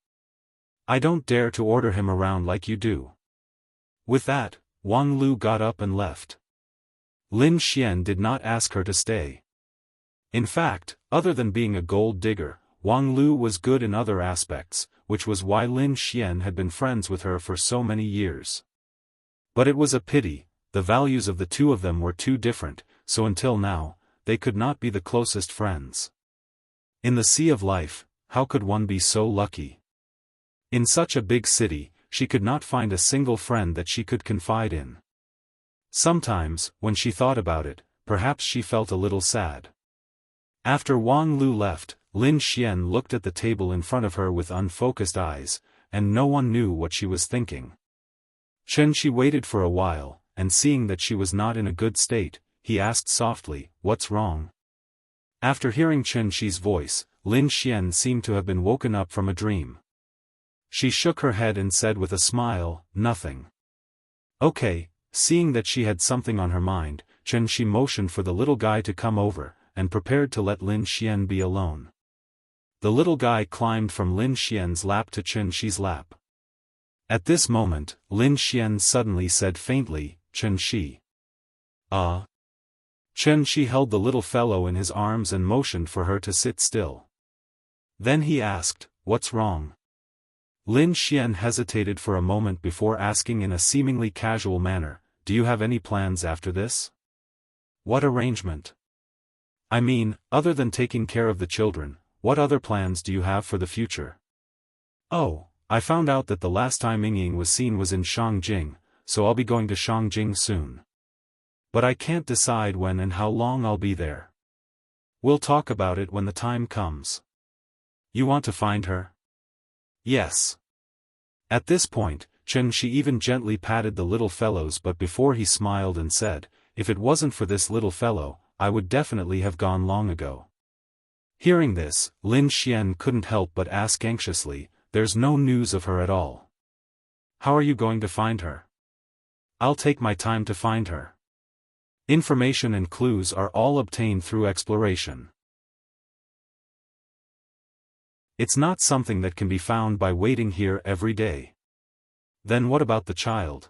I don't dare to order him around like you do." With that, Wang Lu got up and left. Lin Xian did not ask her to stay. In fact, other than being a gold digger, Wang Lu was good in other aspects, which was why Lin Xian had been friends with her for so many years. But it was a pity, the values of the two of them were too different, so until now, they could not be the closest friends. In the sea of life, how could one be so lucky? In such a big city, she could not find a single friend that she could confide in. Sometimes, when she thought about it, perhaps she felt a little sad. After Wang Lu left, Lin Xian looked at the table in front of her with unfocused eyes, and no one knew what she was thinking. Xianxia waited for a while, and seeing that she was not in a good state, he asked softly, "What's wrong?" After hearing Xianxia's voice, Lin Xian seemed to have been woken up from a dream. She shook her head and said with a smile, "Nothing." Okay, seeing that she had something on her mind, Xianxia motioned for the little guy to come over, and prepared to let Lin Xian be alone. The little guy climbed from Lin Xian's lap to Xianxia's lap. At this moment, Lin Xian suddenly said faintly, "Xianxia." "Ah." Chen held the little fellow in his arms and motioned for her to sit still. Then he asked, "What's wrong?" Lin Xian hesitated for a moment before asking in a seemingly casual manner, "Do you have any plans after this? What arrangement? I mean, other than taking care of the children, what other plans do you have for the future?" "Oh, I found out that the last time Yingying was seen was in Shangjing, so I'll be going to Shangjing soon. But I can't decide when and how long I'll be there. We'll talk about it when the time comes." "You want to find her?" "Yes." At this point, Chen Shi even gently patted the little fellow's butt before he smiled and said, "If it wasn't for this little fellow, I would definitely have gone long ago." Hearing this, Lin Xian couldn't help but ask anxiously, "There's no news of her at all. How are you going to find her?" "I'll take my time to find her. Information and clues are all obtained through exploration. It's not something that can be found by waiting here every day." "Then what about the child?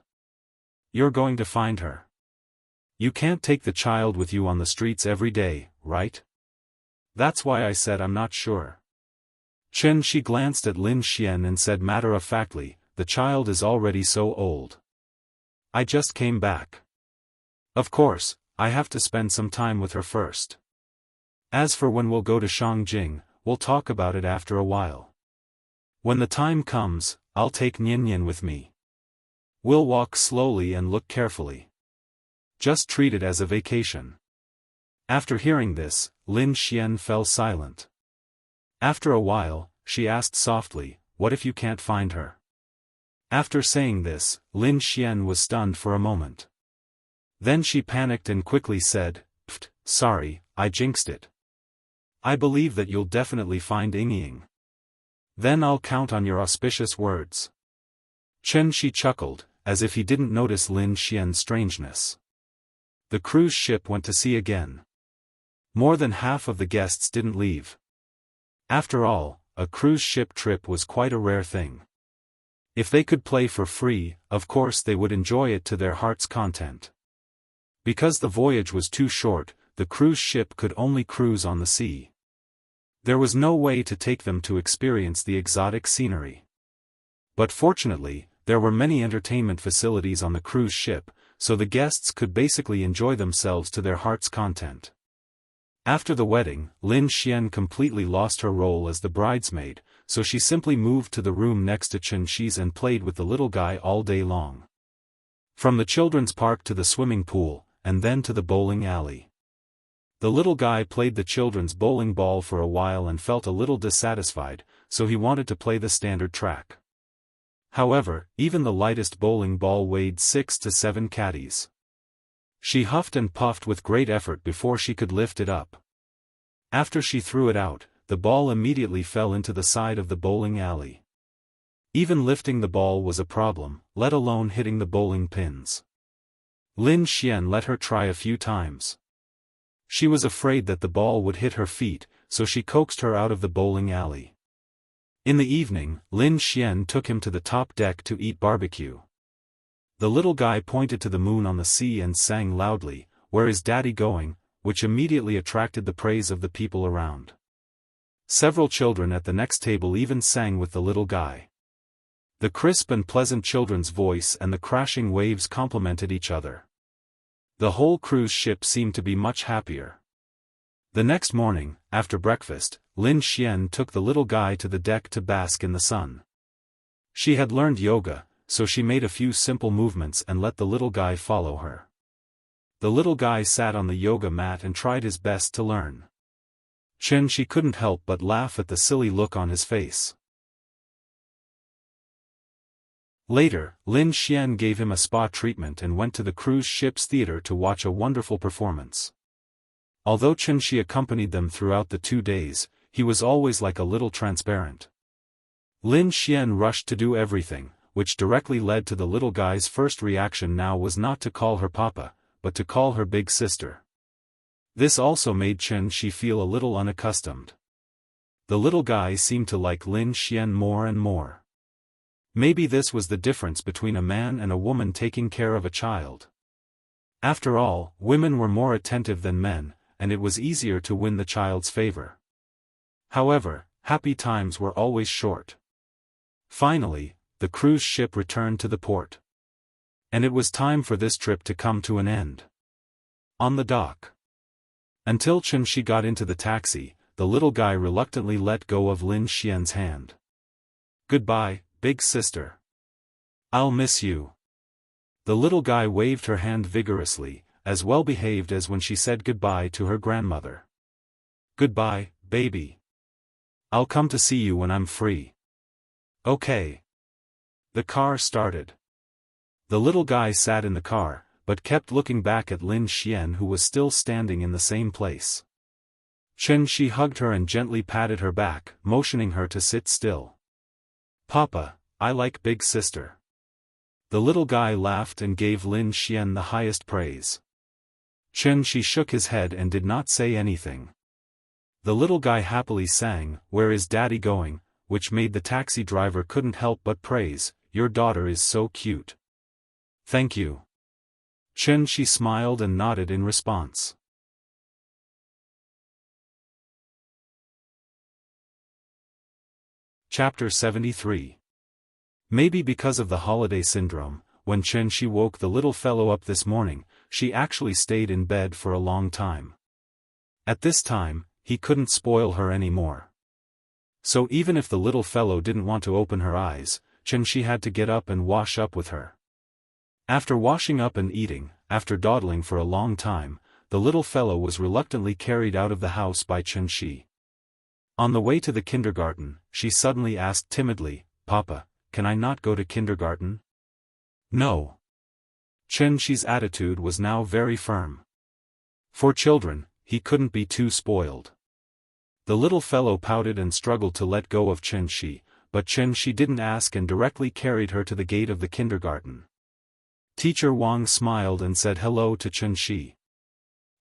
You're going to find her. You can't take the child with you on the streets every day, right?" "That's why I said I'm not sure." Chen Shi glanced at Lin Xian and said matter-of-factly, "The child is already so old. I just came back. Of course, I have to spend some time with her first. As for when we'll go to Shangjing, we'll talk about it after a while. When the time comes, I'll take Nian with me. We'll walk slowly and look carefully. Just treat it as a vacation." After hearing this, Lin Xian fell silent. After a while, she asked softly, "What if you can't find her?" After saying this, Lin Xian was stunned for a moment. Then she panicked and quickly said, "Pfft, sorry, I jinxed it. I believe that you'll definitely find Yingying. Then I'll count on your auspicious words." Chen Shi chuckled, as if he didn't notice Lin Xian's strangeness. The cruise ship went to sea again. More than half of the guests didn't leave. After all, a cruise ship trip was quite a rare thing. If they could play for free, of course they would enjoy it to their heart's content. Because the voyage was too short, the cruise ship could only cruise on the sea. There was no way to take them to experience the exotic scenery. But fortunately, there were many entertainment facilities on the cruise ship, so the guests could basically enjoy themselves to their heart's content. After the wedding, Lin Xian completely lost her role as the bridesmaid, so she simply moved to the room next to Chen Shi's and played with the little guy all day long. From the children's park to the swimming pool, and then to the bowling alley. The little guy played the children's bowling ball for a while and felt a little dissatisfied, so he wanted to play the standard track. However, even the lightest bowling ball weighed 6 to 7 caddies. She huffed and puffed with great effort before she could lift it up. After she threw it out, the ball immediately fell into the side of the bowling alley. Even lifting the ball was a problem, let alone hitting the bowling pins. Lin Xian let her try a few times. She was afraid that the ball would hit her feet, so she coaxed her out of the bowling alley. In the evening, Lin Xian took him to the top deck to eat barbecue. The little guy pointed to the moon on the sea and sang loudly, "Where is Daddy going?" which immediately attracted the praise of the people around. Several children at the next table even sang with the little guy. The crisp and pleasant children's voice and the crashing waves complemented each other. The whole cruise ship seemed to be much happier. The next morning, after breakfast, Lin Xian took the little guy to the deck to bask in the sun. She had learned yoga, so she made a few simple movements and let the little guy follow her. The little guy sat on the yoga mat and tried his best to learn. Chen Shi couldn't help but laugh at the silly look on his face. Later, Lin Xian gave him a spa treatment and went to the cruise ship's theater to watch a wonderful performance. Although Chen Shi accompanied them throughout the 2 days, he was always like a little transparent. Lin Xian rushed to do everything, which directly led to the little guy's first reaction now was not to call her Papa, but to call her big sister. This also made Chen Shi feel a little unaccustomed. The little guy seemed to like Lin Xian more and more. Maybe this was the difference between a man and a woman taking care of a child. After all, women were more attentive than men, and it was easier to win the child's favor. However, happy times were always short. Finally, the cruise ship returned to the port. And it was time for this trip to come to an end. On the dock. Until Qianxi got into the taxi, the little guy reluctantly let go of Lin Xian's hand. "Goodbye, big sister. I'll miss you." The little guy waved her hand vigorously, as well behaved as when she said goodbye to her grandmother. "Goodbye, baby. I'll come to see you when I'm free." "Okay." The car started. The little guy sat in the car, but kept looking back at Lin Xian, who was still standing in the same place. Qianxi hugged her and gently patted her back, motioning her to sit still. "Papa, I like big sister." The little guy laughed and gave Lin Xian the highest praise. Qianxi shook his head and did not say anything. The little guy happily sang, "Where is Daddy going?" which made the taxi driver couldn't help but praise, "Your daughter is so cute." "Thank you." Qianxi smiled and nodded in response. Chapter 73. Maybe because of the holiday syndrome, when Qianxi woke the little fellow up this morning, she actually stayed in bed for a long time. At this time, he couldn't spoil her anymore. So even if the little fellow didn't want to open her eyes, Qianxi had to get up and wash up with her. After washing up and eating, after dawdling for a long time, the little fellow was reluctantly carried out of the house by Qianxi. On the way to the kindergarten, she suddenly asked timidly, "Papa, can I not go to kindergarten?" "No." Qianxi's attitude was now very firm. For children, he couldn't be too spoiled. The little fellow pouted and struggled to let go of Qianxi, but Qianxi didn't ask and directly carried her to the gate of the kindergarten. Teacher Wang smiled and said hello to Qianxi.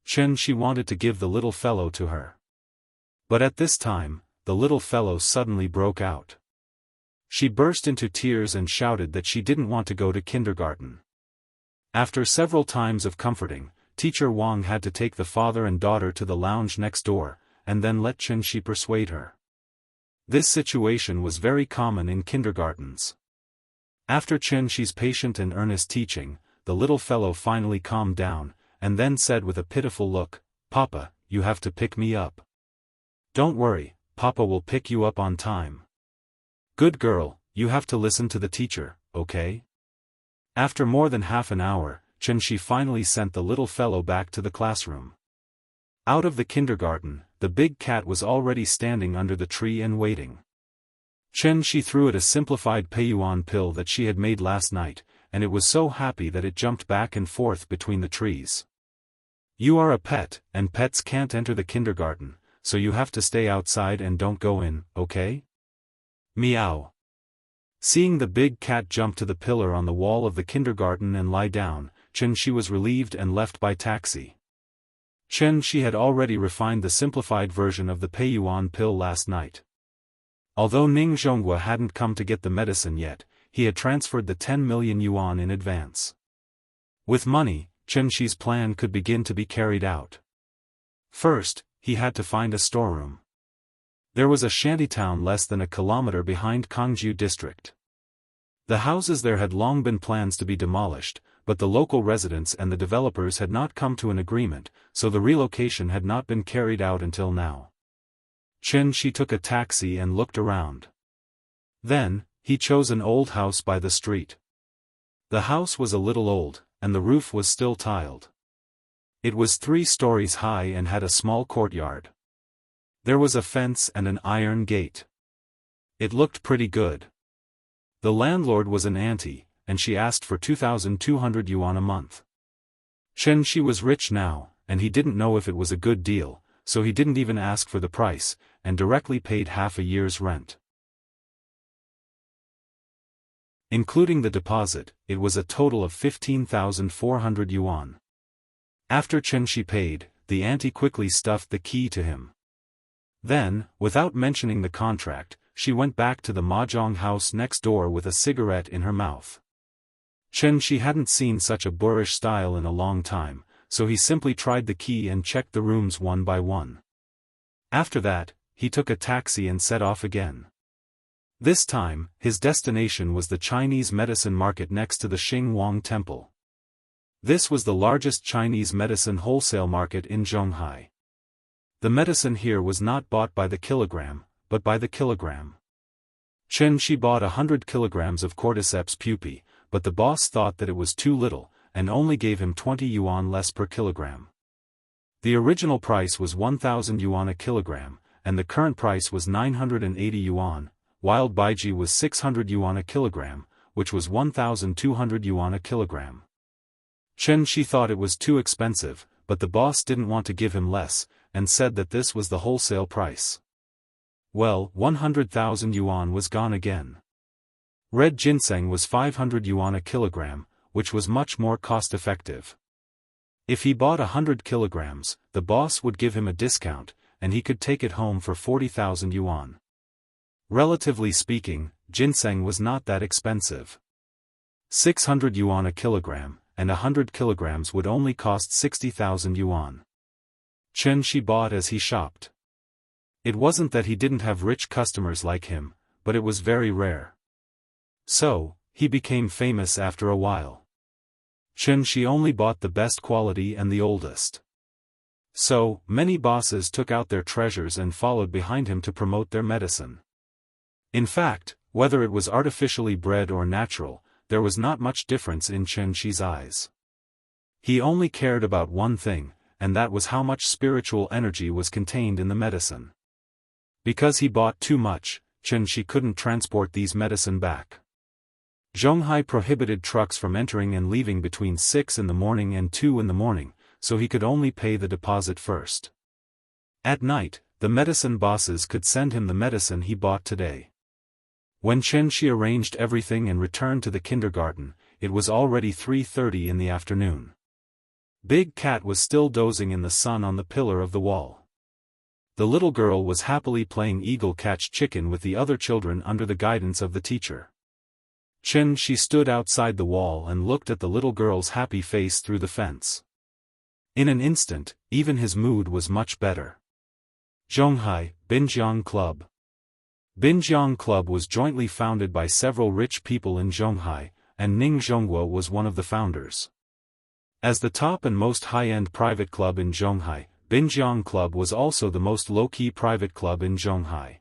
Qianxi wanted to give the little fellow to her. But at this time, the little fellow suddenly broke out. She burst into tears and shouted that she didn't want to go to kindergarten. After several times of comforting, Teacher Wang had to take the father and daughter to the lounge next door, and then let Qianxi persuade her. This situation was very common in kindergartens. After Qianxi's patient and earnest teaching, the little fellow finally calmed down, and then said with a pitiful look, "Papa, you have to pick me up." "Don't worry, Papa will pick you up on time." "Good girl, you have to listen to the teacher, okay?" After more than half an hour, Qianxi finally sent the little fellow back to the classroom. Out of the kindergarten, the big cat was already standing under the tree and waiting. Qianxi threw it a simplified Peiyuan pill that she had made last night, and it was so happy that it jumped back and forth between the trees. "You are a pet, and pets can't enter the kindergarten, so you have to stay outside and don't go in, okay?" Meow. Seeing the big cat jump to the pillar on the wall of the kindergarten and lie down, Qianxi was relieved and left by taxi. Qianxi had already refined the simplified version of the Peiyuan pill last night. Although Ning Zhonghua hadn't come to get the medicine yet, he had transferred the 10 million yuan in advance. With money, Qianxi's plan could begin to be carried out. First, he had to find a storeroom. There was a shantytown less than a kilometer behind Kangju district. The houses there had long been plans to be demolished, but the local residents and the developers had not come to an agreement, so the relocation had not been carried out until now. Qianxi took a taxi and looked around. Then, he chose an old house by the street. The house was a little old, and the roof was still tiled. It was 3 stories high and had a small courtyard. There was a fence and an iron gate. It looked pretty good. The landlord was an auntie, and she asked for 2,200 yuan a month. Qianxi was rich now, and he didn't know if it was a good deal, so he didn't even ask for the price, and directly paid half a year's rent. Including the deposit, it was a total of 15,400 yuan. After Qianxi paid, the auntie quickly stuffed the key to him. Then, without mentioning the contract, she went back to the mahjong house next door with a cigarette in her mouth. Xianxia hadn't seen such a boorish style in a long time, so he simply tried the key and checked the rooms one by one. After that, he took a taxi and set off again. This time, his destination was the Chinese medicine market next to the Xingwang Temple. This was the largest Chinese medicine wholesale market in Jianghu. The medicine here was not bought by the kilogram, but by the kilogram. Xianxia bought 100 kilograms of cordyceps pupae, but the boss thought that it was too little, and only gave him 20 yuan less per kilogram. The original price was 1,000 yuan a kilogram, and the current price was 980 yuan. Wild baiji was 600 yuan a kilogram, which was 1,200 yuan a kilogram. Xianxia thought it was too expensive, but the boss didn't want to give him less, and said that this was the wholesale price. Well, 100,000 yuan was gone again. Red ginseng was 500 yuan a kilogram, which was much more cost-effective. If he bought 100 kilograms, the boss would give him a discount, and he could take it home for 40,000 yuan. Relatively speaking, ginseng was not that expensive. 600 yuan a kilogram, and 100 kilograms would only cost 60,000 yuan. Xianxia bought as he shopped. It wasn't that he didn't have rich customers like him, but it was very rare. So, he became famous after a while. Xianxia only bought the best quality and the oldest. So, many bosses took out their treasures and followed behind him to promote their medicine. In fact, whether it was artificially bred or natural, there was not much difference in Xianxia's eyes. He only cared about one thing, and that was how much spiritual energy was contained in the medicine. Because he bought too much, Xianxia couldn't transport these medicine back. Zhonghai prohibited trucks from entering and leaving between 6 in the morning and 2 in the morning, so he could only pay the deposit first. At night, the medicine bosses could send him the medicine he bought today. When Xianxia arranged everything and returned to the kindergarten, it was already 3:30 in the afternoon. Big Cat was still dozing in the sun on the pillar of the wall. The little girl was happily playing eagle catch chicken with the other children under the guidance of the teacher. Xianxia stood outside the wall and looked at the little girl's happy face through the fence. In an instant, even his mood was much better. Zhonghai, Binjiang Club. Binjiang Club was jointly founded by several rich people in Zhonghai, and Ning Zhonghua was one of the founders. As the top and most high-end private club in Zhonghai, Binjiang Club was also the most low-key private club in Zhonghai.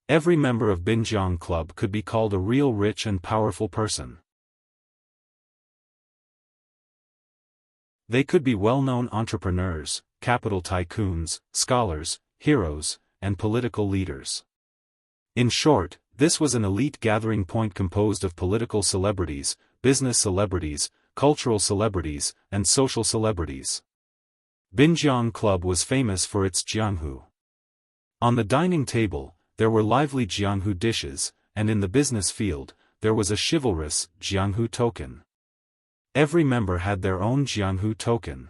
Every member of Binjiang Club could be called a real rich and powerful person. They could be well-known entrepreneurs, capital tycoons, scholars, heroes, and political leaders. In short, this was an elite gathering point composed of political celebrities, business celebrities, cultural celebrities, and social celebrities. Binjiang Club was famous for its Jianghu. On the dining table, there were lively Jianghu dishes, and in the business field, there was a chivalrous Jianghu token. Every member had their own Jianghu token.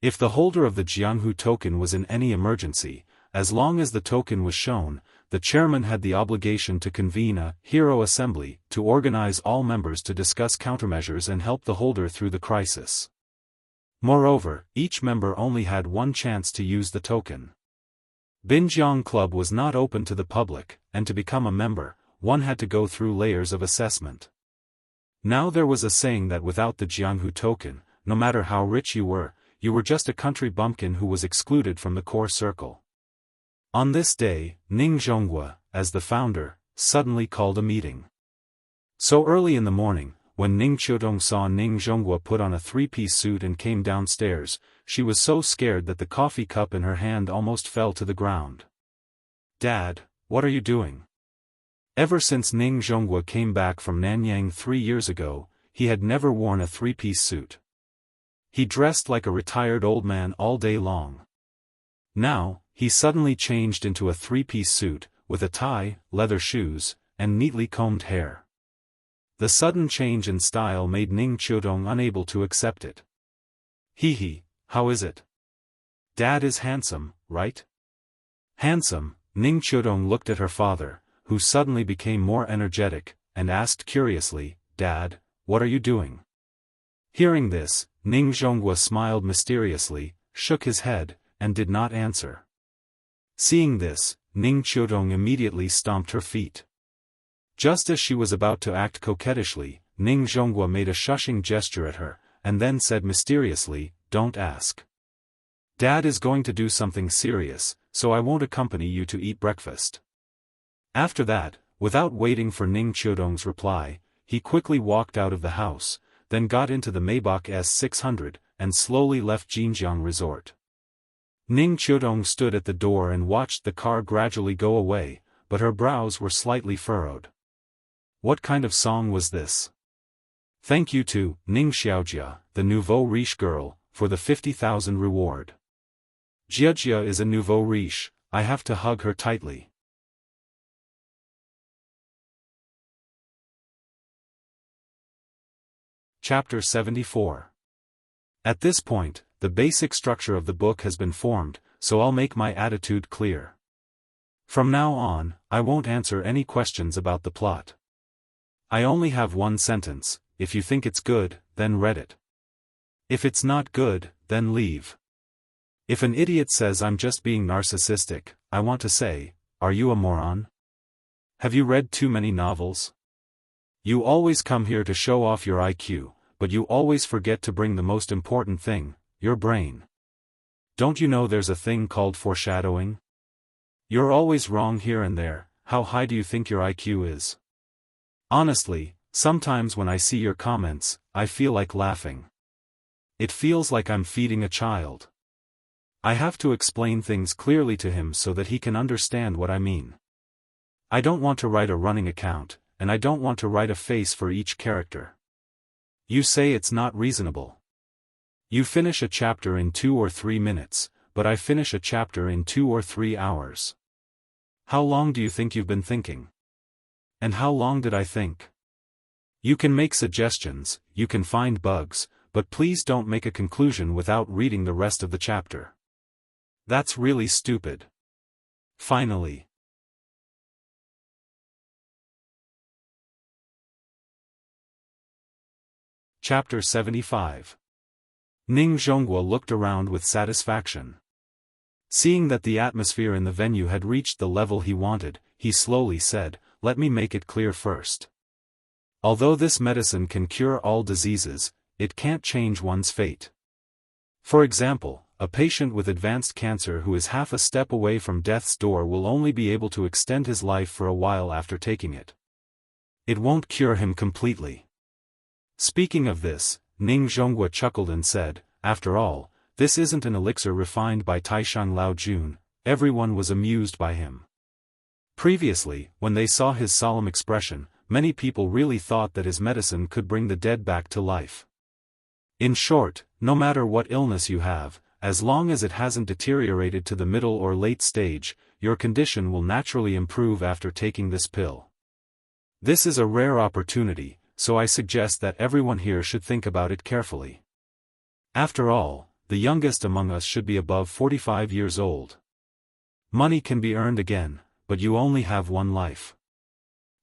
If the holder of the Jianghu token was in any emergency, as long as the token was shown, the chairman had the obligation to convene a hero assembly to organize all members to discuss countermeasures and help the holder through the crisis. Moreover, each member only had one chance to use the token. Binjiang Club was not open to the public, and to become a member, one had to go through layers of assessment. Now there was a saying that without the Jianghu token, no matter how rich you were just a country bumpkin who was excluded from the core circle. On this day, Ning Zhonghua, as the founder, suddenly called a meeting. So early in the morning, when Ning Qiudong saw Ning Zhonghua put on a three-piece suit and came downstairs, she was so scared that the coffee cup in her hand almost fell to the ground. "Dad, what are you doing?" Ever since Ning Zhonghua came back from Nanyang 3 years ago, he had never worn a three-piece suit. He dressed like a retired old man all day long. Now, he suddenly changed into a three-piece suit, with a tie, leather shoes, and neatly combed hair. The sudden change in style made Ning Qiudong unable to accept it. "Hee, how is it? Dad is handsome, right?" Handsome, Ning Qiudong looked at her father, who suddenly became more energetic, and asked curiously, "Dad, what are you doing? Hearing this, Ning Zhonghua smiled mysteriously, shook his head, and did not answer. Seeing this, Ning Qiudong immediately stomped her feet. Just as she was about to act coquettishly, Ning Zhonghua made a shushing gesture at her, and then said mysteriously, "Don't ask. Dad is going to do something serious, so I won't accompany you to eat breakfast." After that, without waiting for Ning Qiudong's reply, he quickly walked out of the house, then got into the Maybach S600, and slowly left Jinjiang Resort. Ning Qiudong stood at the door and watched the car gradually go away, but her brows were slightly furrowed. What kind of song was this? Thank you to Ning Xiaojia, the nouveau riche girl, for the 50,000 reward. Jiajia is a nouveau riche, I have to hug her tightly. Chapter 74. At this point, the basic structure of the book has been formed, so I'll make my attitude clear. From now on, I won't answer any questions about the plot. I only have one sentence: if you think it's good, then read it. If it's not good, then leave. If an idiot says I'm just being narcissistic, I want to say, are you a moron? Have you read too many novels? You always come here to show off your IQ, but you always forget to bring the most important thing, your brain. Don't you know there's a thing called foreshadowing? You're always wrong here and there. How high do you think your IQ is? Honestly, sometimes when I see your comments, I feel like laughing. It feels like I'm feeding a child. I have to explain things clearly to him so that he can understand what I mean. I don't want to write a running account, and I don't want to write a face for each character. You say it's not reasonable. You finish a chapter in 2 or 3 minutes, but I finish a chapter in 2 or 3 hours. How long do you think you've been thinking? And how long did I think? You can make suggestions, you can find bugs, but please don't make a conclusion without reading the rest of the chapter. That's really stupid. Finally. Chapter 75. Ning Zhonghua looked around with satisfaction. Seeing that the atmosphere in the venue had reached the level he wanted, he slowly said, "Let me make it clear first. Although this medicine can cure all diseases, it can't change one's fate. For example, a patient with advanced cancer who is half a step away from death's door will only be able to extend his life for a while after taking it. It won't cure him completely." Speaking of this, Ning Zhonghua chuckled and said, "After all, this isn't an elixir refined by Taishang Lao Jun." Everyone was amused by him. Previously, when they saw his solemn expression, many people really thought that his medicine could bring the dead back to life. In short, no matter what illness you have, as long as it hasn't deteriorated to the middle or late stage, your condition will naturally improve after taking this pill. This is a rare opportunity, so I suggest that everyone here should think about it carefully. After all, the youngest among us should be above 45 years old. Money can be earned again, but you only have one life.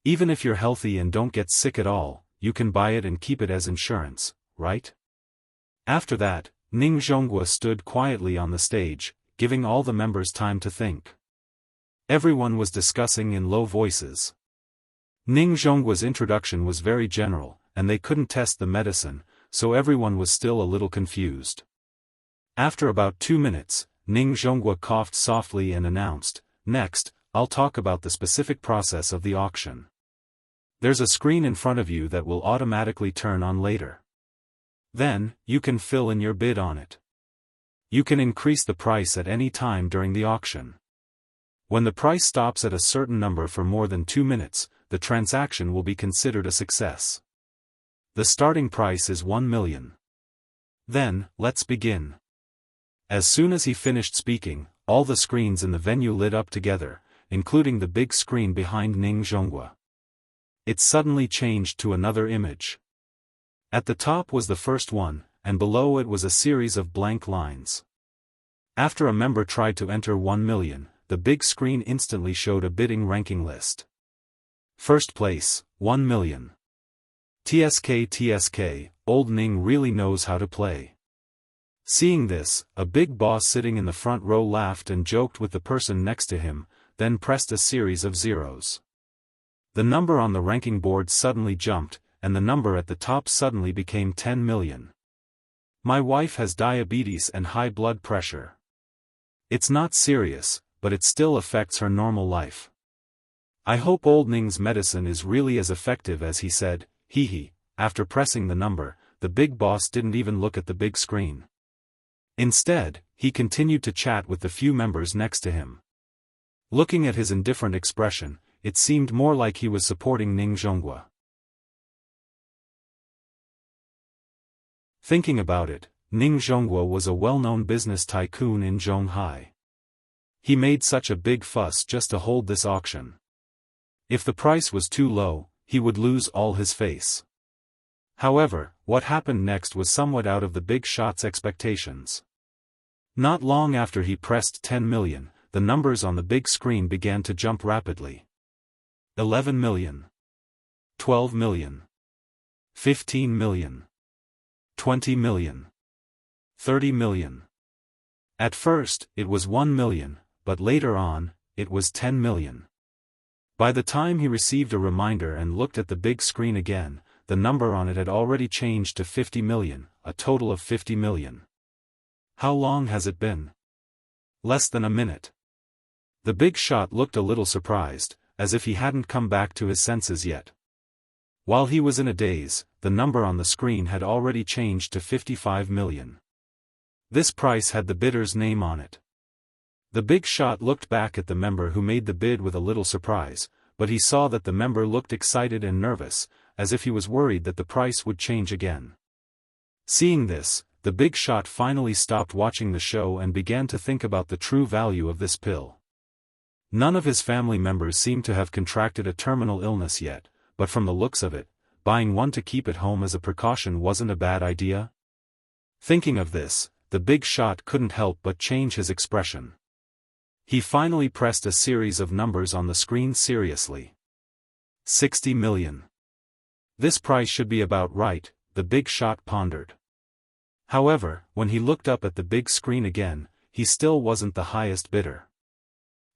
Even if you're healthy and don't get sick at all, you can buy it and keep it as insurance, right? After that, Ning Zhonghua stood quietly on the stage, giving all the members time to think. Everyone was discussing in low voices. Ning Zhonghua's introduction was very general, and they couldn't test the medicine, so everyone was still a little confused. After about 2 minutes, Ning Zhonghua coughed softly and announced, "Next, I'll talk about the specific process of the auction. There's a screen in front of you that will automatically turn on later. Then, you can fill in your bid on it. You can increase the price at any time during the auction. When the price stops at a certain number for more than 2 minutes, the transaction will be considered a success. The starting price is 1 million. Then, let's begin." As soon as he finished speaking, all the screens in the venue lit up together, including the big screen behind Ning Zhonghua. It suddenly changed to another image. At the top was the first one, and below it was a series of blank lines. After a member tried to enter 1 million, the big screen instantly showed a bidding ranking list. First place, 1 million. TSK, old Ning really knows how to play. Seeing this, a big boss sitting in the front row laughed and joked with the person next to him, then pressed a series of zeros. The number on the ranking board suddenly jumped, and the number at the top suddenly became 10 million. My wife has diabetes and high blood pressure. It's not serious, but it still affects her normal life. I hope old Ning's medicine is really as effective as he said, hee. After pressing the number, the big boss didn't even look at the big screen. Instead, he continued to chat with the few members next to him. Looking at his indifferent expression, it seemed more like he was supporting Ning Zhonghua. Thinking about it, Ning Zhonghua was a well-known business tycoon in Zhonghai. He made such a big fuss just to hold this auction. If the price was too low, he would lose all his face. However, what happened next was somewhat out of the big shot's expectations. Not long after he pressed 10 million, the numbers on the big screen began to jump rapidly. 11 million. 12 million. 15 million. 20 million. 30 million. At first, it was 1 million, but later on, it was 10 million. By the time he received a reminder and looked at the big screen again, the number on it had already changed to 50 million, a total of 50 million. How long has it been? Less than a minute. The big shot looked a little surprised, as if he hadn't come back to his senses yet. While he was in a daze, the number on the screen had already changed to 55 million. This price had the bidder's name on it. The big shot looked back at the member who made the bid with a little surprise, but he saw that the member looked excited and nervous, as if he was worried that the price would change again. Seeing this, the big shot finally stopped watching the show and began to think about the true value of this pill. None of his family members seemed to have contracted a terminal illness yet, but from the looks of it, buying one to keep at home as a precaution wasn't a bad idea. Thinking of this, the big shot couldn't help but change his expression. He finally pressed a series of numbers on the screen seriously. 60 million. This price should be about right, the big shot pondered. However, when he looked up at the big screen again, he still wasn't the highest bidder.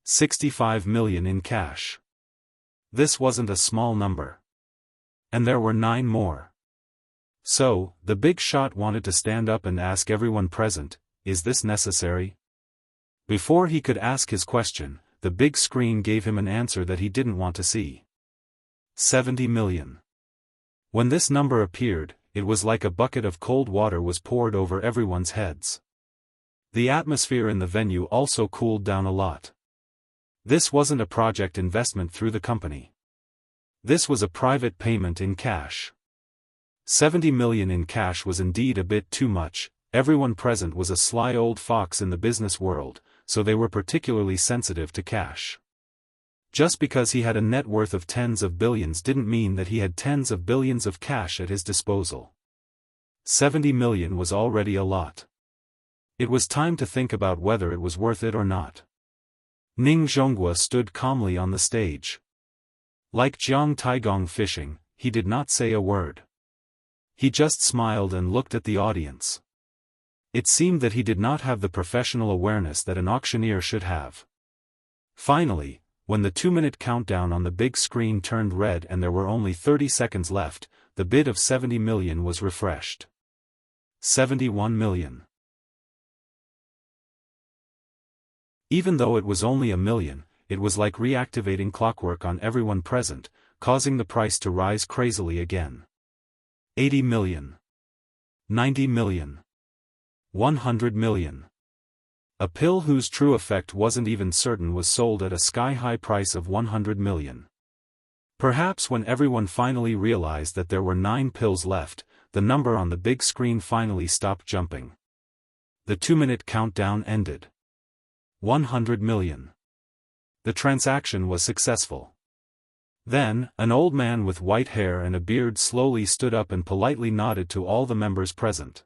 65 million in cash. This wasn't a small number. And there were 9 more. So, the big shot wanted to stand up and ask everyone present, is this necessary? Before he could ask his question, the big screen gave him an answer that he didn't want to see. 70 million. When this number appeared, it was like a bucket of cold water was poured over everyone's heads. The atmosphere in the venue also cooled down a lot. This wasn't a project investment through the company. This was a private payment in cash. 70 million in cash was indeed a bit too much. Everyone present was a sly old fox in the business world, so they were particularly sensitive to cash. Just because he had a net worth of tens of billions didn't mean that he had tens of billions of cash at his disposal. 70 million was already a lot. It was time to think about whether it was worth it or not. Ning Zhonghua stood calmly on the stage. Like Jiang Taigong fishing, he did not say a word. He just smiled and looked at the audience. It seemed that he did not have the professional awareness that an auctioneer should have. Finally, when the 2-minute countdown on the big screen turned red and there were only 30 seconds left, the bid of 70 million was refreshed. 71 million. Even though it was only a million, it was like reactivating clockwork on everyone present, causing the price to rise crazily again. 80 million. 90 million. 100 million. A pill whose true effect wasn't even certain was sold at a sky-high price of 100 million. Perhaps when everyone finally realized that there were 9 pills left, the number on the big screen finally stopped jumping. The 2-minute countdown ended. 100 million. The transaction was successful. Then, an old man with white hair and a beard slowly stood up and politely nodded to all the members present.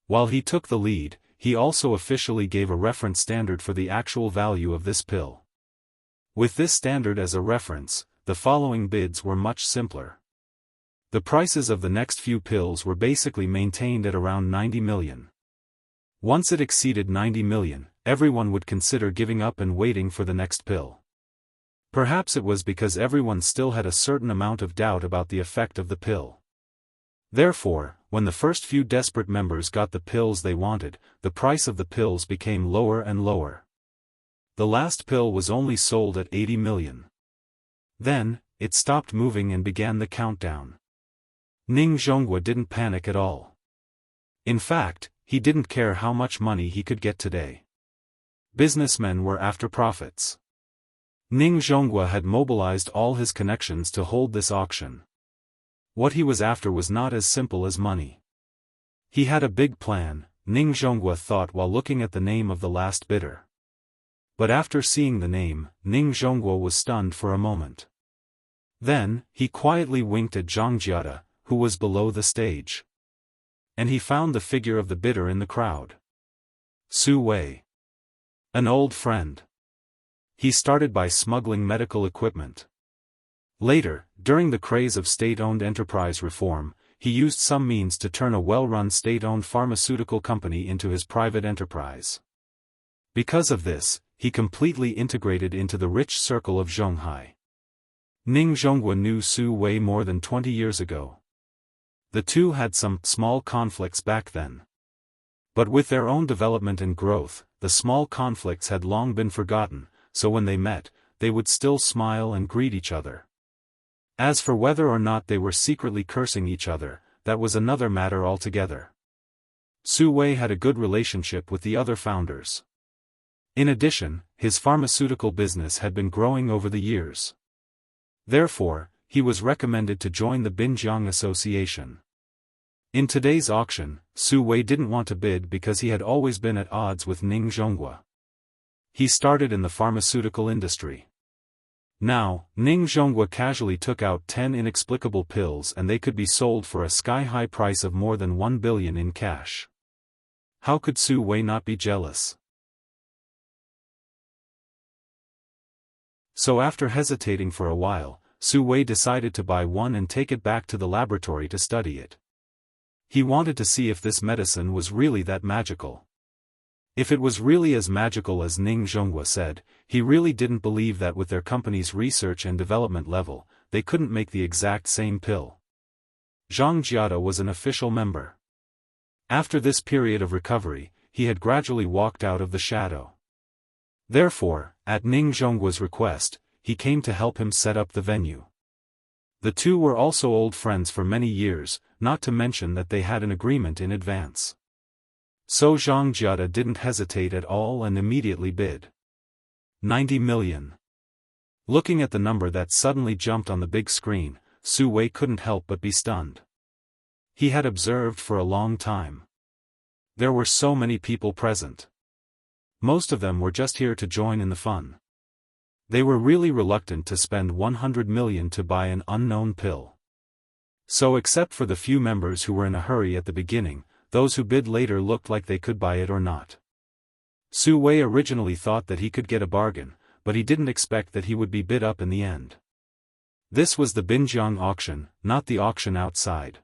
While he took the lead, he also officially gave a reference standard for the actual value of this pill. With this standard as a reference, the following bids were much simpler. The prices of the next few pills were basically maintained at around 90 million. Once it exceeded 90 million, everyone would consider giving up and waiting for the next pill. Perhaps it was because everyone still had a certain amount of doubt about the effect of the pill. Therefore, when the first few desperate members got the pills they wanted, the price of the pills became lower and lower. The last pill was only sold at 80 million. Then, it stopped moving and began the countdown. Ning Zhonghua didn't panic at all. In fact, he didn't care how much money he could get today. Businessmen were after profits. Ning Zhonghua had mobilized all his connections to hold this auction. What he was after was not as simple as money. He had a big plan, Ning Zhonghua thought while looking at the name of the last bidder. But after seeing the name, Ning Zhonghua was stunned for a moment. Then, he quietly winked at Zhang Jiada, who was below the stage. And he found the figure of the bidder in the crowd. Su Wei. An old friend. He started by smuggling medical equipment. Later, during the craze of state-owned enterprise reform, he used some means to turn a well-run state-owned pharmaceutical company into his private enterprise. Because of this, he completely integrated into the rich circle of Zhonghai. Ning Zhonghua knew Su Wei more than 20 years ago. The two had some small conflicts back then. But with their own development and growth, the small conflicts had long been forgotten, so when they met, they would still smile and greet each other. As for whether or not they were secretly cursing each other, that was another matter altogether. Su Wei had a good relationship with the other founders. In addition, his pharmaceutical business had been growing over the years. Therefore, he was recommended to join the Binjiang Association. In today's auction, Su Wei didn't want to bid because he had always been at odds with Ning Zhonghua. He started in the pharmaceutical industry. Now, Ning Zhonghua casually took out 10 inexplicable pills and they could be sold for a sky-high price of more than 1 billion in cash. How could Su Wei not be jealous? So after hesitating for a while, Su Wei decided to buy one and take it back to the laboratory to study it. He wanted to see if this medicine was really that magical. If it was really as magical as Ning Zhonghua said, he really didn't believe that with their company's research and development level, they couldn't make the exact same pill. Zhang Jiada was an official member. After this period of recovery, he had gradually walked out of the shadow. Therefore, at Ning Zhonghua's request, he came to help him set up the venue. The two were also old friends for many years, not to mention that they had an agreement in advance. So Zhang Jiada didn't hesitate at all and immediately bid 90 million. Looking at the number that suddenly jumped on the big screen, Su Wei couldn't help but be stunned. He had observed for a long time. There were so many people present. Most of them were just here to join in the fun. They were really reluctant to spend 100 million to buy an unknown pill. So except for the few members who were in a hurry at the beginning, those who bid later looked like they could buy it or not. Su Wei originally thought that he could get a bargain, but he didn't expect that he would be bid up in the end. This was the Binjiang auction, not the auction outside.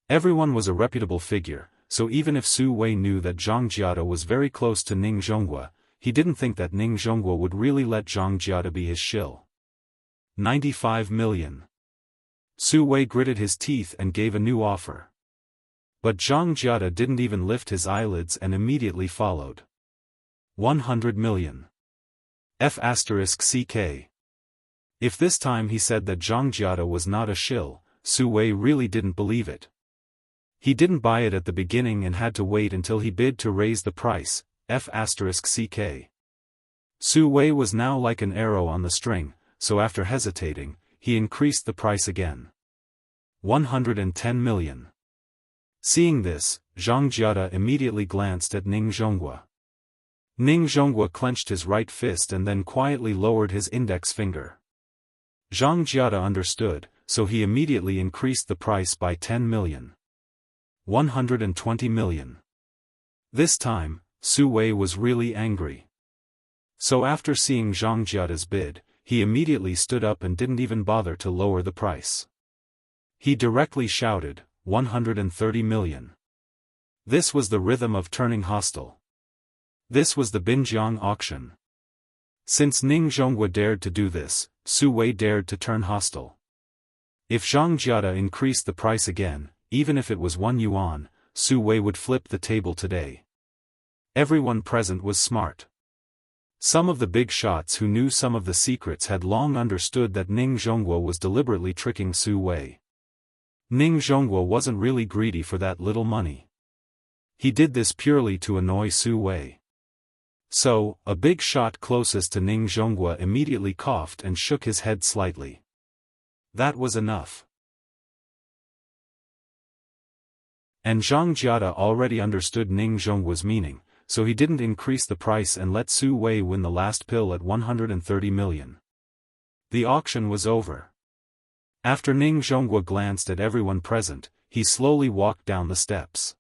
Everyone was a reputable figure, so even if Su Wei knew that Zhang Jiada was very close to Ning Zhonghua, he didn't think that Ning Zhonghua would really let Zhang Jiada be his shill. 95 million. Su Wei gritted his teeth and gave a new offer. But Zhang Jiada didn't even lift his eyelids and immediately followed. 100 million. F***ck. If this time he said that Zhang Jiada was not a shill, Su Wei really didn't believe it. He didn't buy it at the beginning and had to wait until he bid to raise the price, F***ck. Su Wei was now like an arrow on the string, so after hesitating, he increased the price again. 110 million. Seeing this, Zhang Jiada immediately glanced at Ning Zhonghua. Ning Zhonghua clenched his right fist and then quietly lowered his index finger. Zhang Jiada understood, so he immediately increased the price by 10 million. 120 million. This time, Su Wei was really angry. So after seeing Zhang Jiada's bid, he immediately stood up and didn't even bother to lower the price. He directly shouted, 130 million. This was the rhythm of turning hostile. This was the Binjiang auction. Since Ning Zhonghua dared to do this, Su Wei dared to turn hostile. If Zhang Jiada increased the price again, even if it was 1 yuan, Su Wei would flip the table today. Everyone present was smart. Some of the big shots who knew some of the secrets had long understood that Ning Zhonghua was deliberately tricking Su Wei. Ning Zhonghua wasn't really greedy for that little money. He did this purely to annoy Su Wei. So, a big shot closest to Ning Zhonghua immediately coughed and shook his head slightly. That was enough. And Zhang Jiada already understood Ning Zhonghua's meaning, so he didn't increase the price and let Su Wei win the last pill at 130 million. The auction was over. After Ning Zhonghua glanced at everyone present, he slowly walked down the steps.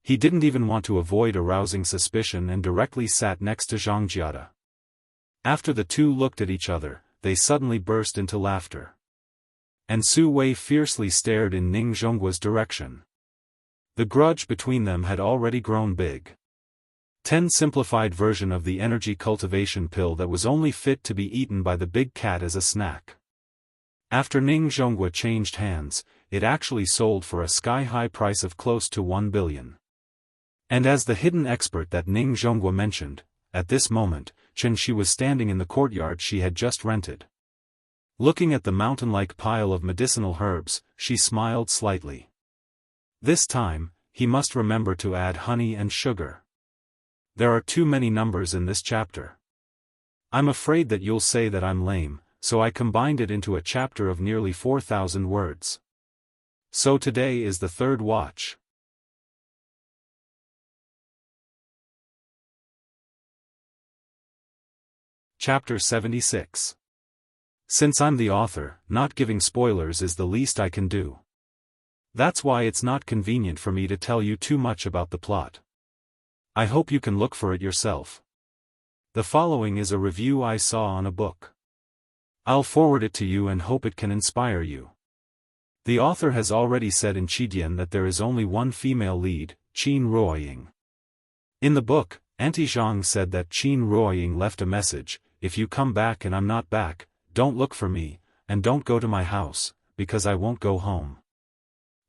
He didn't even want to avoid arousing suspicion and directly sat next to Zhang Jiada. After the two looked at each other, they suddenly burst into laughter. And Su Wei fiercely stared in Ning Zhonghua's direction. The grudge between them had already grown big. 10 simplified version of the energy cultivation pill that was only fit to be eaten by the big cat as a snack. After Ning Zhonghua changed hands, it actually sold for a sky-high price of close to 1 billion. And as the hidden expert that Ning Zhonghua mentioned, at this moment, Chen Shi was standing in the courtyard she had just rented. Looking at the mountain-like pile of medicinal herbs, she smiled slightly. This time, he must remember to add honey and sugar. There are too many numbers in this chapter. I'm afraid that you'll say that I'm lame, so I combined it into a chapter of nearly 4,000 words. So today is the third watch. Chapter 76. Since I'm the author, not giving spoilers is the least I can do. That's why it's not convenient for me to tell you too much about the plot. I hope you can look for it yourself. The following is a review I saw on a book. I'll forward it to you and hope it can inspire you. The author has already said in Qidian that there is only one female lead, Qin Ruoying. In the book, Auntie Zhang said that Qin Ruoying left a message, if you come back and I'm not back, don't look for me, and don't go to my house, because I won't go home.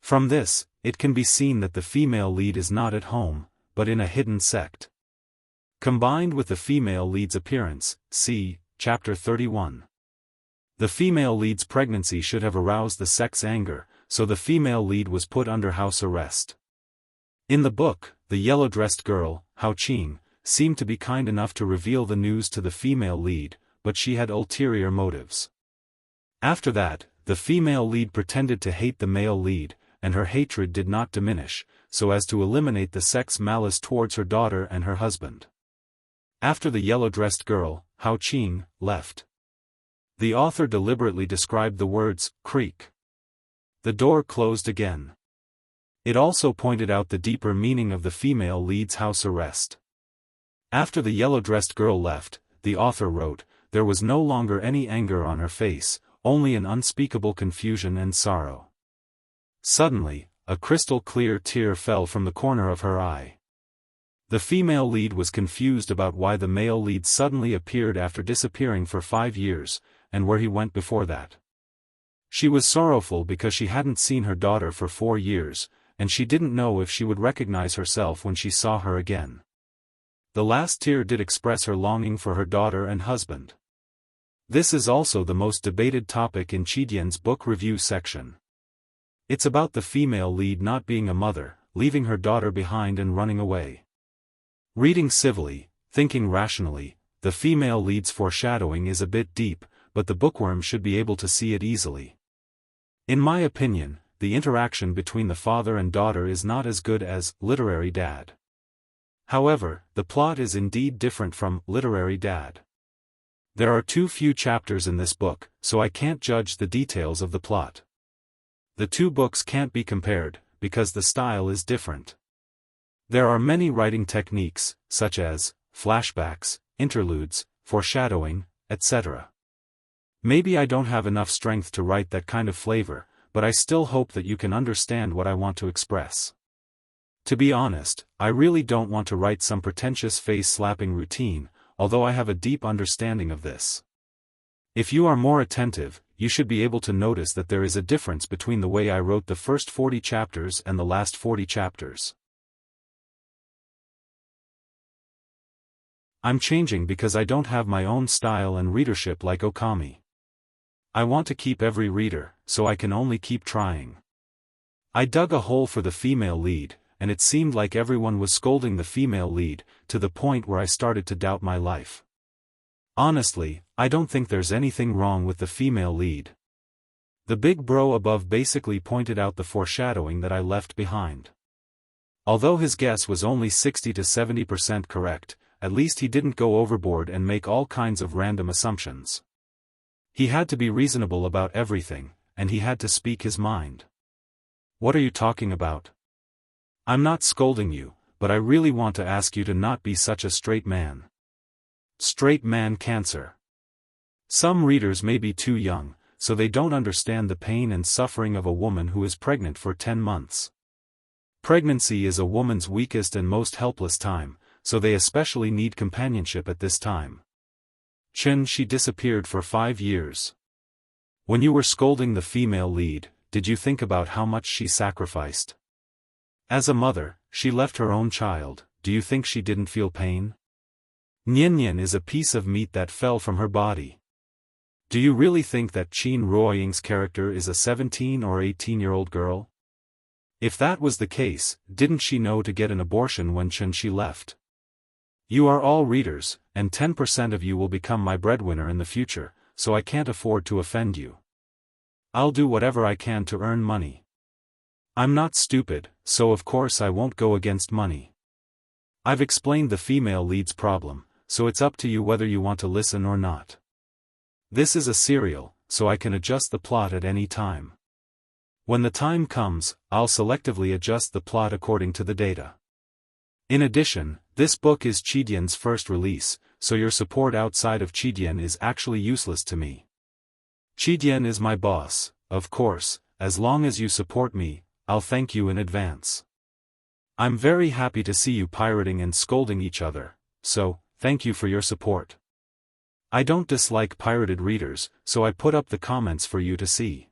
From this, it can be seen that the female lead is not at home, but in a hidden sect. Combined with the female lead's appearance, see, Chapter 31. The female lead's pregnancy should have aroused the sect's anger, so the female lead was put under house arrest. In the book, the yellow-dressed girl, Hao Qing, seemed to be kind enough to reveal the news to the female lead, but she had ulterior motives. After that, the female lead pretended to hate the male lead, and her hatred did not diminish, so as to eliminate the sect's malice towards her daughter and her husband. After the yellow-dressed girl, Hao Qing, left. The author deliberately described the words, creak. The door closed again. It also pointed out the deeper meaning of the female lead's house arrest. After the yellow-dressed girl left, the author wrote, there was no longer any anger on her face, only an unspeakable confusion and sorrow. Suddenly, a crystal-clear tear fell from the corner of her eye. The female lead was confused about why the male lead suddenly appeared after disappearing for 5 years, and where he went before that. She was sorrowful because she hadn't seen her daughter for 4 years, and she didn't know if she would recognize herself when she saw her again. The last tear did express her longing for her daughter and husband. This is also the most debated topic in Qidian's book review section. It's about the female lead not being a mother, leaving her daughter behind and running away. Reading civilly, thinking rationally, the female lead's foreshadowing is a bit deep, but the bookworm should be able to see it easily. In my opinion, the interaction between the father and daughter is not as good as Literary Dad. However, the plot is indeed different from Literary Dad. There are too few chapters in this book, so I can't judge the details of the plot. The two books can't be compared, because the style is different. There are many writing techniques, such as flashbacks, interludes, foreshadowing, etc. Maybe I don't have enough strength to write that kind of flavor, but I still hope that you can understand what I want to express. To be honest, I really don't want to write some pretentious face-slapping routine, although I have a deep understanding of this. If you are more attentive, you should be able to notice that there is a difference between the way I wrote the first 40 chapters and the last 40 chapters. I'm changing because I don't have my own style and readership like Okami. I want to keep every reader, so I can only keep trying. I dug a hole for the female lead, and it seemed like everyone was scolding the female lead, to the point where I started to doubt my life. Honestly, I don't think there's anything wrong with the female lead. The big bro above basically pointed out the foreshadowing that I left behind. Although his guess was only 60 to 70% correct, at least he didn't go overboard and make all kinds of random assumptions. He had to be reasonable about everything, and he had to speak his mind. What are you talking about? I'm not scolding you, but I really want to ask you to not be such a straight man. Straight man cancer. Some readers may be too young, so they don't understand the pain and suffering of a woman who is pregnant for 10 months. Pregnancy is a woman's weakest and most helpless time, so they especially need companionship at this time. She disappeared for 5 years. When you were scolding the female lead, did you think about how much she sacrificed? As a mother, she left her own child. Do you think she didn't feel pain? Nian is a piece of meat that fell from her body. Do you really think that Qin Ruoying's character is a 17 or 18-year-old girl? If that was the case, didn't she know to get an abortion when she left? You are all readers, and 10% of you will become my breadwinner in the future, so I can't afford to offend you. I'll do whatever I can to earn money. I'm not stupid, so of course I won't go against money. I've explained the female lead's problem, so it's up to you whether you want to listen or not. This is a serial, so I can adjust the plot at any time. When the time comes, I'll selectively adjust the plot according to the data. In addition, this book is Qidian's first release, so your support outside of Qidian is actually useless to me. Qidian is my boss, of course. As long as you support me, I'll thank you in advance. I'm very happy to see you pirating and scolding each other, so, thank you for your support. I don't dislike pirated readers, so I put up the comments for you to see.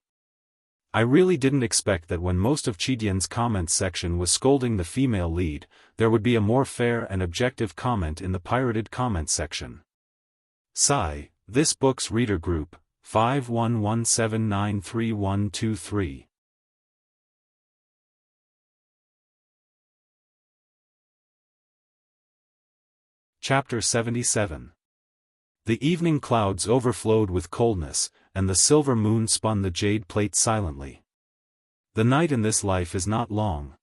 I really didn't expect that when most of Qidian's comments section was scolding the female lead, there would be a more fair and objective comment in the pirated comments section. Sigh, this book's reader group, 5117933123. Chapter 77. The evening clouds overflowed with coldness, and the silver moon spun the jade plate silently. The night in this life is not long.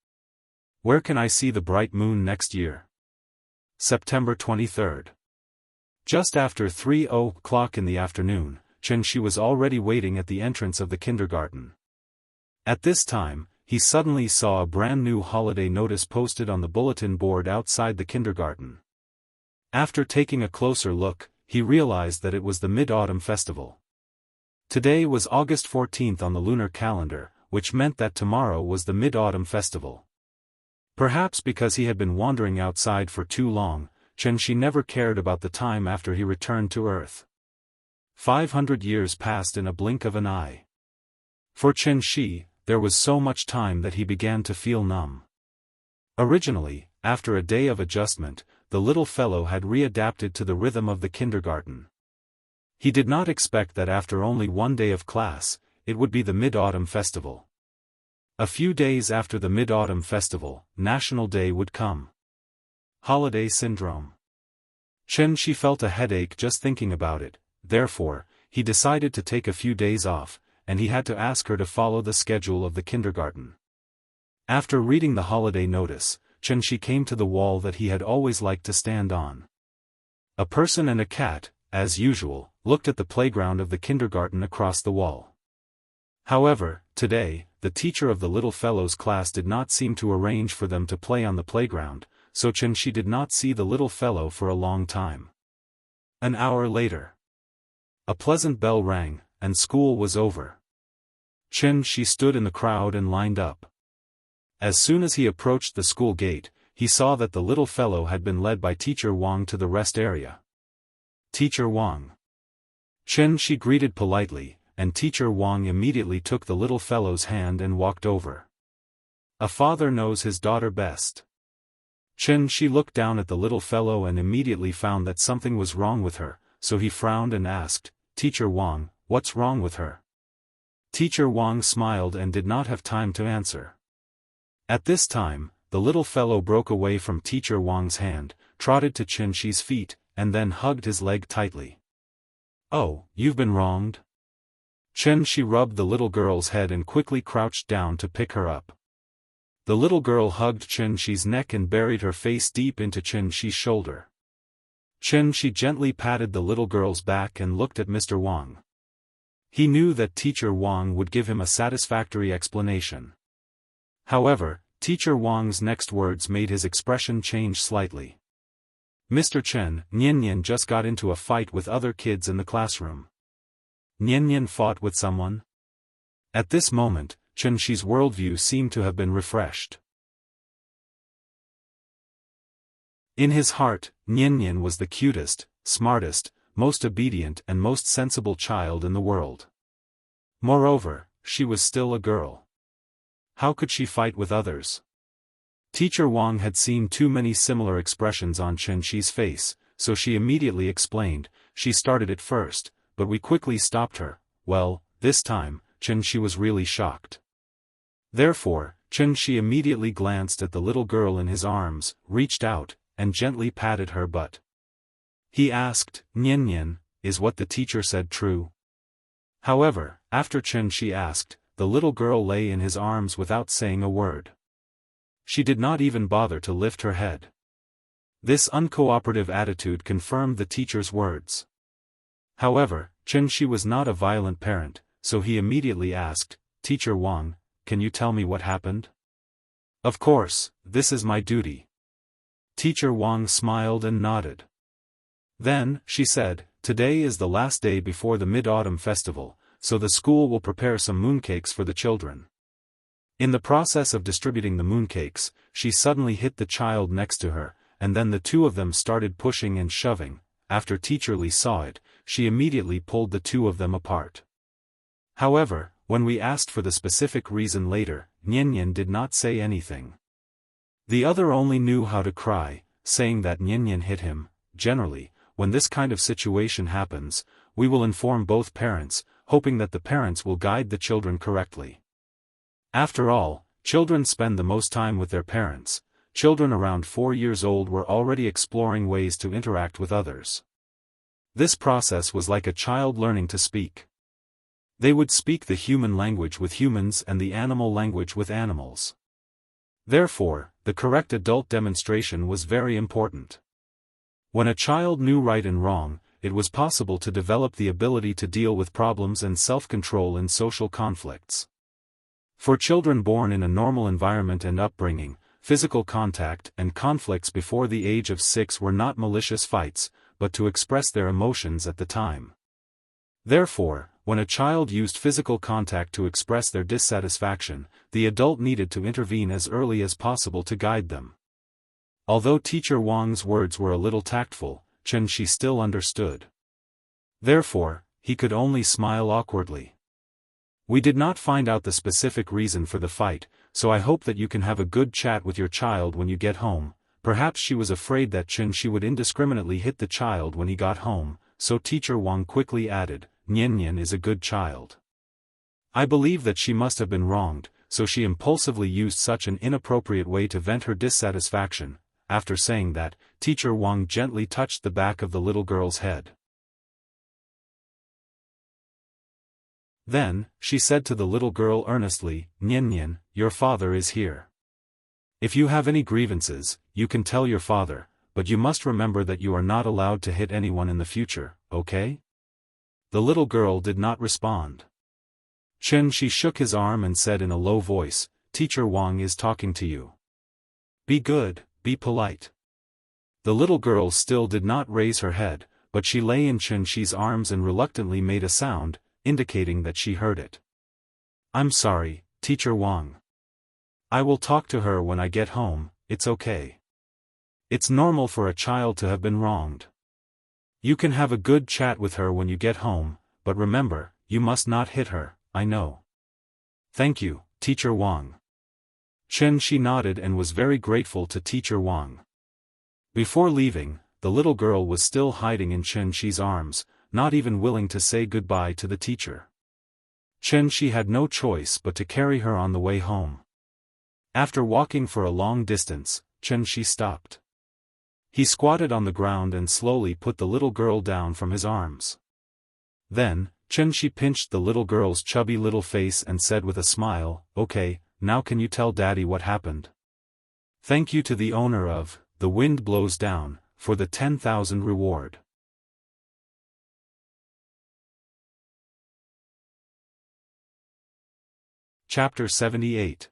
Where can I see the bright moon next year? September 23rd. Just after 3:00 in the afternoon, she was already waiting at the entrance of the kindergarten. At this time, he suddenly saw a brand new holiday notice posted on the bulletin board outside the kindergarten. After taking a closer look, he realized that it was the Mid-Autumn Festival. Today was August 14th on the lunar calendar, which meant that tomorrow was the Mid-Autumn Festival. Perhaps because he had been wandering outside for too long, she never cared about the time after he returned to Earth. 500 years passed in a blink of an eye. For Shi, there was so much time that he began to feel numb. Originally, after a day of adjustment, the little fellow had readapted to the rhythm of the kindergarten. He did not expect that after only one day of class, it would be the Mid-Autumn Festival. A few days after the Mid-Autumn Festival, National Day would come. Holiday syndrome. Shi felt a headache just thinking about it, therefore, he decided to take a few days off, and he had to ask her to follow the schedule of the kindergarten. After reading the holiday notice, Shi came to the wall that he had always liked to stand on. A person and a cat, as usual, looked at the playground of the kindergarten across the wall. However, today, the teacher of the little fellow's class did not seem to arrange for them to play on the playground, so Shi did not see the little fellow for a long time. An hour later. A pleasant bell rang, and school was over. Xianxia stood in the crowd and lined up. As soon as he approached the school gate, he saw that the little fellow had been led by Teacher Wang to the rest area. Teacher Wang. Xianxia greeted politely, and Teacher Wang immediately took the little fellow's hand and walked over. A father knows his daughter best. Xianxia looked down at the little fellow and immediately found that something was wrong with her, so he frowned and asked, Teacher Wang, what's wrong with her? Teacher Wang smiled and did not have time to answer. At this time, the little fellow broke away from Teacher Wang's hand, trotted to Xianxia's feet, and then hugged his leg tightly. Oh, you've been wronged? Xianxia rubbed the little girl's head and quickly crouched down to pick her up. The little girl hugged Xianxia's neck and buried her face deep into Xianxia's shoulder. Xianxia gently patted the little girl's back and looked at Mr. Wang. He knew that Teacher Wang would give him a satisfactory explanation. However, Teacher Wang's next words made his expression change slightly. Mr. Chen, Nian just got into a fight with other kids in the classroom. Nian fought with someone? At this moment, Xianxia's worldview seemed to have been refreshed. In his heart, Nian was the cutest, smartest, most obedient and most sensible child in the world. Moreover, she was still a girl. How could she fight with others? Teacher Wang had seen too many similar expressions on Xianxia's face, so she immediately explained, she started it first, but we quickly stopped her. Well, this time, Xianxia was really shocked. Therefore, Xianxia immediately glanced at the little girl in his arms, reached out, and gently patted her butt. He asked, Nian, is what the teacher said true? However, after Xianxia asked, the little girl lay in his arms without saying a word. She did not even bother to lift her head. This uncooperative attitude confirmed the teacher's words. However, Xianxia was not a violent parent, so he immediately asked, Teacher Wang, can you tell me what happened? Of course, this is my duty. Teacher Wang smiled and nodded. Then, she said, today is the last day before the Mid-Autumn Festival, so the school will prepare some mooncakes for the children. In the process of distributing the mooncakes, she suddenly hit the child next to her, and then the two of them started pushing and shoving. After Teacher Li saw it, she immediately pulled the two of them apart. However, when we asked for the specific reason later, Nian did not say anything. The other only knew how to cry, saying that Nian hit him. Generally, when this kind of situation happens, we will inform both parents, hoping that the parents will guide the children correctly. After all, children spend the most time with their parents. Children around 4 years old were already exploring ways to interact with others. This process was like a child learning to speak. They would speak the human language with humans and the animal language with animals. Therefore, the correct adult demonstration was very important. When a child knew right and wrong, it was possible to develop the ability to deal with problems and self-control in social conflicts. For children born in a normal environment and upbringing, physical contact and conflicts before the age of 6 were not malicious fights, but to express their emotions at the time. Therefore, when a child used physical contact to express their dissatisfaction, the adult needed to intervene as early as possible to guide them. Although Teacher Wang's words were a little tactful, Xianxia still understood. Therefore, he could only smile awkwardly. We did not find out the specific reason for the fight, so I hope that you can have a good chat with your child when you get home. Perhaps she was afraid that Xianxia would indiscriminately hit the child when he got home, so Teacher Wang quickly added, Nian is a good child. I believe that she must have been wronged, so she impulsively used such an inappropriate way to vent her dissatisfaction. After saying that, Teacher Wang gently touched the back of the little girl's head. Then, she said to the little girl earnestly, Nian, your father is here. If you have any grievances, you can tell your father, but you must remember that you are not allowed to hit anyone in the future, okay? The little girl did not respond. Xianxia shook his arm and said in a low voice, Teacher Wang is talking to you. Be good, be polite. The little girl still did not raise her head, but she lay in Xianxia's arms and reluctantly made a sound, indicating that she heard it. I'm sorry, Teacher Wang. I will talk to her when I get home, it's okay. It's normal for a child to have been wronged. You can have a good chat with her when you get home, but remember, you must not hit her, I know. Thank you, Teacher Wang. Chen Shi nodded and was very grateful to Teacher Wang. Before leaving, the little girl was still hiding in Chen Shi's arms, not even willing to say goodbye to the teacher. Chen Shi had no choice but to carry her on the way home. After walking for a long distance, Chen Shi stopped. He squatted on the ground and slowly put the little girl down from his arms. Then, Chen Shi pinched the little girl's chubby little face and said with a smile, "Okay, now can you tell Daddy what happened? Thank you to the owner of The Wind Blows Down, for the 10,000 reward." Chapter 78.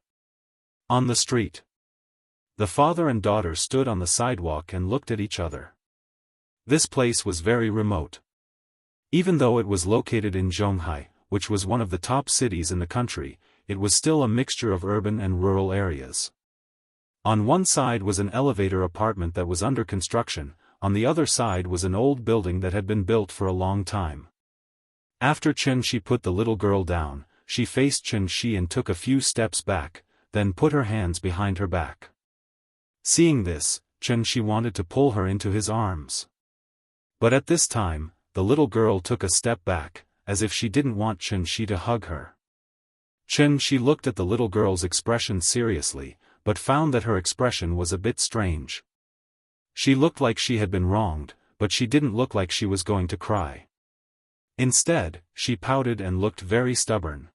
On the street. The father and daughter stood on the sidewalk and looked at each other. This place was very remote. Even though it was located in Jianghu, which was one of the top cities in the country, it was still a mixture of urban and rural areas. On one side was an elevator apartment that was under construction, on the other side was an old building that had been built for a long time. After Chen Shi put the little girl down, she faced Chen Shi and took a few steps back, then put her hands behind her back. Seeing this, Chen Shi wanted to pull her into his arms. But at this time, the little girl took a step back, as if she didn't want Chen Shi to hug her. Chen Shi looked at the little girl's expression seriously, but found that her expression was a bit strange. She looked like she had been wronged, but she didn't look like she was going to cry. Instead, she pouted and looked very stubborn.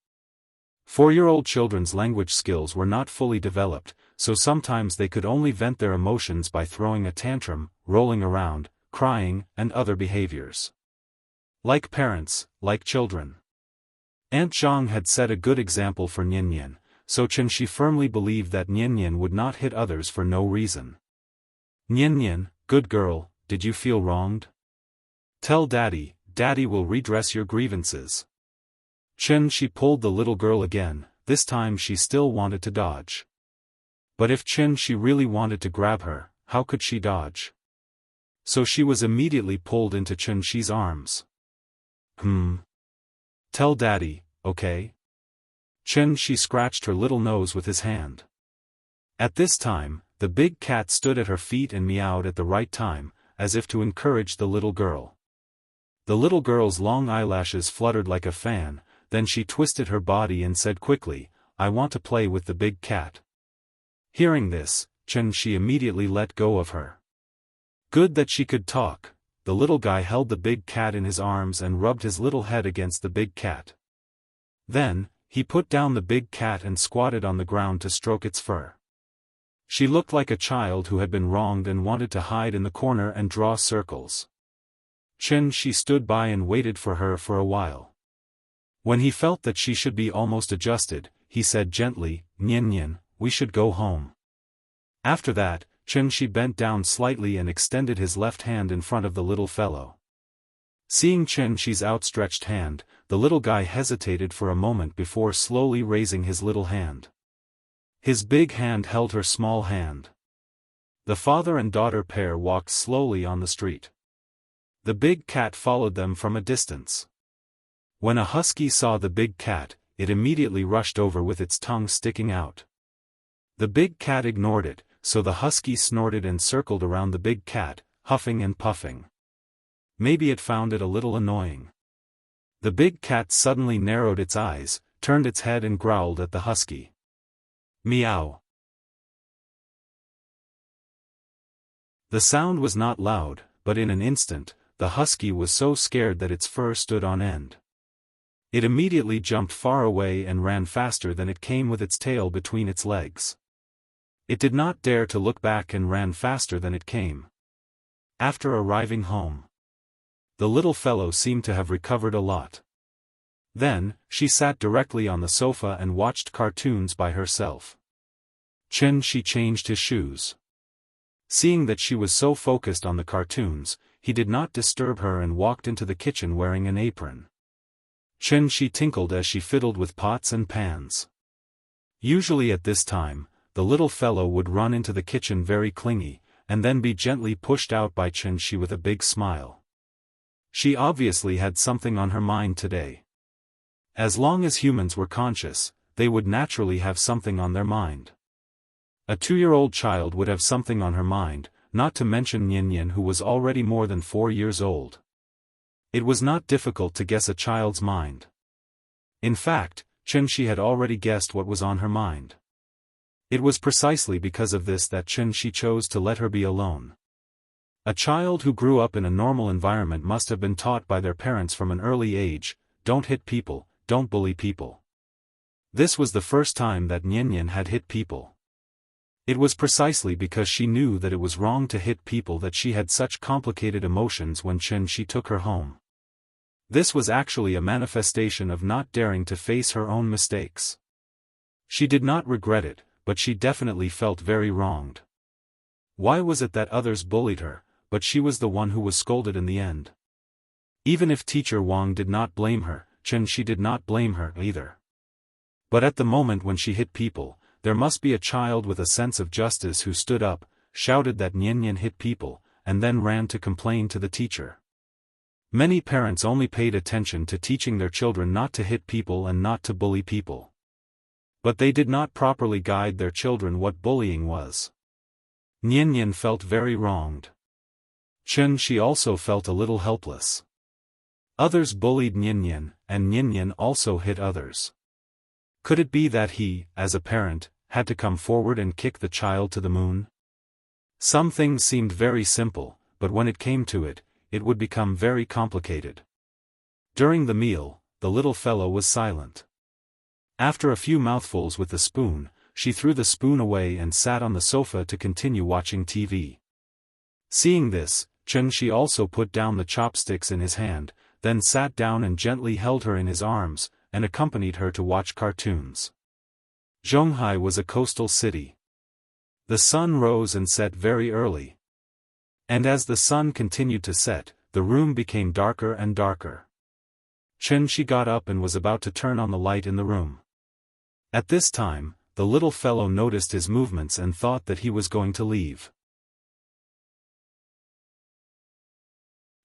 4-year-old children's language skills were not fully developed, so sometimes they could only vent their emotions by throwing a tantrum, rolling around, crying, and other behaviors. Like parents, like children. Aunt Zhang had set a good example for Nian, so Chen Shi firmly believed that Nian would not hit others for no reason. Nian, good girl, did you feel wronged? Tell Daddy, Daddy will redress your grievances. Chen Shi pulled the little girl again, this time she still wanted to dodge. But if Chen Shi really wanted to grab her, how could she dodge? So she was immediately pulled into Chen Shi's arms. Tell Daddy, okay? Chen Shi scratched her little nose with his hand. At this time, the big cat stood at her feet and meowed at the right time, as if to encourage the little girl. The little girl's long eyelashes fluttered like a fan, then she twisted her body and said quickly, "I want to play with the big cat." Hearing this, Chen Shi immediately let go of her. Good that she could talk, the little guy held the big cat in his arms and rubbed his little head against the big cat. Then, he put down the big cat and squatted on the ground to stroke its fur. She looked like a child who had been wronged and wanted to hide in the corner and draw circles. Chen Shi stood by and waited for her for a while. When he felt that she should be almost adjusted, he said gently, "Nian, we should go home." After that, Chen Shi bent down slightly and extended his left hand in front of the little fellow. Seeing Chen Shi's outstretched hand, the little guy hesitated for a moment before slowly raising his little hand. His big hand held her small hand. The father and daughter pair walked slowly on the street. The big cat followed them from a distance. When a husky saw the big cat, it immediately rushed over with its tongue sticking out. The big cat ignored it, so the husky snorted and circled around the big cat, huffing and puffing. Maybe it found it a little annoying. The big cat suddenly narrowed its eyes, turned its head and growled at the husky. Meow. The sound was not loud, but in an instant, the husky was so scared that its fur stood on end. It immediately jumped far away and ran faster than it came with its tail between its legs. It did not dare to look back and ran faster than it came. After arriving home, the little fellow seemed to have recovered a lot. Then, she sat directly on the sofa and watched cartoons by herself. Chen Shi changed his shoes. Seeing that she was so focused on the cartoons, he did not disturb her and walked into the kitchen wearing an apron. Xianxia tinkled as she fiddled with pots and pans. Usually at this time, the little fellow would run into the kitchen very clingy, and then be gently pushed out by Xianxia with a big smile. She obviously had something on her mind today. As long as humans were conscious, they would naturally have something on their mind. A 2-year-old child would have something on her mind, not to mention Nian, who was already more than 4 years old. It was not difficult to guess a child's mind. In fact, Xianxia had already guessed what was on her mind. It was precisely because of this that Xianxia chose to let her be alone. A child who grew up in a normal environment must have been taught by their parents from an early age, don't hit people, don't bully people. This was the first time that Nian had hit people. It was precisely because she knew that it was wrong to hit people that she had such complicated emotions when Xianxia took her home. This was actually a manifestation of not daring to face her own mistakes. She did not regret it, but she definitely felt very wronged. Why was it that others bullied her, but she was the one who was scolded in the end? Even if Teacher Wang did not blame her, Xianxia did not blame her either. But at the moment when she hit people, there must be a child with a sense of justice who stood up, shouted that Nian hit people, and then ran to complain to the teacher. Many parents only paid attention to teaching their children not to hit people and not to bully people. But they did not properly guide their children what bullying was. Nian felt very wronged. Xianxia also felt a little helpless. Others bullied Nian, and Nian also hit others. Could it be that he, as a parent, had to come forward and kick the child to the moon? Some things seemed very simple, but when it came to it, it would become very complicated. During the meal, the little fellow was silent. After a few mouthfuls with the spoon, she threw the spoon away and sat on the sofa to continue watching TV. Seeing this, Xianxia also put down the chopsticks in his hand, then sat down and gently held her in his arms, and accompanied her to watch cartoons. Jianghu was a coastal city. The sun rose and set very early. And as the sun continued to set, the room became darker and darker. Xianxia got up and was about to turn on the light in the room. At this time, the little fellow noticed his movements and thought that he was going to leave.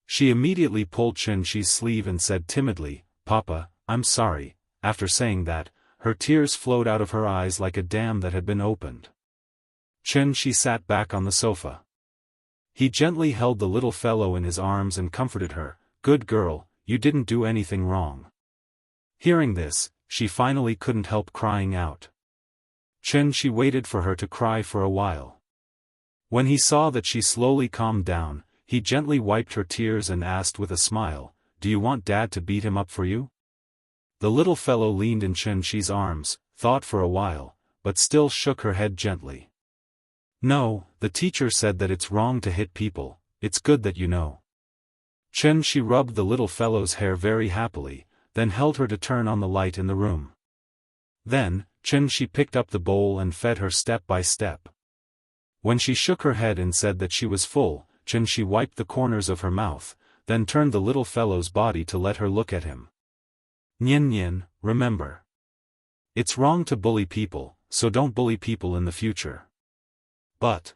She immediately pulled Xianxia's sleeve and said timidly, "Papa, I'm sorry." After saying that, her tears flowed out of her eyes like a dam that had been opened. Xianxia sat back on the sofa. He gently held the little fellow in his arms and comforted her, "Good girl, you didn't do anything wrong." Hearing this, she finally couldn't help crying out. Xianxia waited for her to cry for a while. When he saw that she slowly calmed down, he gently wiped her tears and asked with a smile, "Do you want Dad to beat him up for you?" The little fellow leaned in Xianxia's arms, thought for a while, but still shook her head gently. "No, the teacher said that it's wrong to hit people, it's good that you know." Xianxia rubbed the little fellow's hair very happily, then held her to turn on the light in the room. Then, Xianxia picked up the bowl and fed her step by step. When she shook her head and said that she was full, Xianxia wiped the corners of her mouth, then turned the little fellow's body to let her look at him. "Nian, remember. It's wrong to bully people, so don't bully people in the future. But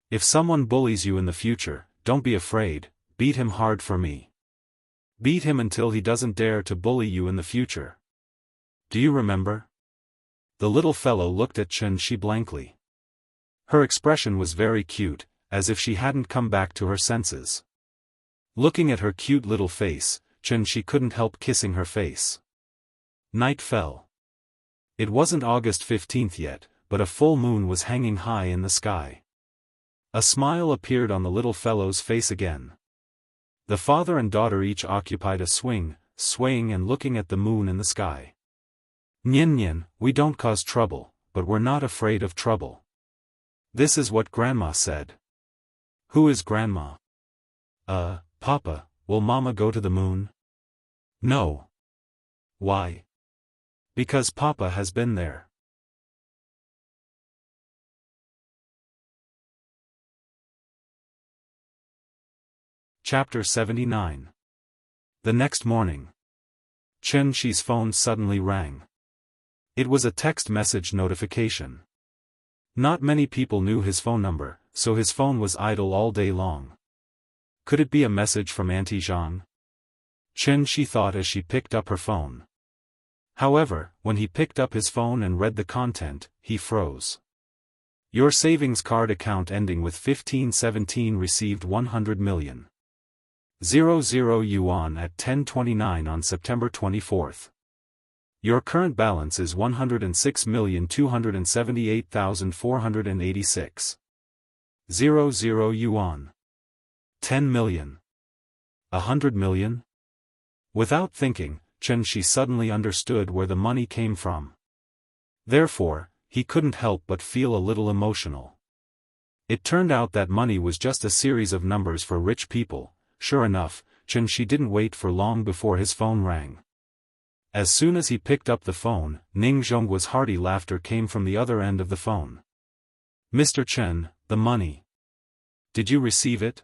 if someone bullies you in the future, don't be afraid, beat him hard for me. Beat him until he doesn't dare to bully you in the future. Do you remember?" The little fellow looked at Xianxia blankly. Her expression was very cute, as if she hadn't come back to her senses. Looking at her cute little face, Xianxia couldn't help kissing her face. Night fell. It wasn't August 15th yet, but a full moon was hanging high in the sky. A smile appeared on the little fellow's face again. The father and daughter each occupied a swing, swaying and looking at the moon in the sky. "Nian, we don't cause trouble, but we're not afraid of trouble. This is what Grandma said." "Who is Grandma?" Papa, will Mama go to the moon?" "No." "Why?" "Because Papa has been there." Chapter 79. The next morning. Chen Shi's phone suddenly rang. It was a text message notification. Not many people knew his phone number, so his phone was idle all day long. Could it be a message from Auntie Zhang? Chen Shi thought as she picked up her phone. However, when he picked up his phone and read the content, he froze. Your savings card account ending with 1517 received 100 million. 00 yuan at 10:29 on September 24th. Your current balance is 106,278,486. 00 yuan. 10 million. 100 million? Without thinking, Chen Shi suddenly understood where the money came from. Therefore, he couldn't help but feel a little emotional. It turned out that money was just a series of numbers for rich people. Sure enough, Chen Shi didn't wait for long before his phone rang. As soon as he picked up the phone, Ning Zhongguo's hearty laughter came from the other end of the phone. Mr. Chen, the money. Did you receive it?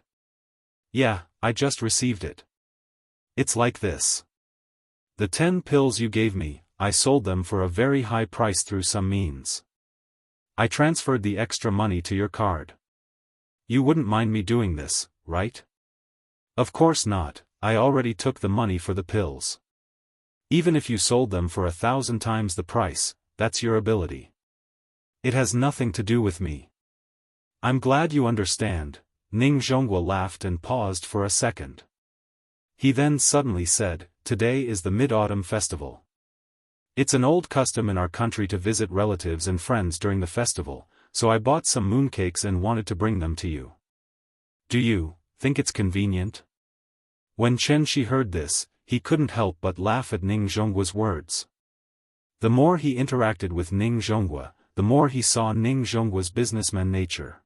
Yeah, I just received it. It's like this. The 10 pills you gave me, I sold them for a very high price through some means. I transferred the extra money to your card. You wouldn't mind me doing this, right? Of course not, I already took the money for the pills. Even if you sold them for 1,000 times the price, that's your ability. It has nothing to do with me. I'm glad you understand. Ning Zhongguo laughed and paused for a second. He then suddenly said, today is the Mid-Autumn Festival. It's an old custom in our country to visit relatives and friends during the festival, so I bought some mooncakes and wanted to bring them to you. Do you think it's convenient? When Chen Shi heard this, he couldn't help but laugh at Ning Zhongguo's words. The more he interacted with Ning Zhongguo, the more he saw Ning Zhongguo's businessman nature.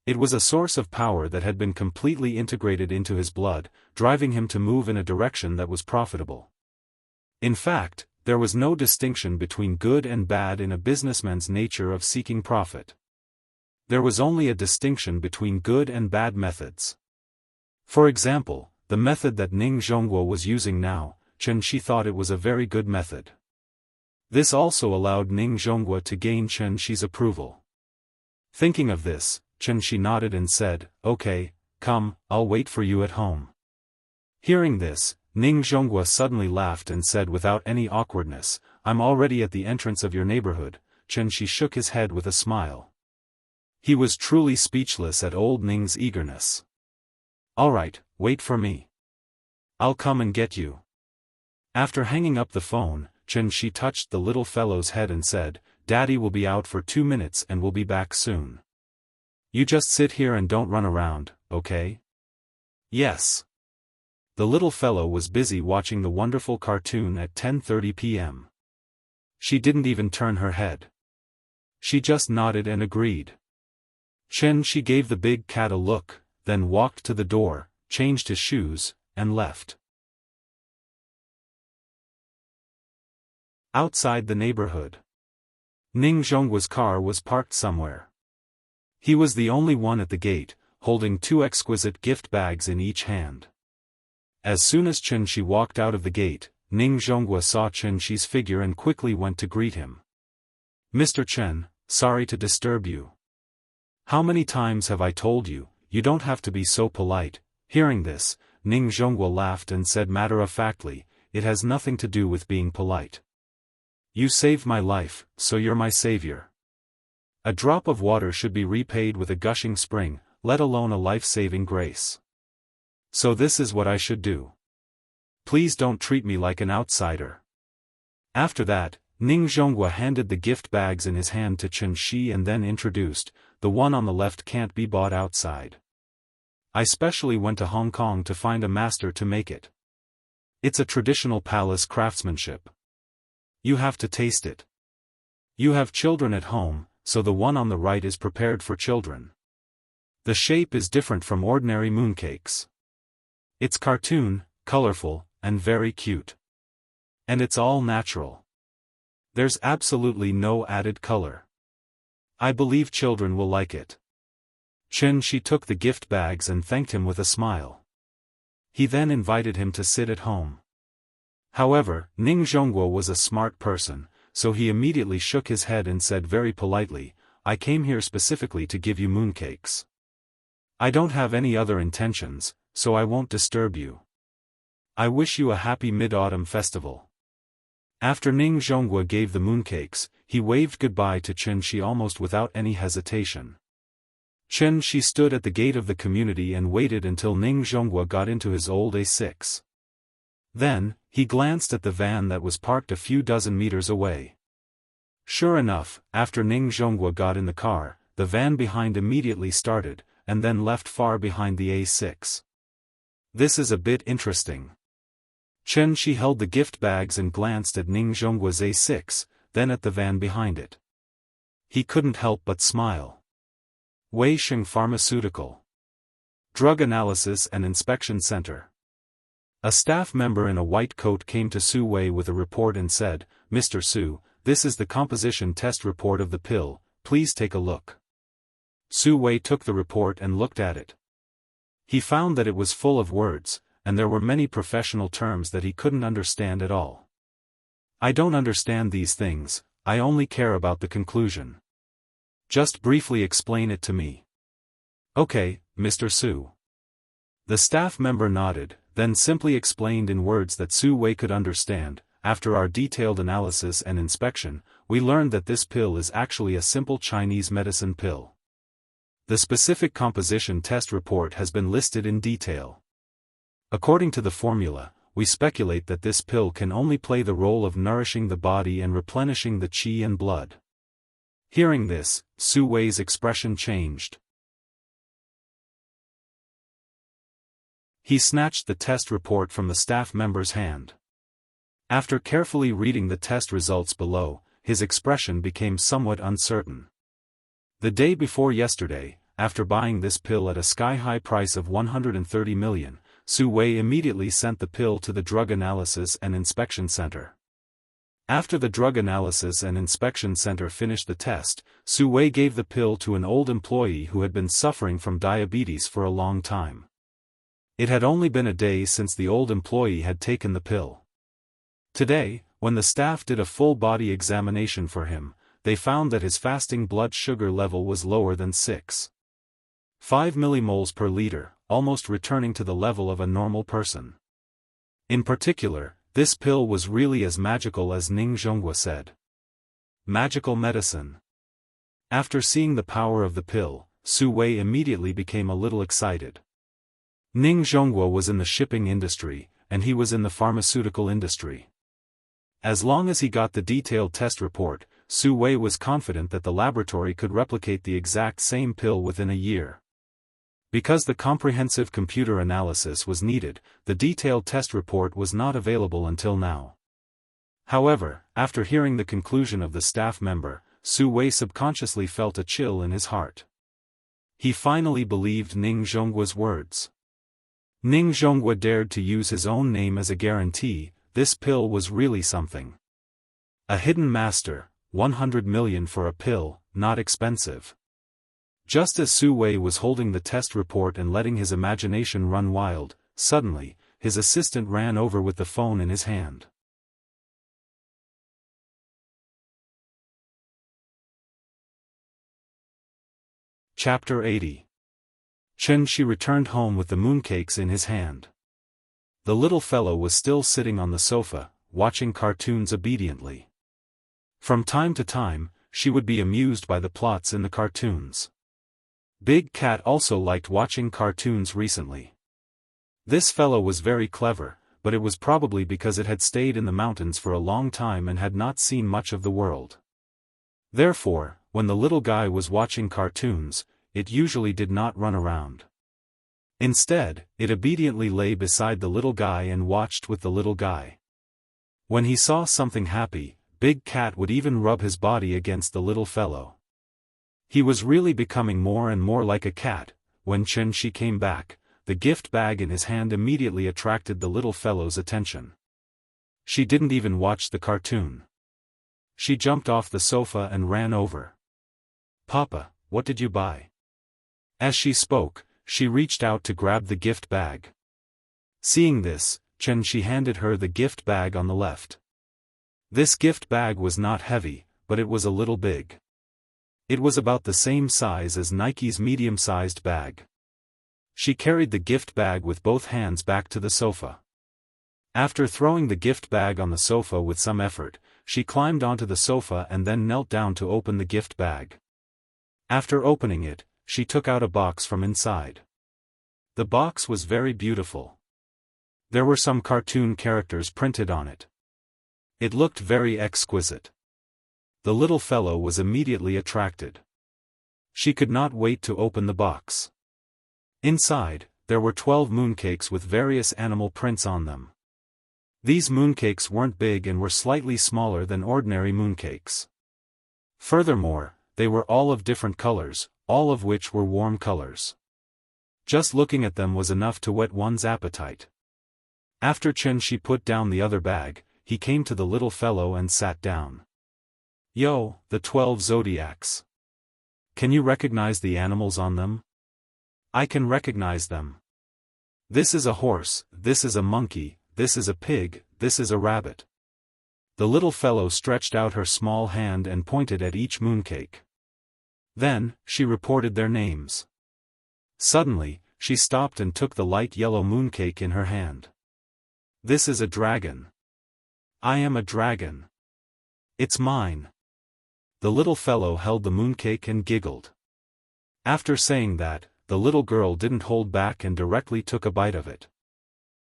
It was a source of power that had been completely integrated into his blood, driving him to move in a direction that was profitable. In fact, there was no distinction between good and bad in a businessman's nature of seeking profit. There was only a distinction between good and bad methods. For example, the method that Ning Zhongguo was using now, Chen Shi thought it was a very good method. This also allowed Ning Zhongguo to gain Chen Shi's approval. Thinking of this, Chen Shi nodded and said, okay, come, I'll wait for you at home. Hearing this, Ning Zhongguo suddenly laughed and said without any awkwardness, I'm already at the entrance of your neighborhood. Chen Shi shook his head with a smile. He was truly speechless at old Ning's eagerness. Alright, wait for me. I'll come and get you. After hanging up the phone, Chen Shi touched the little fellow's head and said, Daddy will be out for 2 minutes and will be back soon. You just sit here and don't run around, okay? Yes. The little fellow was busy watching the wonderful cartoon at 10:30 p.m. She didn't even turn her head. She just nodded and agreed. Chen Shi gave the big cat a look, then walked to the door, changed his shoes, and left. Outside the neighborhood. Ning Zhongguo's car was parked somewhere. He was the only one at the gate, holding 2 exquisite gift bags in each hand. As soon as Chen Shi walked out of the gate, Ning Zhongguo saw Chen Shi's figure and quickly went to greet him. Mr. Chen, sorry to disturb you. How many times have I told you, you don't have to be so polite? Hearing this, Ning Zhongguo laughed and said matter-of-factly, it has nothing to do with being polite. You saved my life, so you're my savior. A drop of water should be repaid with a gushing spring, let alone a life-saving grace. So this is what I should do. Please don't treat me like an outsider. After that, Ning Zhongguo handed the gift bags in his hand to Chen Shi and then introduced, the one on the left can't be bought outside. I specially went to Hong Kong to find a master to make it. It's a traditional palace craftsmanship. You have to taste it. You have children at home, so the one on the right is prepared for children. The shape is different from ordinary mooncakes. It's cartoon, colorful, and very cute. And it's all natural. There's absolutely no added color. I believe children will like it. Chen Shi took the gift bags and thanked him with a smile. He then invited him to sit at home. However, Ning Zhongguo was a smart person, so he immediately shook his head and said very politely, "I came here specifically to give you mooncakes. I don't have any other intentions, so I won't disturb you. I wish you a happy Mid-Autumn festival." After Ning Zhongguo gave the mooncakes, he waved goodbye to Chen Shi almost without any hesitation. Chen Shi stood at the gate of the community and waited until Ning Zhongguo got into his old A6. Then, he glanced at the van that was parked a few dozen meters away. Sure enough, after Ning Zhongguo got in the car, the van behind immediately started, and then left far behind the A6. This is a bit interesting. Chen Shi held the gift bags and glanced at Ning Zhongguo's A6, then at the van behind it. He couldn't help but smile. Wei Sheng Pharmaceutical Drug Analysis and Inspection Center. A staff member in a white coat came to Su Wei with a report and said, "Mr. Su, this is the composition test report of the pill, please take a look." Su Wei took the report and looked at it. He found that it was full of words, and there were many professional terms that he couldn't understand at all. "I don't understand these things, I only care about the conclusion. Just briefly explain it to me." "Okay, Mr. Su." The staff member nodded, then simply explained in words that Su Wei could understand. "After our detailed analysis and inspection, we learned that this pill is actually a simple Chinese medicine pill. The specific composition test report has been listed in detail. According to the formula, we speculate that this pill can only play the role of nourishing the body and replenishing the qi and blood." Hearing this, Su Wei's expression changed. He snatched the test report from the staff member's hand. After carefully reading the test results below, his expression became somewhat uncertain. The day before yesterday, after buying this pill at a sky-high price of 130 million, Su Wei immediately sent the pill to the Drug Analysis and Inspection Center. After the Drug Analysis and Inspection Center finished the test, Su Wei gave the pill to an old employee who had been suffering from diabetes for a long time. It had only been a day since the old employee had taken the pill. Today, when the staff did a full-body examination for him, they found that his fasting blood sugar level was lower than 6.5 millimoles per liter, almost returning to the level of a normal person. In particular, this pill was really as magical as Ning Zhongguo said. Magical medicine. After seeing the power of the pill, Su Wei immediately became a little excited. Ning Zhongguo was in the shipping industry, and he was in the pharmaceutical industry. As long as he got the detailed test report, Su Wei was confident that the laboratory could replicate the exact same pill within a year. Because the comprehensive computer analysis was needed, the detailed test report was not available until now. However, after hearing the conclusion of the staff member, Su Wei subconsciously felt a chill in his heart. He finally believed Ning Zhongguo's words. Ning Zhongguo dared to use his own name as a guarantee. This pill was really something. A hidden master, 100 million for a pill, not expensive. Just as Su Wei was holding the test report and letting his imagination run wild, suddenly, his assistant ran over with the phone in his hand. Chapter 80. Chen Shi returned home with the mooncakes in his hand. The little fellow was still sitting on the sofa, watching cartoons obediently. From time to time, she would be amused by the plots in the cartoons. Big Cat also liked watching cartoons recently. This fellow was very clever, but it was probably because it had stayed in the mountains for a long time and had not seen much of the world. Therefore, when the little guy was watching cartoons, it usually did not run around. Instead, it obediently lay beside the little guy and watched with the little guy. When he saw something happy, Big Cat would even rub his body against the little fellow. He was really becoming more and more like a cat. When Chen Shi came back, the gift bag in his hand immediately attracted the little fellow's attention. She didn't even watch the cartoon. She jumped off the sofa and ran over. "Papa, what did you buy?" As she spoke, she reached out to grab the gift bag. Seeing this, Chen-shi handed her the gift bag on the left. This gift bag was not heavy, but it was a little big. It was about the same size as Nike's medium-sized bag. She carried the gift bag with both hands back to the sofa. After throwing the gift bag on the sofa with some effort, she climbed onto the sofa and then knelt down to open the gift bag. After opening it, she took out a box from inside. The box was very beautiful. There were some cartoon characters printed on it. It looked very exquisite. The little fellow was immediately attracted. She could not wait to open the box. Inside, there were 12 mooncakes with various animal prints on them. These mooncakes weren't big and were slightly smaller than ordinary mooncakes. Furthermore, they were all of different colors, all of which were warm colors. Just looking at them was enough to whet one's appetite. After Chen-shi put down the other bag, he came to the little fellow and sat down. Yo, the 12 zodiacs. Can you recognize the animals on them? I can recognize them. This is a horse, this is a monkey, this is a pig, this is a rabbit. The little fellow stretched out her small hand and pointed at each mooncake. Then, she reported their names. Suddenly, she stopped and took the light yellow mooncake in her hand. This is a dragon. I am a dragon. It's mine. The little fellow held the mooncake and giggled. After saying that, the little girl didn't hold back and directly took a bite of it.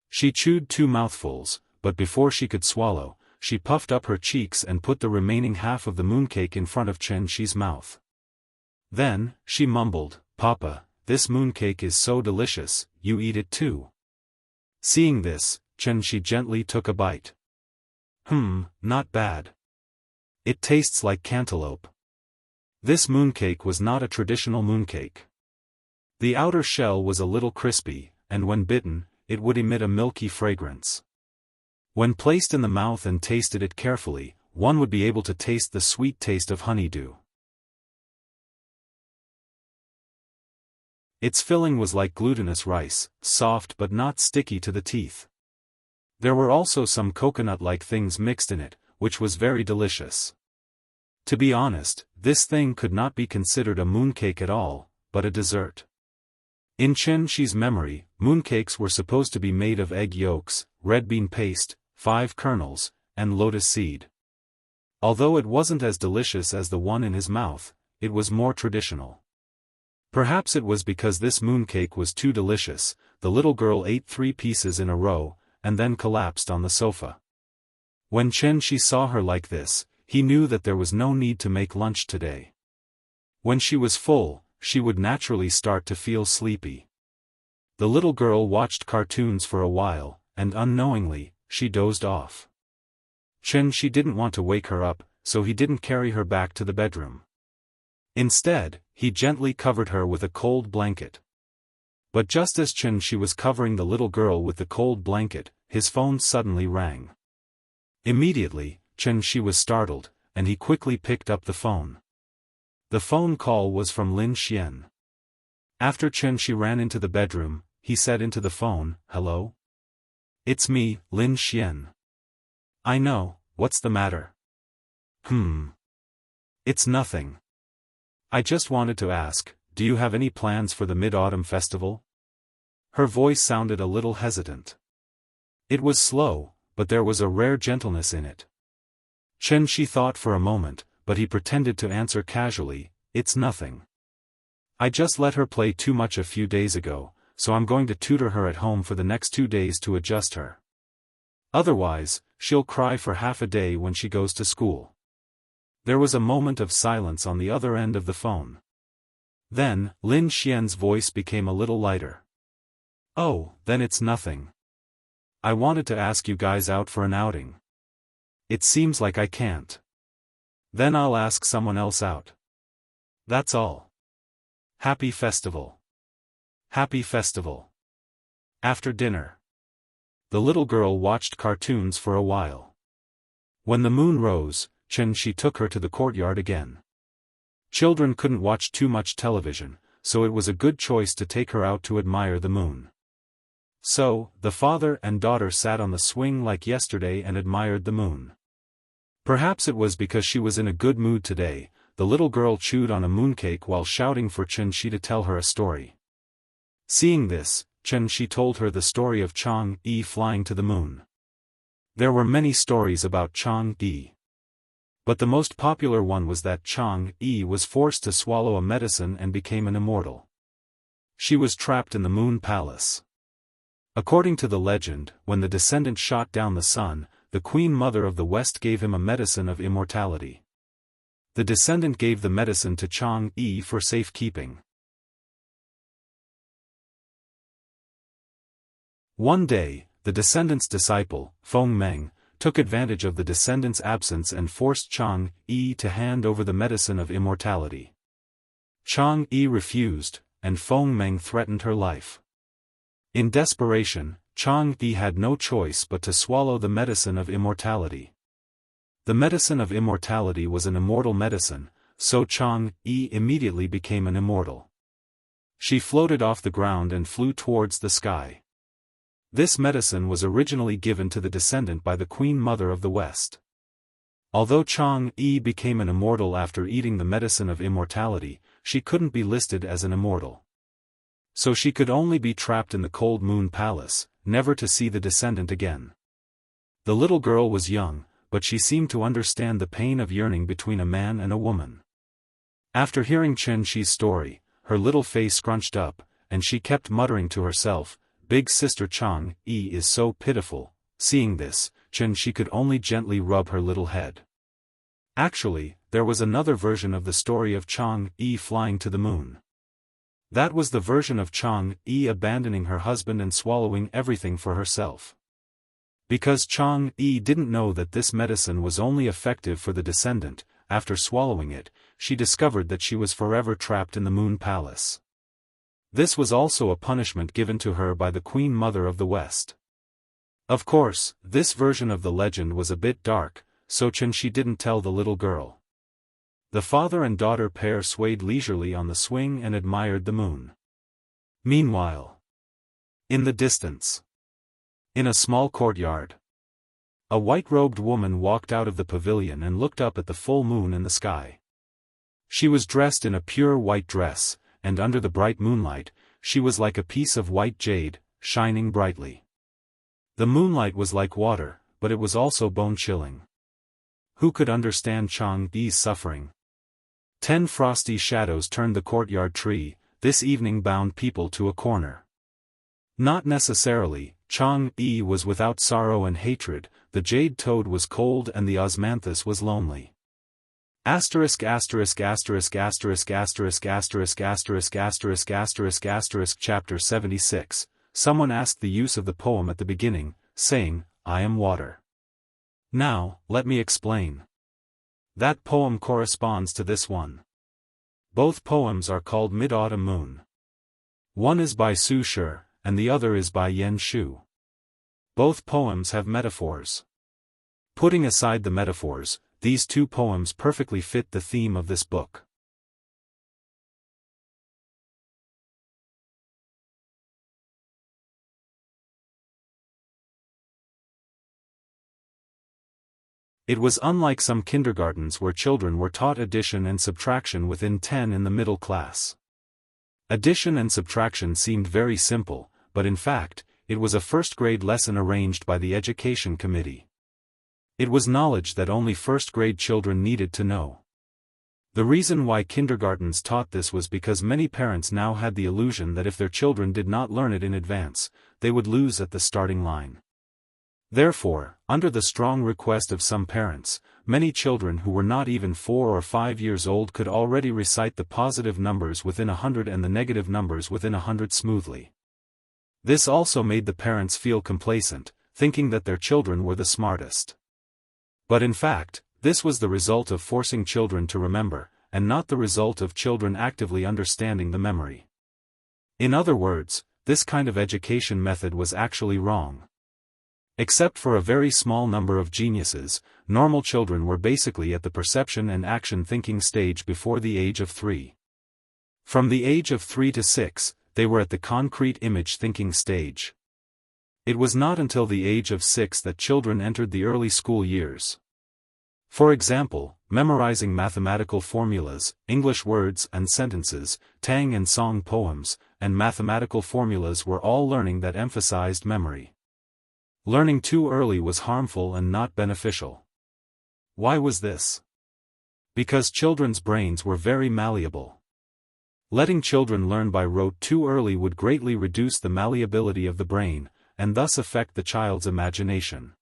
She chewed 2 mouthfuls, but before she could swallow, she puffed up her cheeks and put the remaining half of the mooncake in front of Chen-shi's mouth. Then, she mumbled, "Papa, this mooncake is so delicious, you eat it too." Seeing this, Chen-shi gently took a bite. Not bad. It tastes like cantaloupe. This mooncake was not a traditional mooncake. The outer shell was a little crispy, and when bitten, it would emit a milky fragrance. When placed in the mouth and tasted it carefully, one would be able to taste the sweet taste of honeydew. Its filling was like glutinous rice, soft but not sticky to the teeth. There were also some coconut-like things mixed in it, which was very delicious. To be honest, this thing could not be considered a mooncake at all, but a dessert. In Chen-shi's memory, mooncakes were supposed to be made of egg yolks, red bean paste, 5 kernels, and lotus seed. Although it wasn't as delicious as the one in his mouth, it was more traditional. Perhaps it was because this mooncake was too delicious, the little girl ate 3 pieces in a row, and then collapsed on the sofa. When Chen-shi saw her like this, he knew that there was no need to make lunch today. When she was full, she would naturally start to feel sleepy. The little girl watched cartoons for a while, and unknowingly, she dozed off. Chen-shi didn't want to wake her up, so he didn't carry her back to the bedroom. Instead, he gently covered her with a cold blanket. But just as Chen-shi was covering the little girl with the cold blanket, his phone suddenly rang. Immediately, Chen-shi was startled, and he quickly picked up the phone. The phone call was from Lin Xian. After Chen-shi ran into the bedroom, he said into the phone, "Hello? It's me, Lin Xian." "I know, what's the matter?" It's nothing. I just wanted to ask, do you have any plans for the Mid-Autumn Festival?" Her voice sounded a little hesitant. It was slow, but there was a rare gentleness in it. Chen-shi thought for a moment, but he pretended to answer casually, "It's nothing. I just let her play too much a few days ago, so I'm going to tutor her at home for the next 2 days to adjust her. Otherwise, she'll cry for half a day when she goes to school." There was a moment of silence on the other end of the phone. Then, Lin Xian's voice became a little lighter. "Oh, then it's nothing. I wanted to ask you guys out for an outing. It seems like I can't. Then I'll ask someone else out. That's all. Happy festival. Happy festival." After dinner, the little girl watched cartoons for a while. When the moon rose, Chen-shi took her to the courtyard again. Children couldn't watch too much television, so it was a good choice to take her out to admire the moon. So, the father and daughter sat on the swing like yesterday and admired the moon. Perhaps it was because she was in a good mood today. The little girl chewed on a mooncake while shouting for Qianxi to tell her a story. Seeing this, Qianxi told her the story of Chang'e flying to the moon. There were many stories about Chang'e. But the most popular one was that Chang'e was forced to swallow a medicine and became an immortal. She was trapped in the moon palace. According to the legend, when the descendant shot down the sun, the Queen Mother of the West gave him a medicine of immortality. The descendant gave the medicine to Chang'e for safekeeping. One day, the descendant's disciple, Feng Meng, took advantage of the descendant's absence and forced Chang'e to hand over the medicine of immortality. Chang'e refused, and Feng Meng threatened her life. In desperation, Chang'e had no choice but to swallow the medicine of immortality. The medicine of immortality was an immortal medicine, so Chang'e immediately became an immortal. She floated off the ground and flew towards the sky. This medicine was originally given to the descendant by the Queen Mother of the West. Although Chang'e became an immortal after eating the medicine of immortality, she couldn't be listed as an immortal. So she could only be trapped in the cold moon palace, never to see the descendant again. The little girl was young, but she seemed to understand the pain of yearning between a man and a woman. After hearing Qianxi's story, her little face scrunched up, and she kept muttering to herself, "Big sister Chang'e is so pitiful." Seeing this, Qianxi could only gently rub her little head. Actually, there was another version of the story of Chang'e flying to the moon. That was the version of Chang'e abandoning her husband and swallowing everything for herself. Because Chang'e didn't know that this medicine was only effective for the descendant, after swallowing it, she discovered that she was forever trapped in the moon palace. This was also a punishment given to her by the Queen Mother of the West. Of course, this version of the legend was a bit dark, so Qianxi didn't tell the little girl. The father and daughter pair swayed leisurely on the swing and admired the moon. Meanwhile, in the distance, in a small courtyard, a white-robed woman walked out of the pavilion and looked up at the full moon in the sky. She was dressed in a pure white dress, and under the bright moonlight, she was like a piece of white jade, shining brightly. The moonlight was like water, but it was also bone-chilling. Who could understand Chang'e's suffering? 10 frosty shadows turned the courtyard tree, this evening bound people to a corner. Not necessarily, Chang'e was without sorrow and hatred, the jade toad was cold and the osmanthus was lonely. Asterisk asterisk asterisk asterisk asterisk asterisk asterisk asterisk asterisk asterisk chapter 76. Someone asked the use of the poem at the beginning, saying, "I am water." Now, let me explain. That poem corresponds to this one. Both poems are called Mid-Autumn Moon. One is by Su Shi, and the other is by Yan Shu. Both poems have metaphors. Putting aside the metaphors, these two poems perfectly fit the theme of this book. It was unlike some kindergartens where children were taught addition and subtraction within 10 in the middle class. Addition and subtraction seemed very simple, but in fact, it was a first-grade lesson arranged by the Education Committee. It was knowledge that only first-grade children needed to know. The reason why kindergartens taught this was because many parents now had the illusion that if their children did not learn it in advance, they would lose at the starting line. Therefore, under the strong request of some parents, many children who were not even 4 or 5 years old could already recite the positive numbers within 100 and the negative numbers within 100 smoothly. This also made the parents feel complacent, thinking that their children were the smartest. But in fact, this was the result of forcing children to remember, and not the result of children actively understanding the memory. In other words, this kind of education method was actually wrong. Except for a very small number of geniuses, normal children were basically at the perception and action thinking stage before the age of 3. From the age of 3 to 6, they were at the concrete image thinking stage. It was not until the age of 6 that children entered the early school years. For example, memorizing mathematical formulas, English words and sentences, Tang and Song poems, and mathematical formulas were all learning that emphasized memory. Learning too early was harmful and not beneficial. Why was this? Because children's brains were very malleable. Letting children learn by rote too early would greatly reduce the malleability of the brain, and thus affect the child's imagination.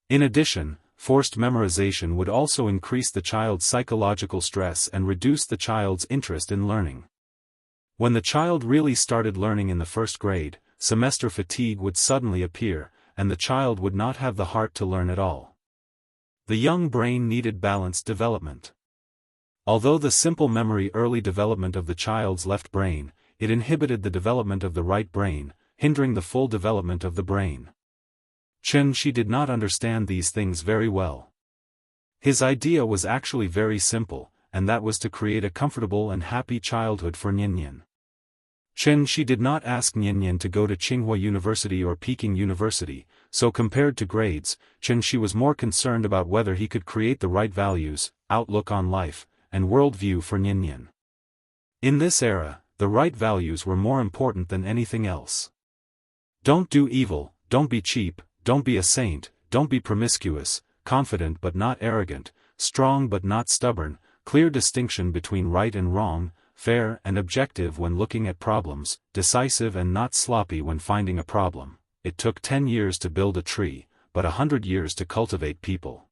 In addition, forced memorization would also increase the child's psychological stress and reduce the child's interest in learning. When the child really started learning in the first grade, semester fatigue would suddenly appear, and the child would not have the heart to learn at all. The young brain needed balanced development. Although the simple memory early development of the child's left brain, it inhibited the development of the right brain, hindering the full development of the brain. Xianxia did not understand these things very well. His idea was actually very simple, and that was to create a comfortable and happy childhood for Niannian. Xianxia did not ask Niannian to go to Tsinghua University or Peking University, so compared to grades, Xianxia was more concerned about whether he could create the right values, outlook on life, and worldview for Niannian. In this era, the right values were more important than anything else. Don't do evil, don't be cheap, don't be a saint, don't be promiscuous, confident but not arrogant, strong but not stubborn, clear distinction between right and wrong, fair and objective when looking at problems, decisive and not sloppy when finding a problem. It took 10 years to build a tree, but 100 years to cultivate people.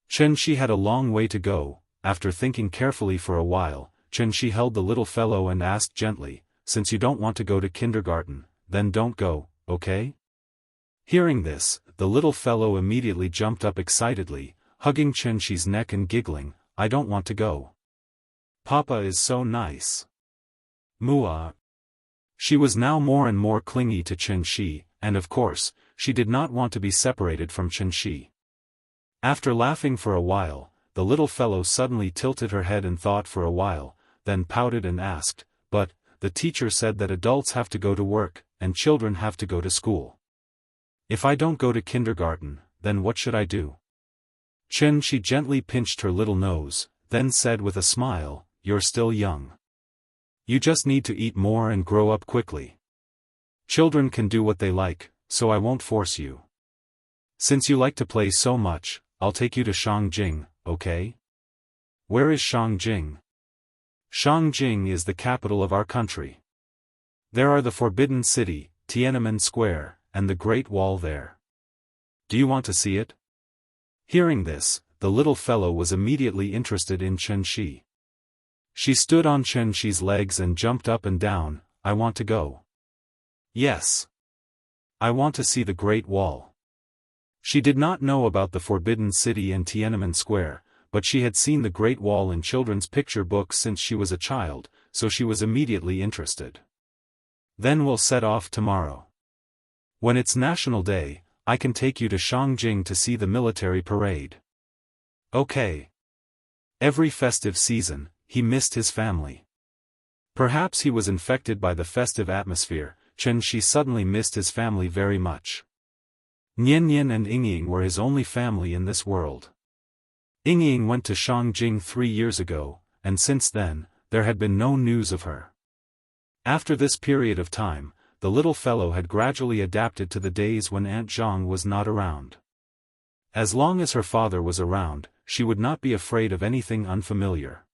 Xianxia had a long way to go. After thinking carefully for a while, Xianxia held the little fellow and asked gently, "Since you don't want to go to kindergarten, then don't go, okay?" Hearing this, the little fellow immediately jumped up excitedly, hugging Xianxia's neck and giggling, "I don't want to go. Papa is so nice. Mua." She was now more and more clingy to Xianxia, and of course, she did not want to be separated from Xianxia. After laughing for a while, the little fellow suddenly tilted her head and thought for a while, then pouted and asked, "But, the teacher said that adults have to go to work, and children have to go to school. If I don't go to kindergarten, then what should I do?" Xianxia gently pinched her little nose, then said with a smile, "You're still young. You just need to eat more and grow up quickly. Children can do what they like, so I won't force you. Since you like to play so much, I'll take you to Shangjing, okay?" Where is Shangjing? Shangjing is the capital of our country. There are the Forbidden City, Tiananmen Square, and the Great Wall there. Do you want to see it? Hearing this, the little fellow was immediately interested in Xianxia. She stood on Xianxia's legs and jumped up and down. "I want to go. Yes. I want to see the Great Wall." She did not know about the Forbidden City and Tiananmen Square, but she had seen the Great Wall in children's picture books since she was a child, so she was immediately interested. "Then we'll set off tomorrow. When it's National Day, I can take you to Shangjing to see the military parade." Okay. Every festive season, he missed his family. Perhaps he was infected by the festive atmosphere. Xianxia suddenly missed his family very much. Niannian and Yingying were his only family in this world. Yingying went to Shangjing 3 years ago, and since then, there had been no news of her. After this period of time, the little fellow had gradually adapted to the days when Aunt Zhang was not around. As long as her father was around, she would not be afraid of anything unfamiliar.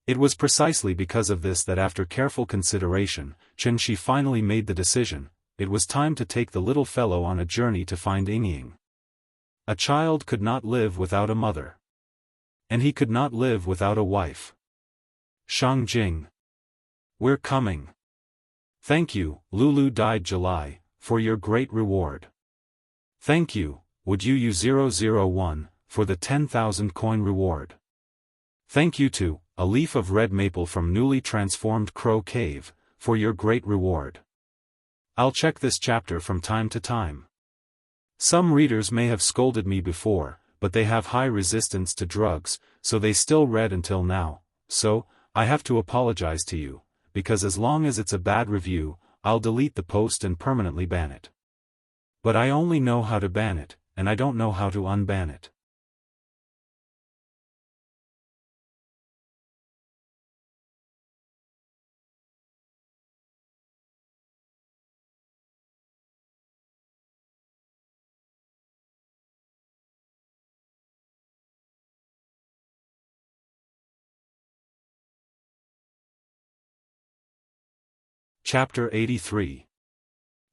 It was precisely because of this that after careful consideration, Xianxia finally made the decision. It was time to take the little fellow on a journey to find Yingying. A child could not live without a mother. And he could not live without a wife. Shangjing. We're coming. Thank you, Lulu died July, for your great reward. Thank you, would you use 001, for the 10,000 coin reward. Thank you to, a leaf of red maple from newly transformed Crow Cave, for your great reward. I'll check this chapter from time to time. Some readers may have scolded me before, but they have high resistance to drugs, so they still read until now, so, I have to apologize to you. because as long as it's a bad review, I'll delete the post and permanently ban it. But I only know how to ban it, and I don't know how to unban it. Chapter 83.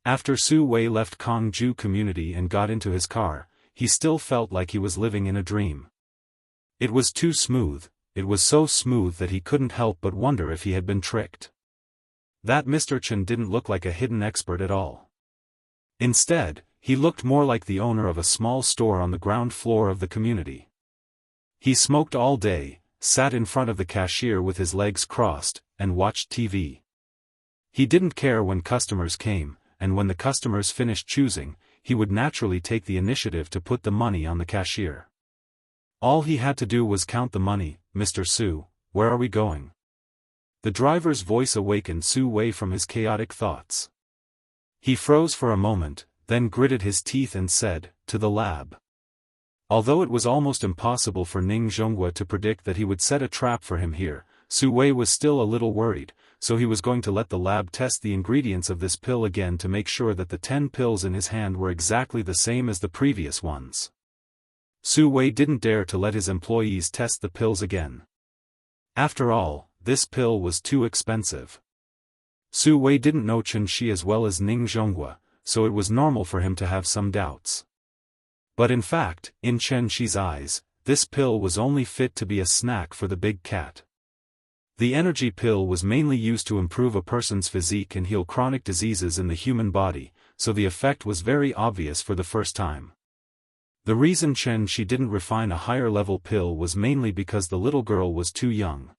After Su Wei left Kongju community and got into his car, he still felt like he was living in a dream. It was too smooth, it was so smooth that he couldn't help but wonder if he had been tricked. That Mr. Chen didn't look like a hidden expert at all. Instead, he looked more like the owner of a small store on the ground floor of the community. He smoked all day, sat in front of the cashier with his legs crossed, and watched TV. He didn't care when customers came, and when the customers finished choosing, he would naturally take the initiative to put the money on the cashier. All he had to do was count the money. "Mr. Su, where are we going?" The driver's voice awakened Su Wei from his chaotic thoughts. He froze for a moment, then gritted his teeth and said, "To the lab." Although it was almost impossible for Ning Zhonghua to predict that he would set a trap for him here, Su Wei was still a little worried, so he was going to let the lab test the ingredients of this pill again to make sure that the 10 pills in his hand were exactly the same as the previous ones. Su Wei didn't dare to let his employees test the pills again. After all, this pill was too expensive. Su Wei didn't know Chen Shi as well as Ning Zhonghua, so it was normal for him to have some doubts. But in fact, in Chen Shi's eyes, this pill was only fit to be a snack for the big cat. The energy pill was mainly used to improve a person's physique and heal chronic diseases in the human body, so the effect was very obvious for the first time. The reason Chen Shi didn't refine a higher-level pill was mainly because the little girl was too young.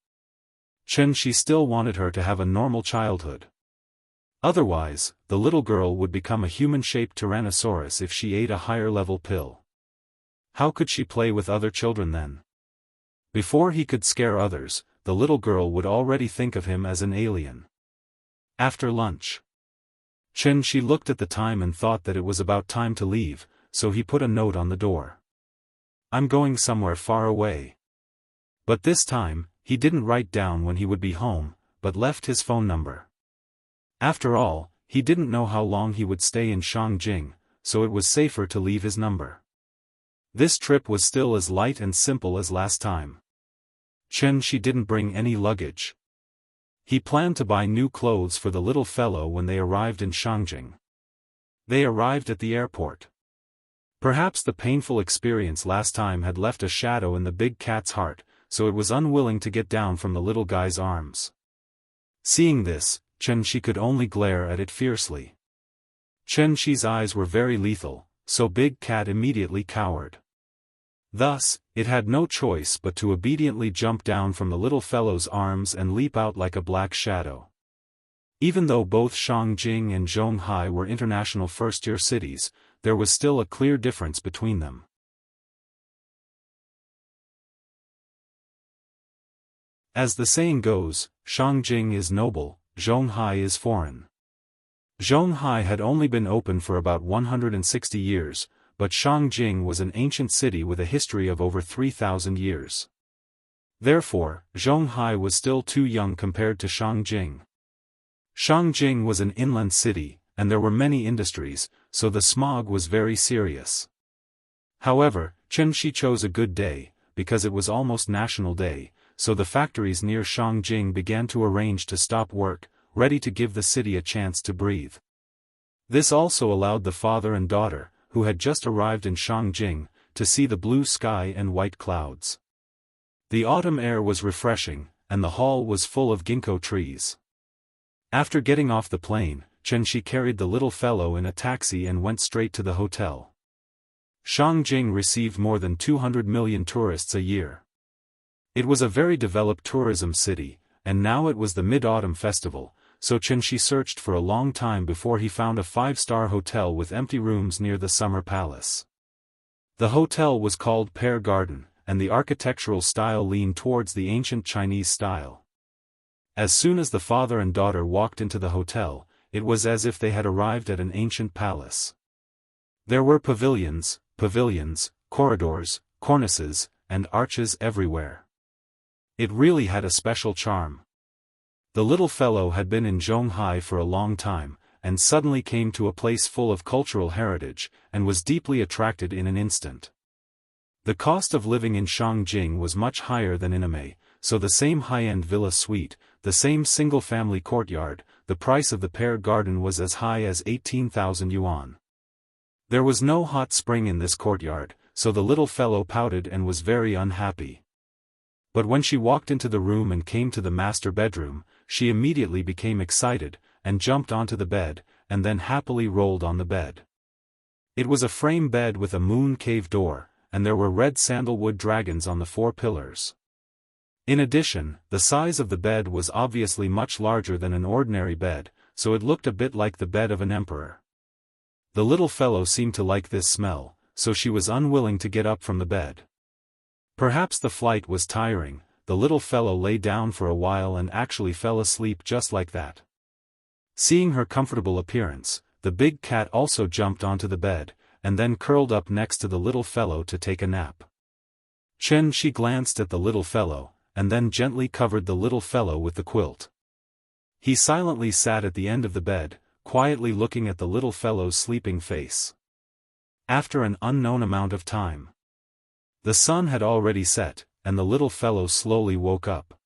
Chen Shi still wanted her to have a normal childhood. Otherwise, the little girl would become a human-shaped Tyrannosaurus if she ate a higher-level pill. How could she play with other children then? Before he could scare others, the little girl would already think of him as an alien. After lunch, Chen Shi looked at the time and thought that it was about time to leave, so he put a note on the door. "I'm going somewhere far away." But this time, he didn't write down when he would be home, but left his phone number. After all, he didn't know how long he would stay in Shangjing, so it was safer to leave his number. This trip was still as light and simple as last time. Chen Shi didn't bring any luggage. He planned to buy new clothes for the little fellow when they arrived in Shangjing. They arrived at the airport. Perhaps the painful experience last time had left a shadow in the big cat's heart, so it was unwilling to get down from the little guy's arms. Seeing this, Chen Shi could only glare at it fiercely. Chen Shi's eyes were very lethal, so Big Cat immediately cowered. Thus, it had no choice but to obediently jump down from the little fellow's arms and leap out like a black shadow. Even though both Shangjing and Zhonghai were international first-tier cities, there was still a clear difference between them. As the saying goes, Shangjing is noble, Zhonghai is foreign. Zhonghai had only been open for about 160 years, but Shangjing was an ancient city with a history of over 3,000 years. Therefore, Zhonghai was still too young compared to Shangjing. Shangjing was an inland city, and there were many industries, so the smog was very serious. However, Chen Shi chose a good day, because it was almost National Day, so the factories near Shangjing began to arrange to stop work, ready to give the city a chance to breathe. This also allowed the father and daughter, who had just arrived in Shangjing, to see the blue sky and white clouds. The autumn air was refreshing, and the hall was full of ginkgo trees. After getting off the plane, Chen Shi carried the little fellow in a taxi and went straight to the hotel. Shangjing received more than 200 million tourists a year. It was a very developed tourism city, and now it was the Mid-Autumn Festival, so Chen Shi searched for a long time before he found a 5-star hotel with empty rooms near the Summer Palace. The hotel was called Pear Garden, and the architectural style leaned towards the ancient Chinese style. As soon as the father and daughter walked into the hotel, it was as if they had arrived at an ancient palace. There were pavilions, corridors, cornices, and arches everywhere. It really had a special charm. The little fellow had been in Zhonghai for a long time, and suddenly came to a place full of cultural heritage, and was deeply attracted in an instant. The cost of living in Shangjing was much higher than in Amei, so the same high-end villa suite, the same single-family courtyard, the price of the pear garden was as high as 18,000 yuan. There was no hot spring in this courtyard, so the little fellow pouted and was very unhappy. But when she walked into the room and came to the master bedroom, she immediately became excited, and jumped onto the bed, and then happily rolled on the bed. It was a frame bed with a moon cave door, and there were red sandalwood dragons on the 4 pillars. In addition, the size of the bed was obviously much larger than an ordinary bed, so it looked a bit like the bed of an emperor. The little fellow seemed to like this smell, so she was unwilling to get up from the bed. Perhaps the flight was tiring, the little fellow lay down for a while and actually fell asleep just like that. Seeing her comfortable appearance, the big cat also jumped onto the bed, and then curled up next to the little fellow to take a nap. She glanced at the little fellow, and then gently covered the little fellow with the quilt. He silently sat at the end of the bed, quietly looking at the little fellow's sleeping face. After an unknown amount of time, the sun had already set, and the little fellow slowly woke up.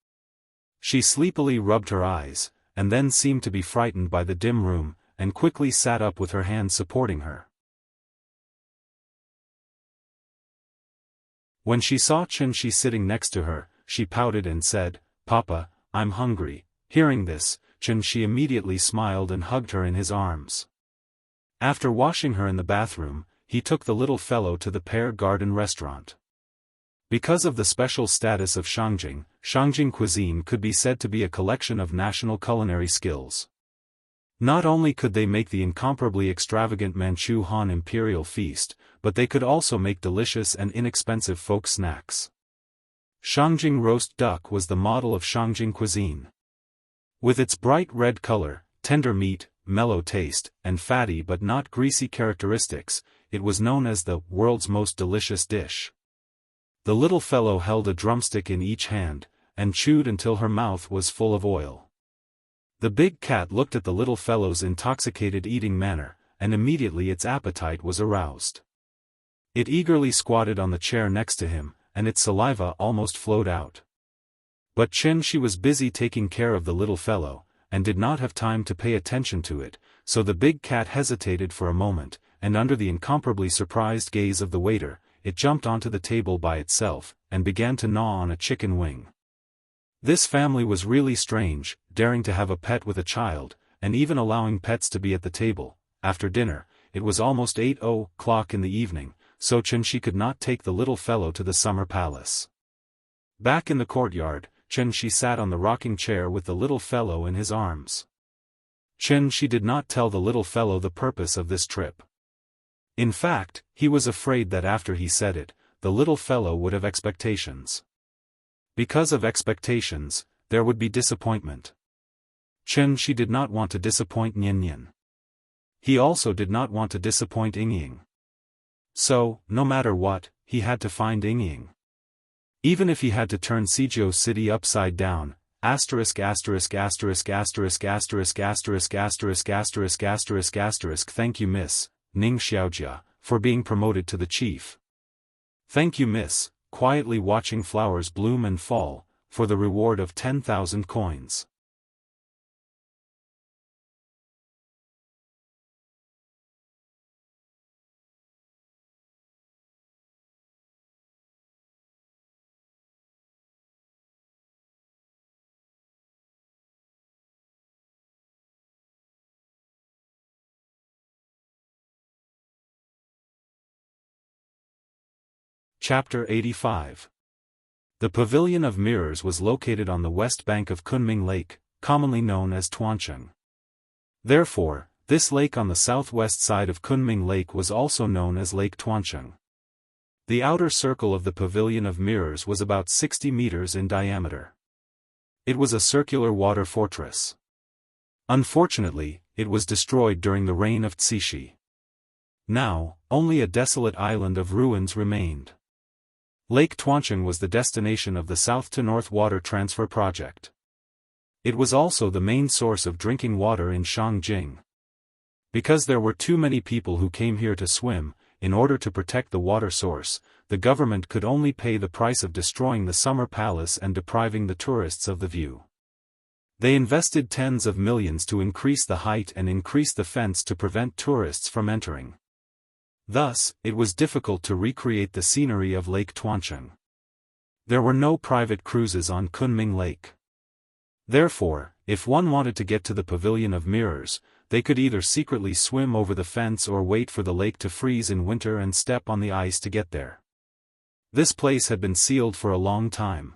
She sleepily rubbed her eyes, and then seemed to be frightened by the dim room, and quickly sat up with her hand supporting her. When she saw Qianxi sitting next to her, she pouted and said, "Papa, I'm hungry." Hearing this, Qianxi immediately smiled and hugged her in his arms. After washing her in the bathroom, he took the little fellow to the Pear Garden restaurant. Because of the special status of Shangjing, Shangjing cuisine could be said to be a collection of national culinary skills. Not only could they make the incomparably extravagant Manchu Han Imperial Feast, but they could also make delicious and inexpensive folk snacks. Shangjing roast duck was the model of Shangjing cuisine. With its bright red color, tender meat, mellow taste, and fatty but not greasy characteristics, it was known as the world's most delicious dish. The little fellow held a drumstick in each hand, and chewed until her mouth was full of oil. The big cat looked at the little fellow's intoxicated eating manner, and immediately its appetite was aroused. It eagerly squatted on the chair next to him, and its saliva almost flowed out. But Qianxi was busy taking care of the little fellow, and did not have time to pay attention to it, so the big cat hesitated for a moment, and under the incomparably surprised gaze of the waiter, it jumped onto the table by itself, and began to gnaw on a chicken wing. This family was really strange, daring to have a pet with a child, and even allowing pets to be at the table. After dinner, it was almost 8:00 in the evening, so Qianxi could not take the little fellow to the summer palace. Back in the courtyard, Qianxi sat on the rocking chair with the little fellow in his arms. Qianxi did not tell the little fellow the purpose of this trip. In fact, he was afraid that after he said it, the little fellow would have expectations. Because of expectations, there would be disappointment. Qianxi did not want to disappoint Nian. He also did not want to disappoint Ying. So, no matter what, he had to find Ying. Even if he had to turn Suzhou City upside down, thank you Miss Ning Xiaojia, for being promoted to the chief. Thank you Miss, quietly watching flowers bloom and fall, for the reward of 10,000 coins. Chapter 85. The Pavilion of Mirrors was located on the west bank of Kunming Lake, commonly known as Tuancheng. Therefore, this lake on the southwest side of Kunming Lake was also known as Lake Tuancheng. The outer circle of the Pavilion of Mirrors was about 60 meters in diameter. It was a circular water fortress. Unfortunately, it was destroyed during the reign of Cixi. Now, only a desolate island of ruins remained. Lake Tuancheng was the destination of the south-to-north water transfer project. It was also the main source of drinking water in Shangjing. Because there were too many people who came here to swim, in order to protect the water source, the government could only pay the price of destroying the summer palace and depriving the tourists of the view. They invested tens of millions to increase the height and increase the fence to prevent tourists from entering. Thus, it was difficult to recreate the scenery of Lake Tuancheng. There were no private cruises on Kunming Lake. Therefore, if one wanted to get to the Pavilion of Mirrors, they could either secretly swim over the fence or wait for the lake to freeze in winter and step on the ice to get there. This place had been sealed for a long time.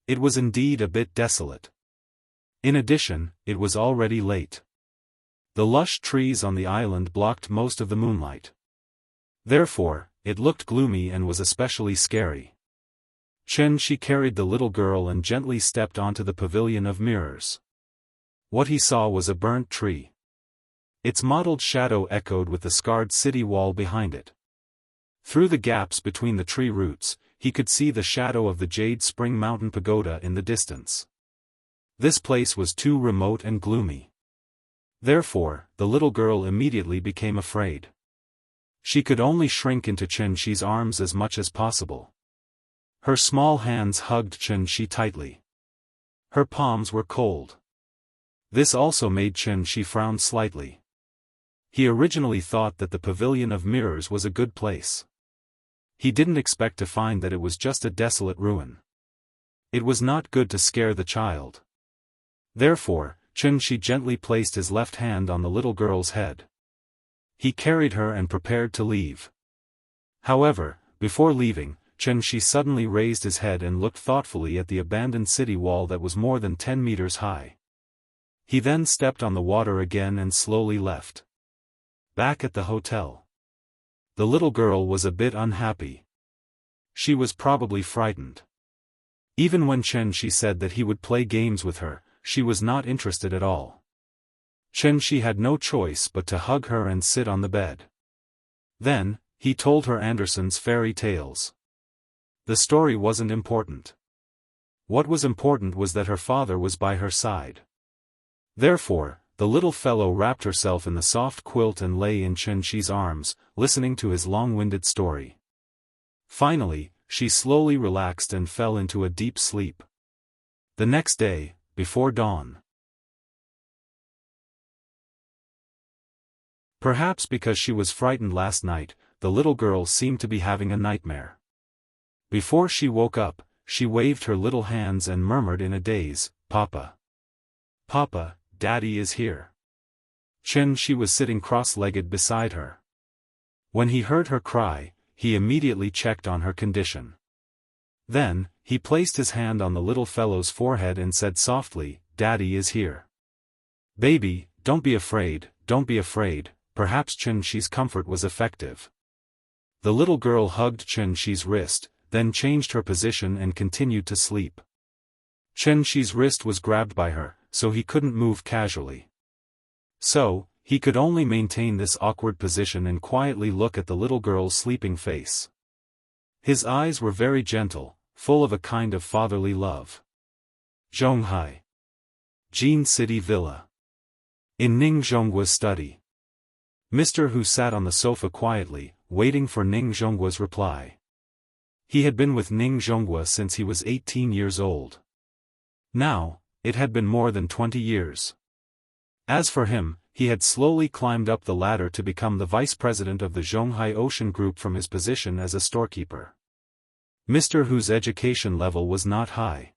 It was indeed a bit desolate. In addition, it was already late. The lush trees on the island blocked most of the moonlight. Therefore, it looked gloomy and was especially scary. She carried the little girl and gently stepped onto the Pavilion of Mirrors. What he saw was a burnt tree. Its mottled shadow echoed with the scarred city wall behind it. Through the gaps between the tree roots, he could see the shadow of the Jade Spring Mountain Pagoda in the distance. This place was too remote and gloomy. Therefore, the little girl immediately became afraid. She could only shrink into Qianxi's arms as much as possible. Her small hands hugged Qianxi tightly. Her palms were cold. This also made Qianxi frown slightly. He originally thought that the Pavilion of Mirrors was a good place. He didn't expect to find that it was just a desolate ruin. It was not good to scare the child. Therefore, Qianxi gently placed his left hand on the little girl's head. He carried her and prepared to leave. However, before leaving, Qianxi suddenly raised his head and looked thoughtfully at the abandoned city wall that was more than 10 meters high. He then stepped on the water again and slowly left. Back at the hotel. The little girl was a bit unhappy. She was probably frightened. Even when Qianxi said that he would play games with her, she was not interested at all. Qianxi had no choice but to hug her and sit on the bed. Then, he told her Andersen's fairy tales. The story wasn't important. What was important was that her father was by her side. Therefore, the little fellow wrapped herself in the soft quilt and lay in Qianxi's arms, listening to his long-winded story. Finally, she slowly relaxed and fell into a deep sleep. The next day, before dawn. Perhaps because she was frightened last night, the little girl seemed to be having a nightmare. Before she woke up, she waved her little hands and murmured in a daze, "Papa. Papa, Daddy is here." Qianxi was sitting cross-legged beside her. When he heard her cry, he immediately checked on her condition. Then, he placed his hand on the little fellow's forehead and said softly, "Daddy is here. Baby, don't be afraid, don't be afraid." Perhaps Qianxi's comfort was effective. The little girl hugged Qianxi's wrist, then changed her position and continued to sleep. Qianxi's wrist was grabbed by her, so he couldn't move casually. So, he could only maintain this awkward position and quietly look at the little girl's sleeping face. His eyes were very gentle, full of a kind of fatherly love. Zhonghai. Jin City Villa. In Ning Zhonggua's study. Mr. Hu sat on the sofa quietly, waiting for Ning Zhonggua's reply. He had been with Ning Zhonggua since he was 18 years old. Now, it had been more than 20 years. As for him, he had slowly climbed up the ladder to become the vice president of the Zhonghai Ocean Group from his position as a storekeeper. Mr. Hu's education level was not high.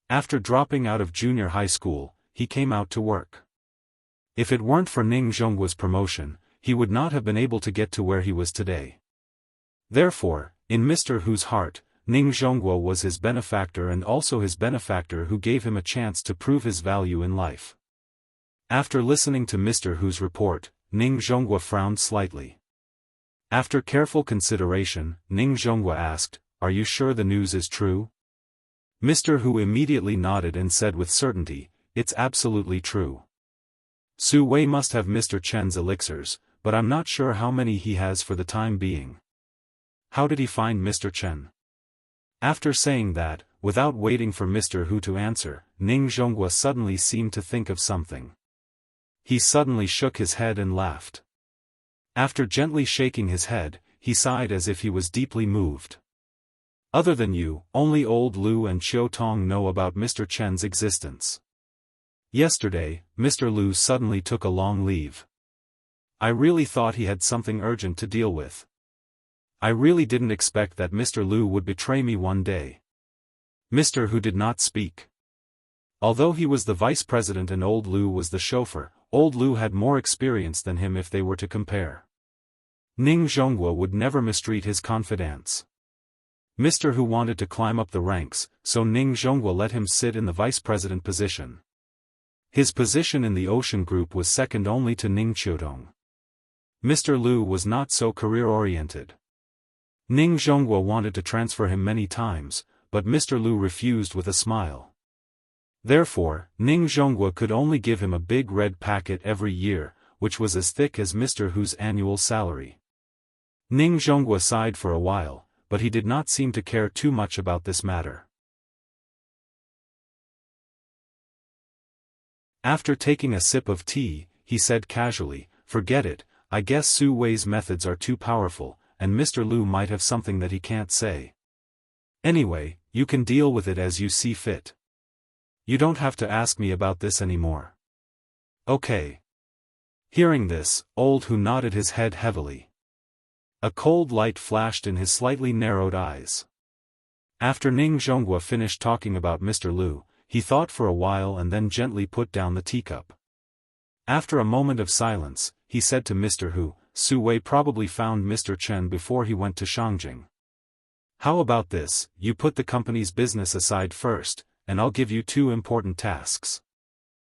After dropping out of junior high school, he came out to work. If it weren't for Ning Zhonggua's promotion, he would not have been able to get to where he was today. Therefore, in Mr. Hu's heart, Ning Zhonggua was his benefactor and also his benefactor who gave him a chance to prove his value in life. After listening to Mr. Hu's report, Ning Zhonggua frowned slightly. After careful consideration, Ning Zhonggua asked, "Are you sure the news is true?" Mr. Hu immediately nodded and said with certainty, "It's absolutely true. Su Wei must have Mr. Chen's elixirs, but I'm not sure how many he has for the time being. How did he find Mr. Chen?" After saying that, without waiting for Mr. Hu to answer, Ning Zhonghua suddenly seemed to think of something. He suddenly shook his head and laughed. After gently shaking his head, he sighed as if he was deeply moved. "Other than you, only old Lu and Qiu Tong know about Mr. Chen's existence. Yesterday, Mr. Lu suddenly took a long leave. I really thought he had something urgent to deal with. I really didn't expect that Mr. Lu would betray me one day." Mr. Hu did not speak. Although he was the vice president and old Lu was the chauffeur, old Lu had more experience than him if they were to compare. Ning Zhonghua would never mistreat his confidants. Mr. Hu wanted to climb up the ranks, so Ning Zhonghua let him sit in the vice president position. His position in the Ocean Group was second only to Ning Qiudong. Mr. Lu was not so career-oriented. Ning Zhonghua wanted to transfer him many times, but Mr. Lu refused with a smile. Therefore, Ning Zhonghua could only give him a big red packet every year, which was as thick as Mr. Hu's annual salary. Ning Zhonghua sighed for a while, but he did not seem to care too much about this matter. After taking a sip of tea, he said casually, "Forget it, I guess Su Wei's methods are too powerful, and Mr. Lu might have something that he can't say. Anyway, you can deal with it as you see fit. You don't have to ask me about this anymore." "Okay." Hearing this, old Hu nodded his head heavily. A cold light flashed in his slightly narrowed eyes. After Ning Zhonghua finished talking about Mr. Lu, he thought for a while and then gently put down the teacup. After a moment of silence, he said to Mr. Hu, "Su Wei probably found Mr. Chen before he went to Shangjing. How about this, you put the company's business aside first, and I'll give you 2 important tasks."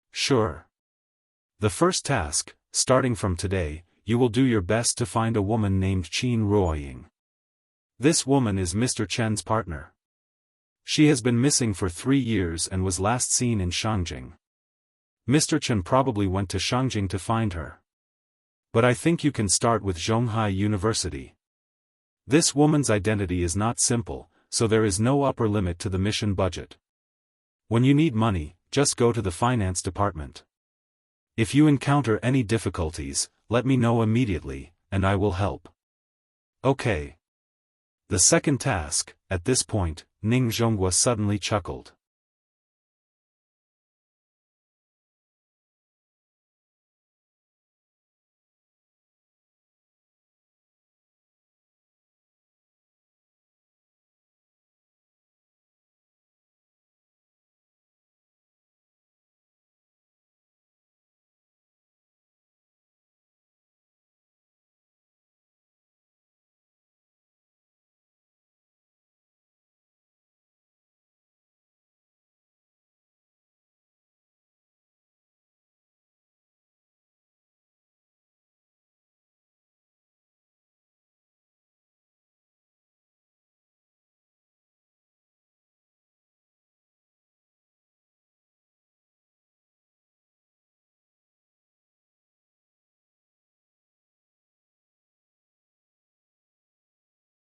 "Sure. The first task, starting from today, you will do your best to find a woman named Qin Ruoying. This woman is Mr. Chen's partner. She has been missing for 3 years and was last seen in Shangjing. Mr. Chen probably went to Shangjing to find her. But I think you can start with Zhonghai University. This woman's identity is not simple, so there is no upper limit to the mission budget. When you need money, just go to the finance department. If you encounter any difficulties, let me know immediately, and I will help." "Okay." The second task, at this point, Ning Zhonghua suddenly chuckled.